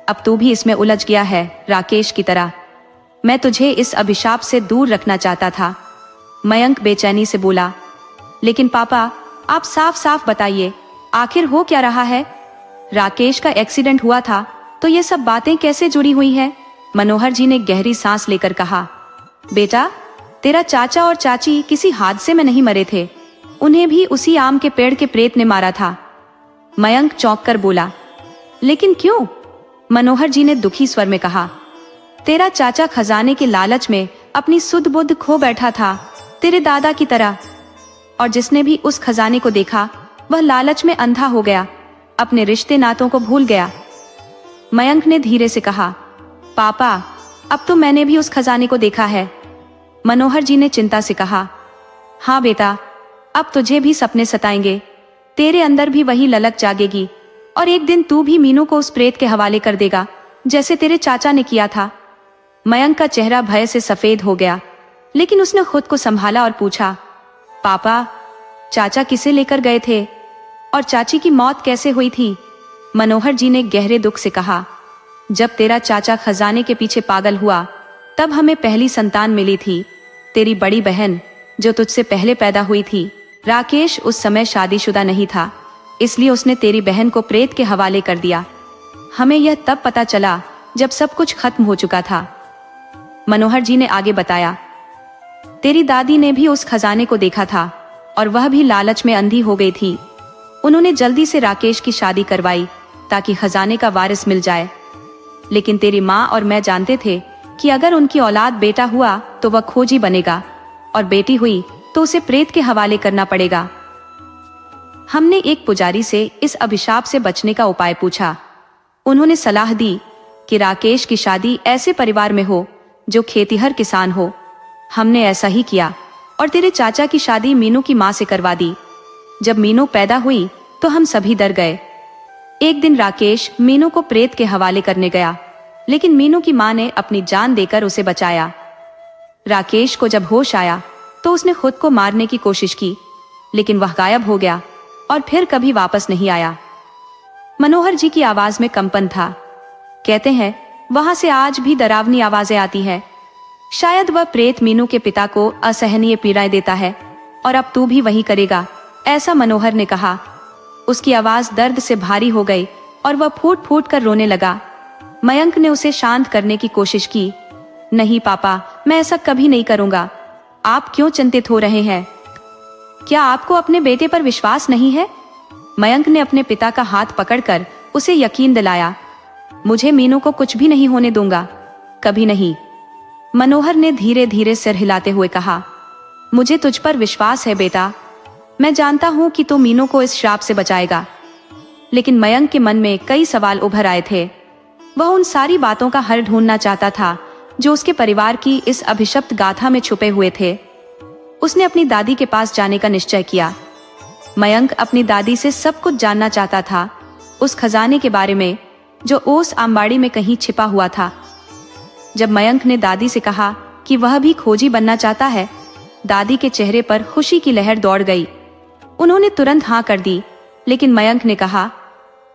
अब तू भी इसमें उलझ गया है राकेश की तरह। मैं तुझे इस अभिशाप से दूर रखना चाहता था। मयंक बेचैनी से बोला, लेकिन पापा, आप साफ साफ बताइए, आखिर हो क्या रहा है? राकेश का एक्सीडेंट हुआ था तो ये सब बातें कैसे जुड़ी हुई है? मनोहर जी ने गहरी सांस लेकर कहा, बेटा, तेरा चाचा और चाची किसी हादसे में नहीं मरे थे। उन्हें भी उसी आम के पेड़ के प्रेत ने मारा था। मयंक चौंक कर बोला, लेकिन क्यों? मनोहर जी ने दुखी स्वर में कहा, तेरा चाचा खजाने के लालच में अपनी सुध बुद्ध खो बैठा था, तेरे दादा की तरह। और जिसने भी उस खजाने को देखा वह लालच में अंधा हो गया, अपने रिश्ते नातों को भूल गया। मयंक ने धीरे से कहा, पापा, अब तो मैंने भी उस खजाने को देखा है। मनोहर जी ने चिंता से कहा, हाँ बेटा, अब तुझे भी सपने सताएंगे, तेरे अंदर भी वही ललक जागेगी और एक दिन तू भी मीनू को उस प्रेत के हवाले कर देगा जैसे तेरे चाचा ने किया था। मयंक का चेहरा भय से सफेद हो गया, लेकिन उसने खुद को संभाला और पूछा, पापा, चाचा किसे लेकर गए थे और चाची की मौत कैसे हुई थी? मनोहर जी ने गहरे दुख से कहा, जब तेरा चाचा खजाने के पीछे पागल हुआ तब हमें पहली संतान मिली थी, तेरी बड़ी बहन जो तुझसे पहले पैदा हुई थी। राकेश उस समय शादीशुदा नहीं था, इसलिए उसने तेरी बहन को प्रेत के हवाले कर दिया। हमें यह तब पता चला जब सब कुछ खत्म हो चुका था। मनोहर जी ने आगे बताया, तेरी दादी ने भी उस खजाने को देखा था और वह भी लालच में अंधी हो गई थी। उन्होंने जल्दी से राकेश की शादी करवाई ताकि खजाने का वारिस मिल जाए। लेकिन तेरी माँ और मैं जानते थे कि अगर उनकी औलाद बेटा हुआ तो वह खोजी बनेगा और बेटी हुई तो उसे प्रेत के हवाले करना पड़ेगा। हमने एक पुजारी से इस अभिशाप से बचने का उपाय पूछा। उन्होंने सलाह दी कि राकेश की शादी ऐसे परिवार में हो जो खेतीहर किसान हो। हमने ऐसा ही किया और तेरे चाचा की शादी मीनू की माँ से करवा दी। जब मीनू पैदा हुई तो हम सभी डर गए। एक दिन राकेश मीनू को प्रेत के हवाले करने गया, लेकिन मीनू की माँ ने अपनी जान देकर उसे बचाया। राकेश को जब होश आया तो उसने खुद को मारने की कोशिश की, लेकिन वह गायब हो गया और फिर कभी वापस नहीं आया। मनोहर जी की आवाज में कंपन था। कहते हैं वहां से आज भी डरावनी आवाजें आती है। शायद वह प्रेत मीनू के पिता को असहनीय पीड़ाएं देता है और अब तू भी वही करेगा, ऐसा मनोहर ने कहा। उसकी आवाज दर्द से भारी हो गई और वह फूट फूट कर रोने लगा। मयंक ने उसे शांत करने की कोशिश की। नहीं पापा, मैं ऐसा कभी नहीं करूंगा। आप क्यों चिंतित हो रहे हैं? क्या आपको अपने बेटे पर विश्वास नहीं है? मयंक ने अपने पिता का हाथ पकड़कर उसे यकीन दिलाया। मुझे मीनू को कुछ भी नहीं होने दूंगा, कभी नहीं। मनोहर ने धीरे धीरे सिर हिलाते हुए कहा, मुझे तुझ पर विश्वास है बेटा। मैं जानता हूं कि तू मीनू को इस श्राप से बचाएगा। लेकिन मयंक के मन में कई सवाल उभर आए थे। वह उन सारी बातों का हल ढूंढना चाहता था जो उसके परिवार की इस अभिशप्त गाथा में छुपे हुए थे। उसने अपनी दादी के पास जाने का निश्चय किया। मयंक अपनी दादी से सब कुछ जानना चाहता था, उस खजाने के बारे में जो ओस आंबाड़ी में कहीं छिपा हुआ था। जब मयंक ने दादी से कहा कि वह भी खोजी बनना चाहता है, दादी के चेहरे पर खुशी की लहर दौड़ गई। उन्होंने तुरंत हाँ कर दी। लेकिन मयंक ने कहा,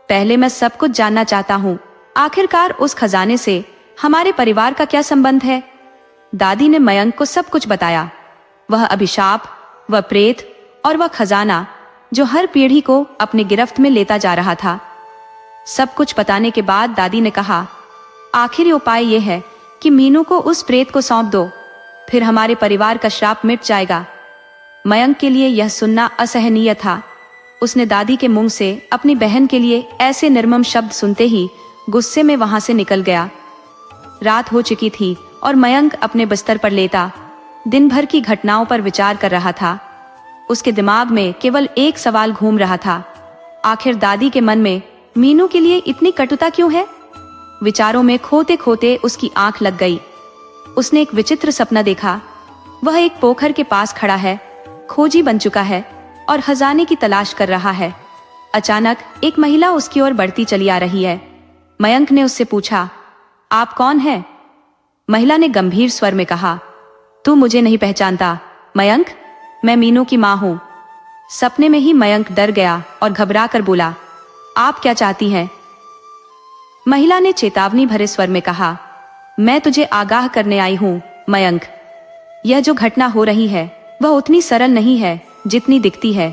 पहले मैं सब कुछ जानना चाहता हूँ। आखिरकार उस खजाने से हमारे परिवार का क्या संबंध है? दादी ने मयंक को सब कुछ बताया। वह अभिशाप, वह प्रेत और वह खजाना जो हर पीढ़ी को अपनी गिरफ्त में लेता जा रहा था। सब कुछ बताने के बाद दादी ने कहा, आखिरी उपाय यह है कि मीनू को उस प्रेत को सौंप दो, फिर हमारे परिवार का श्राप मिट जाएगा। मयंक के लिए यह सुनना असहनीय था। उसने दादी के मुंह से अपनी बहन के लिए ऐसे निर्मम शब्द सुनते ही गुस्से में वहां से निकल गया। रात हो चुकी थी और मयंक अपने बिस्तर पर लेटा दिन भर की घटनाओं पर विचार कर रहा था। उसके दिमाग में केवल एक सवाल घूम रहा था, आखिर दादी के मन में मीनू के लिए इतनी कटुता क्यों है? विचारों में खोते खोते उसकी आंख लग गई। उसने एक विचित्र सपना देखा। वह एक पोखर के पास खड़ा है, खोजी बन चुका है और खजाने की तलाश कर रहा है। अचानक एक महिला उसकी ओर बढ़ती चली आ रही है। मयंक ने उससे पूछा, आप कौन हैं? महिला ने गंभीर स्वर में कहा, तू मुझे नहीं पहचानता मयंक, मैं मीनू की मां हूं। सपने में ही मयंक डर गया और घबरा कर बोला, आप क्या चाहती हैं? महिला ने चेतावनी भरे स्वर में कहा, मैं तुझे आगाह करने आई हूं मयंक। यह जो घटना हो रही है वह उतनी सरल नहीं है जितनी दिखती है।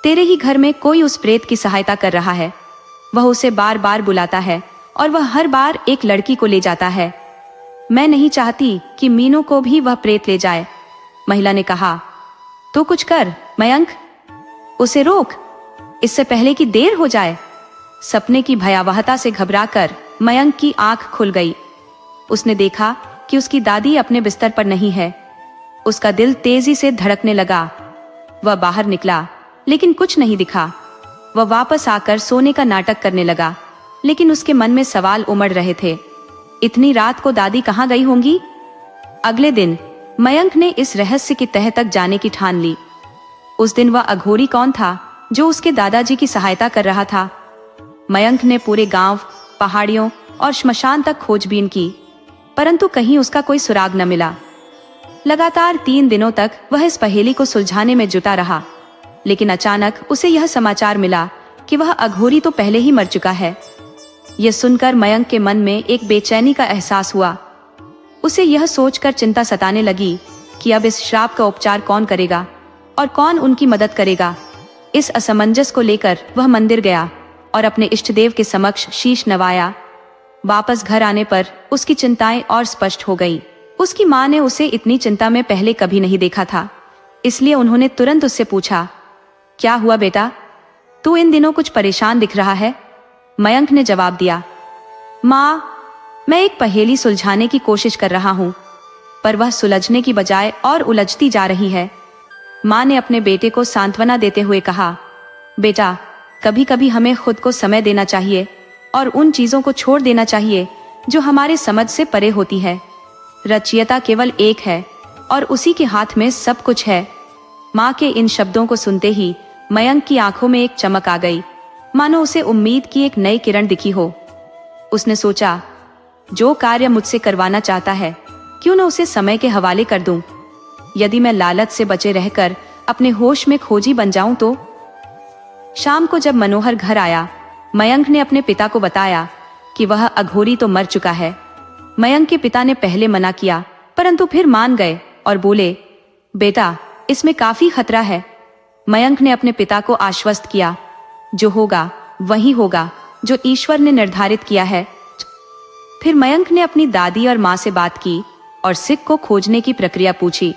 तेरे ही घर में कोई उस प्रेत की सहायता कर रहा है। वह उसे बार बार बुलाता है और वह हर बार एक लड़की को ले जाता है। मैं नहीं चाहती कि मीनू को भी वह प्रेत ले जाए। महिला ने कहा, तो कुछ कर मयंक, उसे रोक, इससे पहले कि देर हो जाए। सपने की भयावहता से घबराकर मयंक की आंख खुल गई। उसने देखा कि उसकी दादी अपने बिस्तर पर नहीं है। उसका दिल तेजी से धड़कने लगा। वह बाहर निकला लेकिन कुछ नहीं दिखा। वह वापस आकर सोने का नाटक करने लगा, लेकिन उसके मन में सवाल उमड़ रहे थे। इतनी रात को दादी कहाँ गई होंगी? अगले दिन मयंक ने इस रहस्य की तह तक जाने की ठान ली। उस दिन वह अघोरी कौन था जो उसके दादाजी की सहायता कर रहा था? मयंक ने पूरे गांव, पहाड़ियों और श्मशान तक खोजबीन की, परंतु कहीं उसका कोई सुराग न मिला। लगातार 3 दिनों तक वह इस पहेली को सुलझाने में जुटा रहा, लेकिन अचानक उसे यह समाचार मिला कि वह अघोरी तो पहले ही मर चुका है। यह सुनकर मयंक के मन में एक बेचैनी का एहसास हुआ। उसे यह सोचकर चिंता सताने लगी कि अब इस श्राप का उपचार कौन करेगा और कौन उनकी मदद करेगा। इस असमंजस को लेकर वह मंदिर गया और अपने इष्टदेव के समक्ष शीश नवाया। वापस घर आने पर उसकी चिंताएं और स्पष्ट हो गई। उसकी माँ ने उसे इतनी चिंता में पहले कभी नहीं देखा था, इसलिए उन्होंने तुरंत उससे पूछा, क्या हुआ बेटा, तू इन दिनों कुछ परेशान दिख रहा है? मयंक ने जवाब दिया, माँ, मैं एक पहेली सुलझाने की कोशिश कर रहा हूँ, पर वह सुलझने की बजाय और उलझती जा रही है। माँ ने अपने बेटे को सांत्वना देते हुए कहा, बेटा, कभी कभी हमें खुद को समय देना चाहिए और उन चीजों को छोड़ देना चाहिए जो हमारे समझ से परे होती है। रचयिता केवल एक है और उसी के हाथ में सब कुछ है। माँ के इन शब्दों को सुनते ही मयंक की आंखों में एक चमक आ गई, मानो उसे उम्मीद की एक नई किरण दिखी हो। उसने सोचा, जो कार्य मुझसे करवाना चाहता है क्यों न उसे समय के हवाले कर दूं। यदि मैं लालच से बचे रहकर अपने होश में खोजी बन जाऊं तो। शाम को जब मनोहर घर आया, मयंक ने अपने पिता को बताया कि वह अघोरी तो मर चुका है। मयंक के पिता ने पहले मना किया, परंतु फिर मान गए और बोले, बेटा, इसमें काफी खतरा है। मयंक ने अपने पिता को आश्वस्त किया, जो होगा वही होगा, जो ईश्वर ने निर्धारित किया है। फिर मयंक ने अपनी दादी और माँ से बात की और सिक को खोजने की प्रक्रिया पूछी।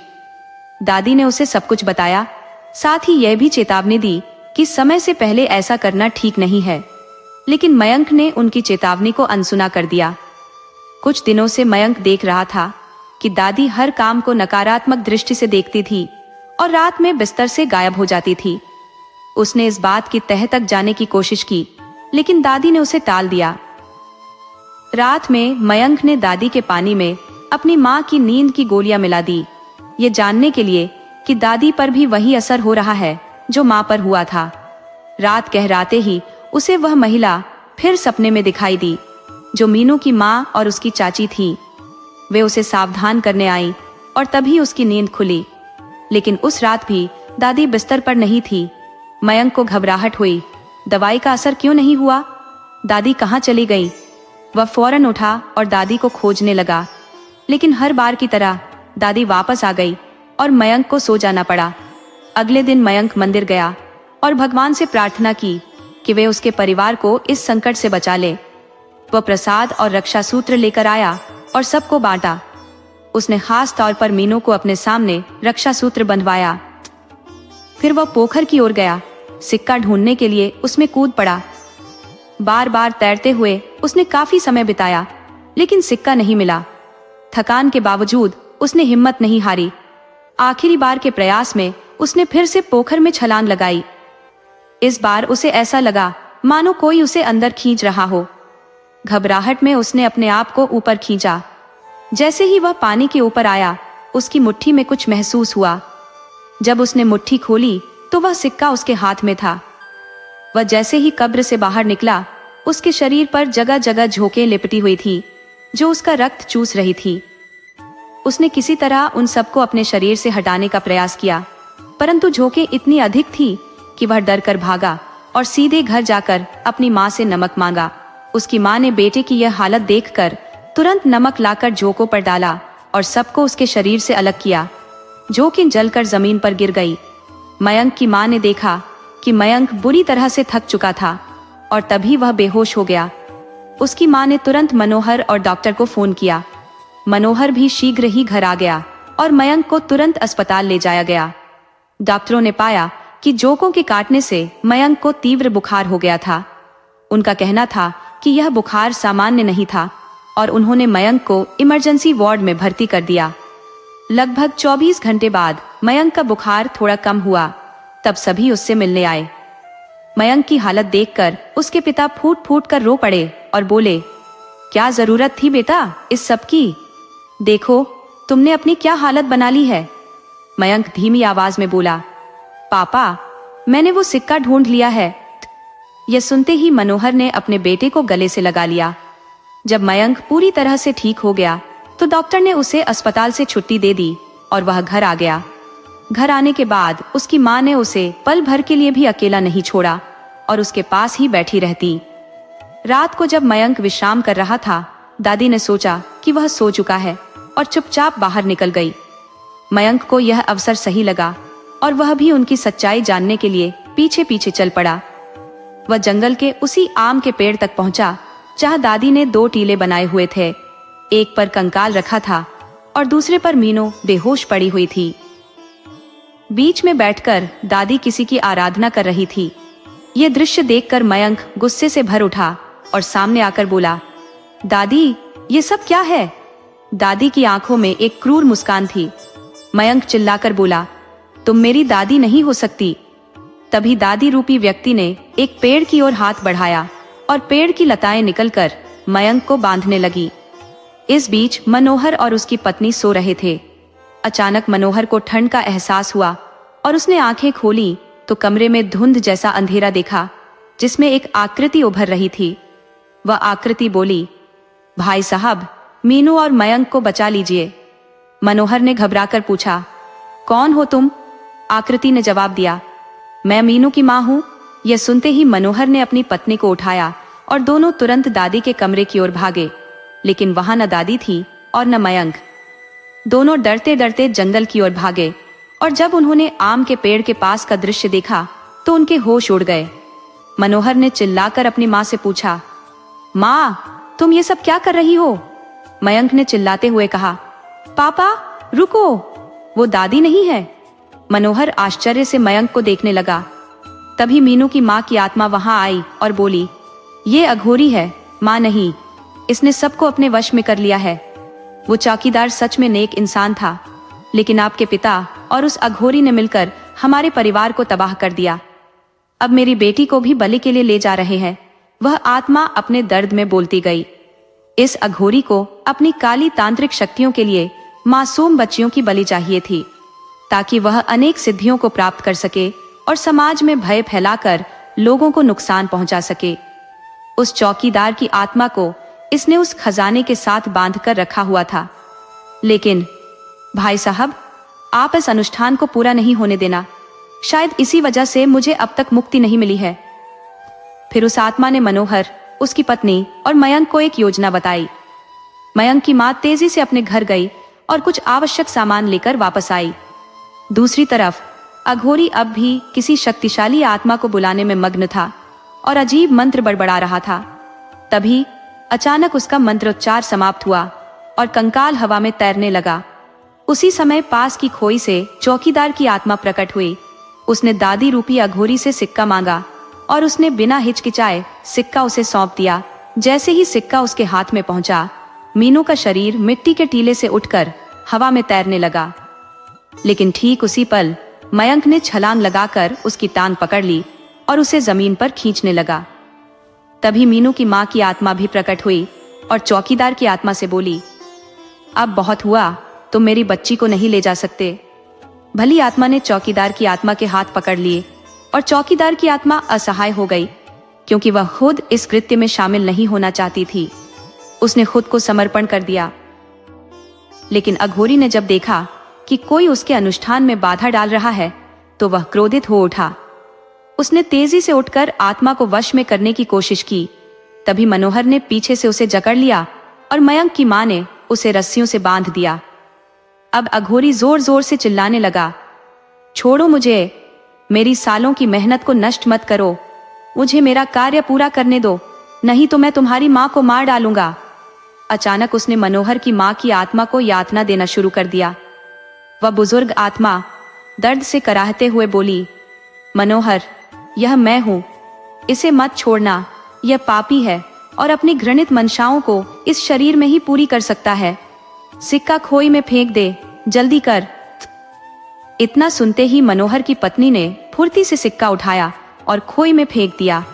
दादी ने उसे सब कुछ बताया, साथ ही यह भी चेतावनी दी कि समय से पहले ऐसा करना ठीक नहीं है। लेकिन मयंक ने उनकी चेतावनी को अनसुना कर दिया। कुछ दिनों से मयंक देख रहा था कि दादी हर काम को नकारात्मक दृष्टि से देखती थी और रात में बिस्तर से गायब हो जाती थी। उसने इस बात की तह तक जाने की कोशिश की, लेकिन दादी ने उसे टाल दिया। रात में मयंक ने दादी के पानी में अपनी माँ की नींद की गोलियां मिला दी, ये जानने के लिए कि दादी पर भी वही असर हो रहा है जो माँ पर हुआ था। रात गहराते ही उसे वह महिला फिर सपने में दिखाई दी, जो मीनू की माँ और उसकी चाची थी। वे उसे सावधान करने आई और तभी उसकी नींद खुली। लेकिन उस रात भी दादी बिस्तर पर नहीं थी। मयंक को घबराहट हुई, दवाई का असर क्यों नहीं हुआ? दादी कहाँ चली गई? वह फौरन उठा और दादी को खोजने लगा, लेकिन हर बार की तरह दादी वापस आ गई और मयंक को सो जाना पड़ा। अगले दिन मयंक मंदिर गया और भगवान से प्रार्थना की कि वे उसके परिवार को इस संकट से बचा ले। वह प्रसाद और रक्षा सूत्र लेकर आया और सबको बांटा। उसने खास तौर पर मीनू को अपने सामने रक्षा सूत्र बंधवाया। फिर वह पोखर की ओर गया। सिक्का ढूंढने के लिए उसमें कूद पड़ा। बार बार तैरते हुए उसने काफी समय बिताया, लेकिन सिक्का नहीं मिला। थकान के बावजूद उसने हिम्मत नहीं हारी। आखिरी बार के प्रयास में उसने फिर से पोखर में छलांग लगाई। इस बार उसे ऐसा लगा मानो कोई उसे अंदर खींच रहा हो। घबराहट में उसने अपने आप को ऊपर खींचा। जैसे ही वह पानी के ऊपर आया, उसकी मुट्ठी में कुछ महसूस हुआ। जब उसने मुट्ठी खोली तो वह सिक्का उसके हाथ में था। वह जैसे ही कब्र से बाहर निकला, उसके शरीर पर जगह जगह झोंकें लिपटी हुई थी, जो उसका रक्त चूस रही थी। उसने किसी तरह उन सबको अपने शरीर से हटाने का प्रयास किया, परंतु झोंकें इतनी अधिक थी कि वह डर कर भागा और सीधे घर जाकर अपनी माँ से नमक मांगा। उसकी माँ ने बेटे की यह हालत देखकर तुरंत नमक लाकर झोंकों पर डाला और सबको उसके शरीर से अलग किया। झोंकें जलकर जमीन पर गिर गई। मयंक की माँ ने देखा कि मयंक बुरी तरह से थक चुका था और तभी वह बेहोश हो गया। उसकी माँ ने तुरंत मनोहर और डॉक्टर को फोन किया। मनोहर भी शीघ्र ही घर आ गया और मयंक को तुरंत अस्पताल ले जाया गया। डॉक्टरों ने पाया कि जोकों के काटने से मयंक को तीव्र बुखार हो गया था। उनका कहना था कि यह बुखार सामान्य नहीं था और उन्होंने मयंक को इमरजेंसी वार्ड में भर्ती कर दिया। लगभग 24 घंटे बाद मयंक का बुखार थोड़ा कम हुआ। तब सभी उससे मिलने आए। मयंक की हालत देखकर उसके पिता फूट फूट कर रो पड़े और बोले, क्या जरूरत थी बेटा इस सब की? देखो तुमने अपनी क्या हालत बना ली है। मयंक धीमी आवाज में बोला, पापा मैंने वो सिक्का ढूंढ लिया है। यह सुनते ही मनोहर ने अपने बेटे को गले से लगा लिया। जब मयंक पूरी तरह से ठीक हो गया तो डॉक्टर ने उसे अस्पताल से छुट्टी दे दी और वह घर आ गया। घर आने के बाद उसकी माँ ने उसे पल भर के लिए भी अकेला नहीं छोड़ा और उसके पास ही बैठी रहती। रात को जब मयंक विश्राम कर रहा था, दादी ने सोचा कि वह सो चुका है और चुपचाप बाहर निकल गई। मयंक को यह अवसर सही लगा और वह भी उनकी सच्चाई जानने के लिए पीछे पीछे चल पड़ा। वह जंगल के उसी आम के पेड़ तक पहुंचा जहां दादी ने 2 टीले बनाए हुए थे। एक पर कंकाल रखा था और दूसरे पर मीनू बेहोश पड़ी हुई थी। बीच में बैठकर दादी किसी की आराधना कर रही थी। यह दृश्य देखकर मयंक गुस्से से भर उठा और सामने आकर बोला, दादी ये सब क्या है? दादी की आंखों में एक क्रूर मुस्कान थी। मयंक चिल्लाकर बोला, तुम मेरी दादी नहीं हो सकती। तभी दादी रूपी व्यक्ति ने एक पेड़ की ओर हाथ बढ़ाया और पेड़ की लताएं निकलकर मयंक को बांधने लगी। इस बीच मनोहर और उसकी पत्नी सो रहे थे। अचानक मनोहर को ठंड का एहसास हुआ और उसने आंखें खोली तो कमरे में धुंध जैसा अंधेरा देखा, जिसमें एक आकृति उभर रही थी। वह आकृति बोली, भाई साहब मीनू और मयंक को बचा लीजिए। मनोहर ने घबराकर पूछा, कौन हो तुम? आकृति ने जवाब दिया, मैं मीनू की माँ हूँ। यह सुनते ही मनोहर ने अपनी पत्नी को उठाया और दोनों तुरंत दादी के कमरे की ओर भागे, लेकिन वहां न दादी थी और न मयंक। दोनों डरते डरते जंगल की ओर भागे और जब उन्होंने आम के पेड़ के पास का दृश्य देखा तो उनके होश उड़ गए। मनोहर ने चिल्लाकर अपनी माँ से पूछा, माँ तुम ये सब क्या कर रही हो? मयंक ने चिल्लाते हुए कहा, पापा रुको, वो दादी नहीं है। मनोहर आश्चर्य से मयंक को देखने लगा। तभी मीनू की माँ की आत्मा वहां आई और बोली, ये अघोरी है माँ, नहीं, इसने सबको अपने वश में कर लिया है। वो चौकीदार सच में नेक इंसान था, लेकिन आपके पिता और उस अघोरी ने मिलकर हमारे परिवार को तबाह कर दिया। अब मेरी बेटी को भी बलि के लिए ले जा रहे हैं। वह आत्मा अपने दर्द में बोलती गई। इस अघोरी को अपनी काली तांत्रिक शक्तियों के लिए मासूम बच्चियों की बलि चाहिए थी, ताकि वह अनेक सिद्धियों को प्राप्त कर सके और समाज में भय फैलाकर लोगों को नुकसान पहुंचा सके। उस चौकीदार की आत्मा को इसने उस खजाने के साथ बांधकर रखा हुआ था। लेकिन भाई साहब, आप इस अनुष्ठान को पूरा नहीं होने देना। शायद इसी वजह से मुझे अब तक मुक्ति नहीं मिली है। फिर उस आत्मा ने मनोहर, उसकी पत्नी और मयंक को एक योजना बताई। मयंक की मां तेजी से अपने घर गई और कुछ आवश्यक सामान लेकर वापस आई। दूसरी तरफ अघोरी अब भी किसी शक्तिशाली आत्मा को बुलाने में मग्न था और अजीब मंत्र बड़बड़ा रहा था। तभी अचानक उसका मंत्रोच्चार समाप्त हुआ और कंकाल हवा में तैरने लगा। उसी समय पास की खोई से चौकीदार की आत्मा प्रकट हुई। उसने दादी रूपी अघोरी से सिक्का मांगा और उसने बिना हिचकिचाए सिक्का उसे सौंप दिया। जैसे ही सिक्का उसके हाथ में पहुंचा, मीनू का शरीर मिट्टी के टीले से उठकर हवा में तैरने लगा। लेकिन ठीक उसी पल मयंक ने छलांग लगाकर उसकी टांग पकड़ ली और उसे जमीन पर खींचने लगा। तभी मीनू की मां की आत्मा भी प्रकट हुई और चौकीदार की आत्मा से बोली, अब बहुत हुआ, तुम मेरी बच्ची को नहीं ले जा सकते। भली आत्मा ने चौकीदार की आत्मा के हाथ पकड़ लिए और चौकीदार की आत्मा असहाय हो गई, क्योंकि वह खुद इस कृत्य में शामिल नहीं होना चाहती थी। उसने खुद को समर्पण कर दिया। लेकिन अघोरी ने जब देखा कि कोई उसके अनुष्ठान में बाधा डाल रहा है, तो वह क्रोधित हो उठा। उसने तेजी से उठकर आत्मा को वश में करने की कोशिश की। तभी मनोहर ने पीछे से उसे जकड़ लिया और मयंक की मां ने उसे रस्सियों से बांध दिया। अब अघोरी जोर जोर से चिल्लाने लगा, छोड़ो मुझे, मेरी सालों की मेहनत को नष्ट मत करो, मुझे मेरा कार्य पूरा करने दो, नहीं तो मैं तुम्हारी मां को मार डालूंगा। अचानक उसने मनोहर की मां की आत्मा को यातना देना शुरू कर दिया। वह बुजुर्ग आत्मा दर्द से कराहते हुए बोली, मनोहर, यह मैं हूं, इसे मत छोड़ना, यह पापी है और अपनी घृणित मंशाओं को इस शरीर में ही पूरी कर सकता है। सिक्का खोई में फेंक दे, जल्दी कर। इतना सुनते ही मनोहर की पत्नी ने फुर्ती से सिक्का उठाया और खोई में फेंक दिया।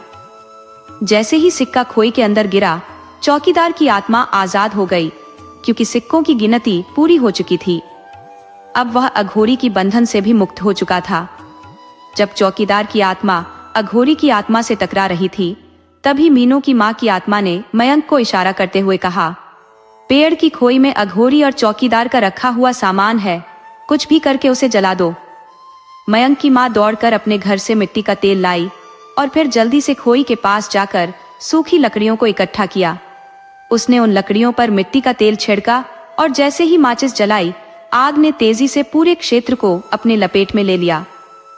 जैसे ही सिक्का खोई के अंदर गिरा, चौकीदार की आत्मा आजाद हो गई, क्योंकि सिक्कों की गिनती पूरी हो चुकी थी। अब वह अघोरी की बंधन से भी मुक्त हो चुका था। जब चौकीदार की आत्मा अघोरी की आत्मा से टकरा रही थी, तभी मीनू की मां की आत्मा ने मयंक को इशारा करते हुए कहा, पेड़ की खोई में अघोरी और चौकीदार का रखा हुआ सामान है, कुछ भी करके उसे जला दो। मयंक की मां दौड़कर अपने घर से मिट्टी का तेल लाई और फिर जल्दी से खोई के पास जाकर सूखी लकड़ियों को इकट्ठा किया। उसने उन लकड़ियों पर मिट्टी का तेल छिड़का और जैसे ही माचिस जलाई, आग ने तेजी से पूरे क्षेत्र को अपने लपेट में ले लिया।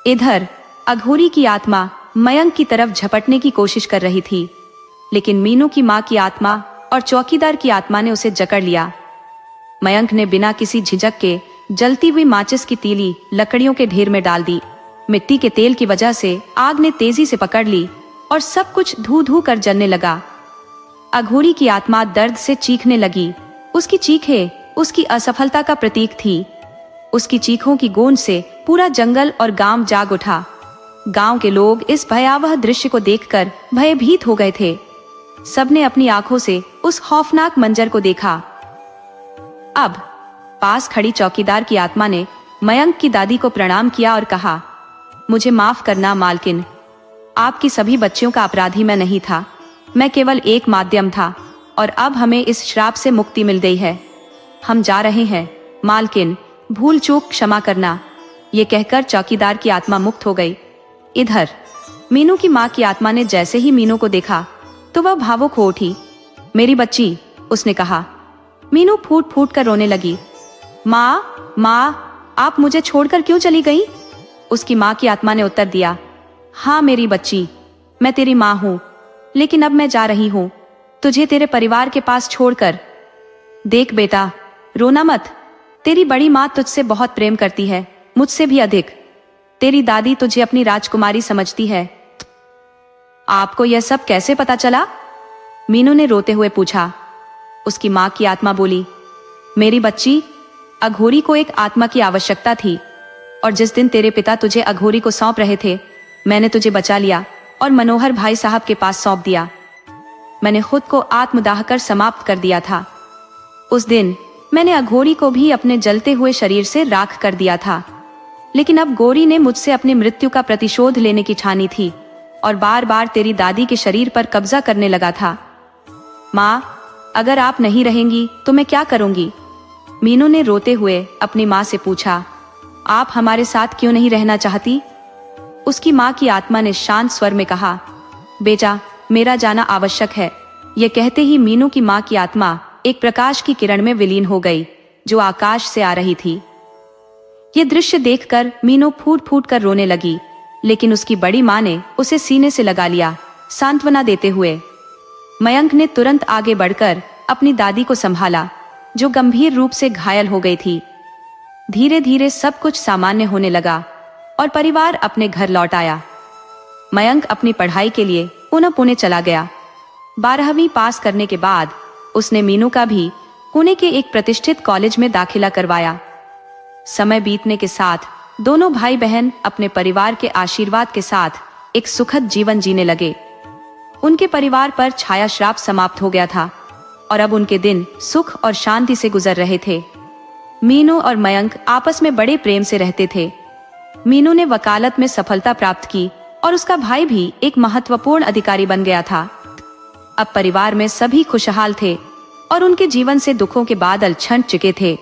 इधर अघोरी की आत्मा मयंक की तरफ झपटने की कोशिश कर रही थी, लेकिन मीनू की मां की आत्मा और चौकीदार की आत्मा ने उसे जकड़ लिया। मयंक ने बिना किसी झिझक के जलती हुई माचिस की तीली लकड़ियों के ढेर में डाल दी। मिट्टी के तेल की वजह से आग ने तेजी से पकड़ ली और सब कुछ धू धू कर जलने लगा। अघोरी की आत्मा दर्द से चीखने लगी। उसकी चीखें उसकी असफलता का प्रतीक थी। उसकी चीखों की गूंज से पूरा जंगल और गांव जाग उठा। गांव के लोग इस भयावह दृश्य को देखकर भयभीत हो गए थे। सबने अपनी आंखों से उस खौफनाक मंजर को देखा। अब पास खड़ी चौकीदार की आत्मा ने मयंक की दादी को प्रणाम किया और कहा, मुझे माफ करना मालकिन, आपकी सभी बच्चियों का अपराधी मैं नहीं था, मैं केवल एक माध्यम था और अब हमें इस श्राप से मुक्ति मिल गई है। हम जा रहे हैं मालकिन, भूल चूक क्षमा करना। ये कहकर चौकीदार की आत्मा मुक्त हो गई। इधर मीनू की मां की आत्मा ने जैसे ही मीनू को देखा तो वह भावुक हो उठी। मेरी बच्ची, उसने कहा। मीनू फूट फूट कर रोने लगी। माँ, माँ, आप मुझे छोड़कर क्यों चली गई? उसकी माँ की आत्मा ने उत्तर दिया, हाँ मेरी बच्ची, मैं तेरी माँ हूँ, लेकिन अब मैं जा रही हूँ तुझे तेरे परिवार के पास छोड़कर। देख बेटा, रोना मत। तेरी बड़ी माँ तुझसे बहुत प्रेम करती है, मुझसे भी अधिक। तेरी दादी तुझे अपनी राजकुमारी समझती है। आपको यह सब कैसे पता चला? मीनू ने रोते हुए पूछा। उसकी माँ की आत्मा बोली, मेरी बच्ची, अघोरी को एक आत्मा की आवश्यकता थी, और जिस दिन तेरे पिता तुझे अघोरी को सौंप रहे थे, मैंने तुझे बचा लिया और मनोहर भाई साहब के पास सौंप दिया। मैंने खुद को आत्मदाह कर समाप्त कर दिया था। उस दिन मैंने अघोरी को भी अपने जलते हुए शरीर से राख कर दिया था, लेकिन अब गोरी ने मुझसे अपनी मृत्यु का प्रतिशोध लेने की ठानी थी और बार बार तेरी दादी के शरीर पर कब्जा करने लगा था। माँ, अगर आप नहीं रहेंगी तो मैं क्या करूंगी? मीनू ने रोते हुए अपनी माँ से पूछा। आप हमारे साथ क्यों नहीं रहना चाहती? उसकी माँ की आत्मा ने शांत स्वर में कहा, बेटा, मेरा जाना आवश्यक है। यह कहते ही मीनू की माँ की आत्मा एक प्रकाश की किरण में विलीन हो गई, जो आकाश से आ रही थी। ये दृश्य देखकर मीनू फूट फूट कर रोने लगी, लेकिन उसकी बड़ी माँ ने उसे सीने से लगा लिया, सांत्वना देते हुए। मयंक ने तुरंत आगे बढ़कर अपनी दादी को संभाला, जो गंभीर रूप से घायल हो गई थी। धीरे धीरे सब कुछ सामान्य होने लगा और परिवार अपने घर लौट आया। मयंक अपनी पढ़ाई के लिए पुणे चला गया। 12वीं पास करने के बाद उसने मीनू का भी पुणे के एक प्रतिष्ठित कॉलेज में दाखिला करवाया। समय बीतने के साथ दोनों भाई बहन अपने परिवार के आशीर्वाद के साथ एक सुखद जीवन जीने लगे। उनके परिवार पर छाया श्राप समाप्त हो गया था और अब उनके दिन सुख और शांति से गुजर रहे थे। मीनू और मयंक आपस में बड़े प्रेम से रहते थे। मीनू ने वकालत में सफलता प्राप्त की और उसका भाई भी एक महत्वपूर्ण अधिकारी बन गया था। अब परिवार में सभी खुशहाल थे और उनके जीवन से दुखों के बादल छंट चुके थे।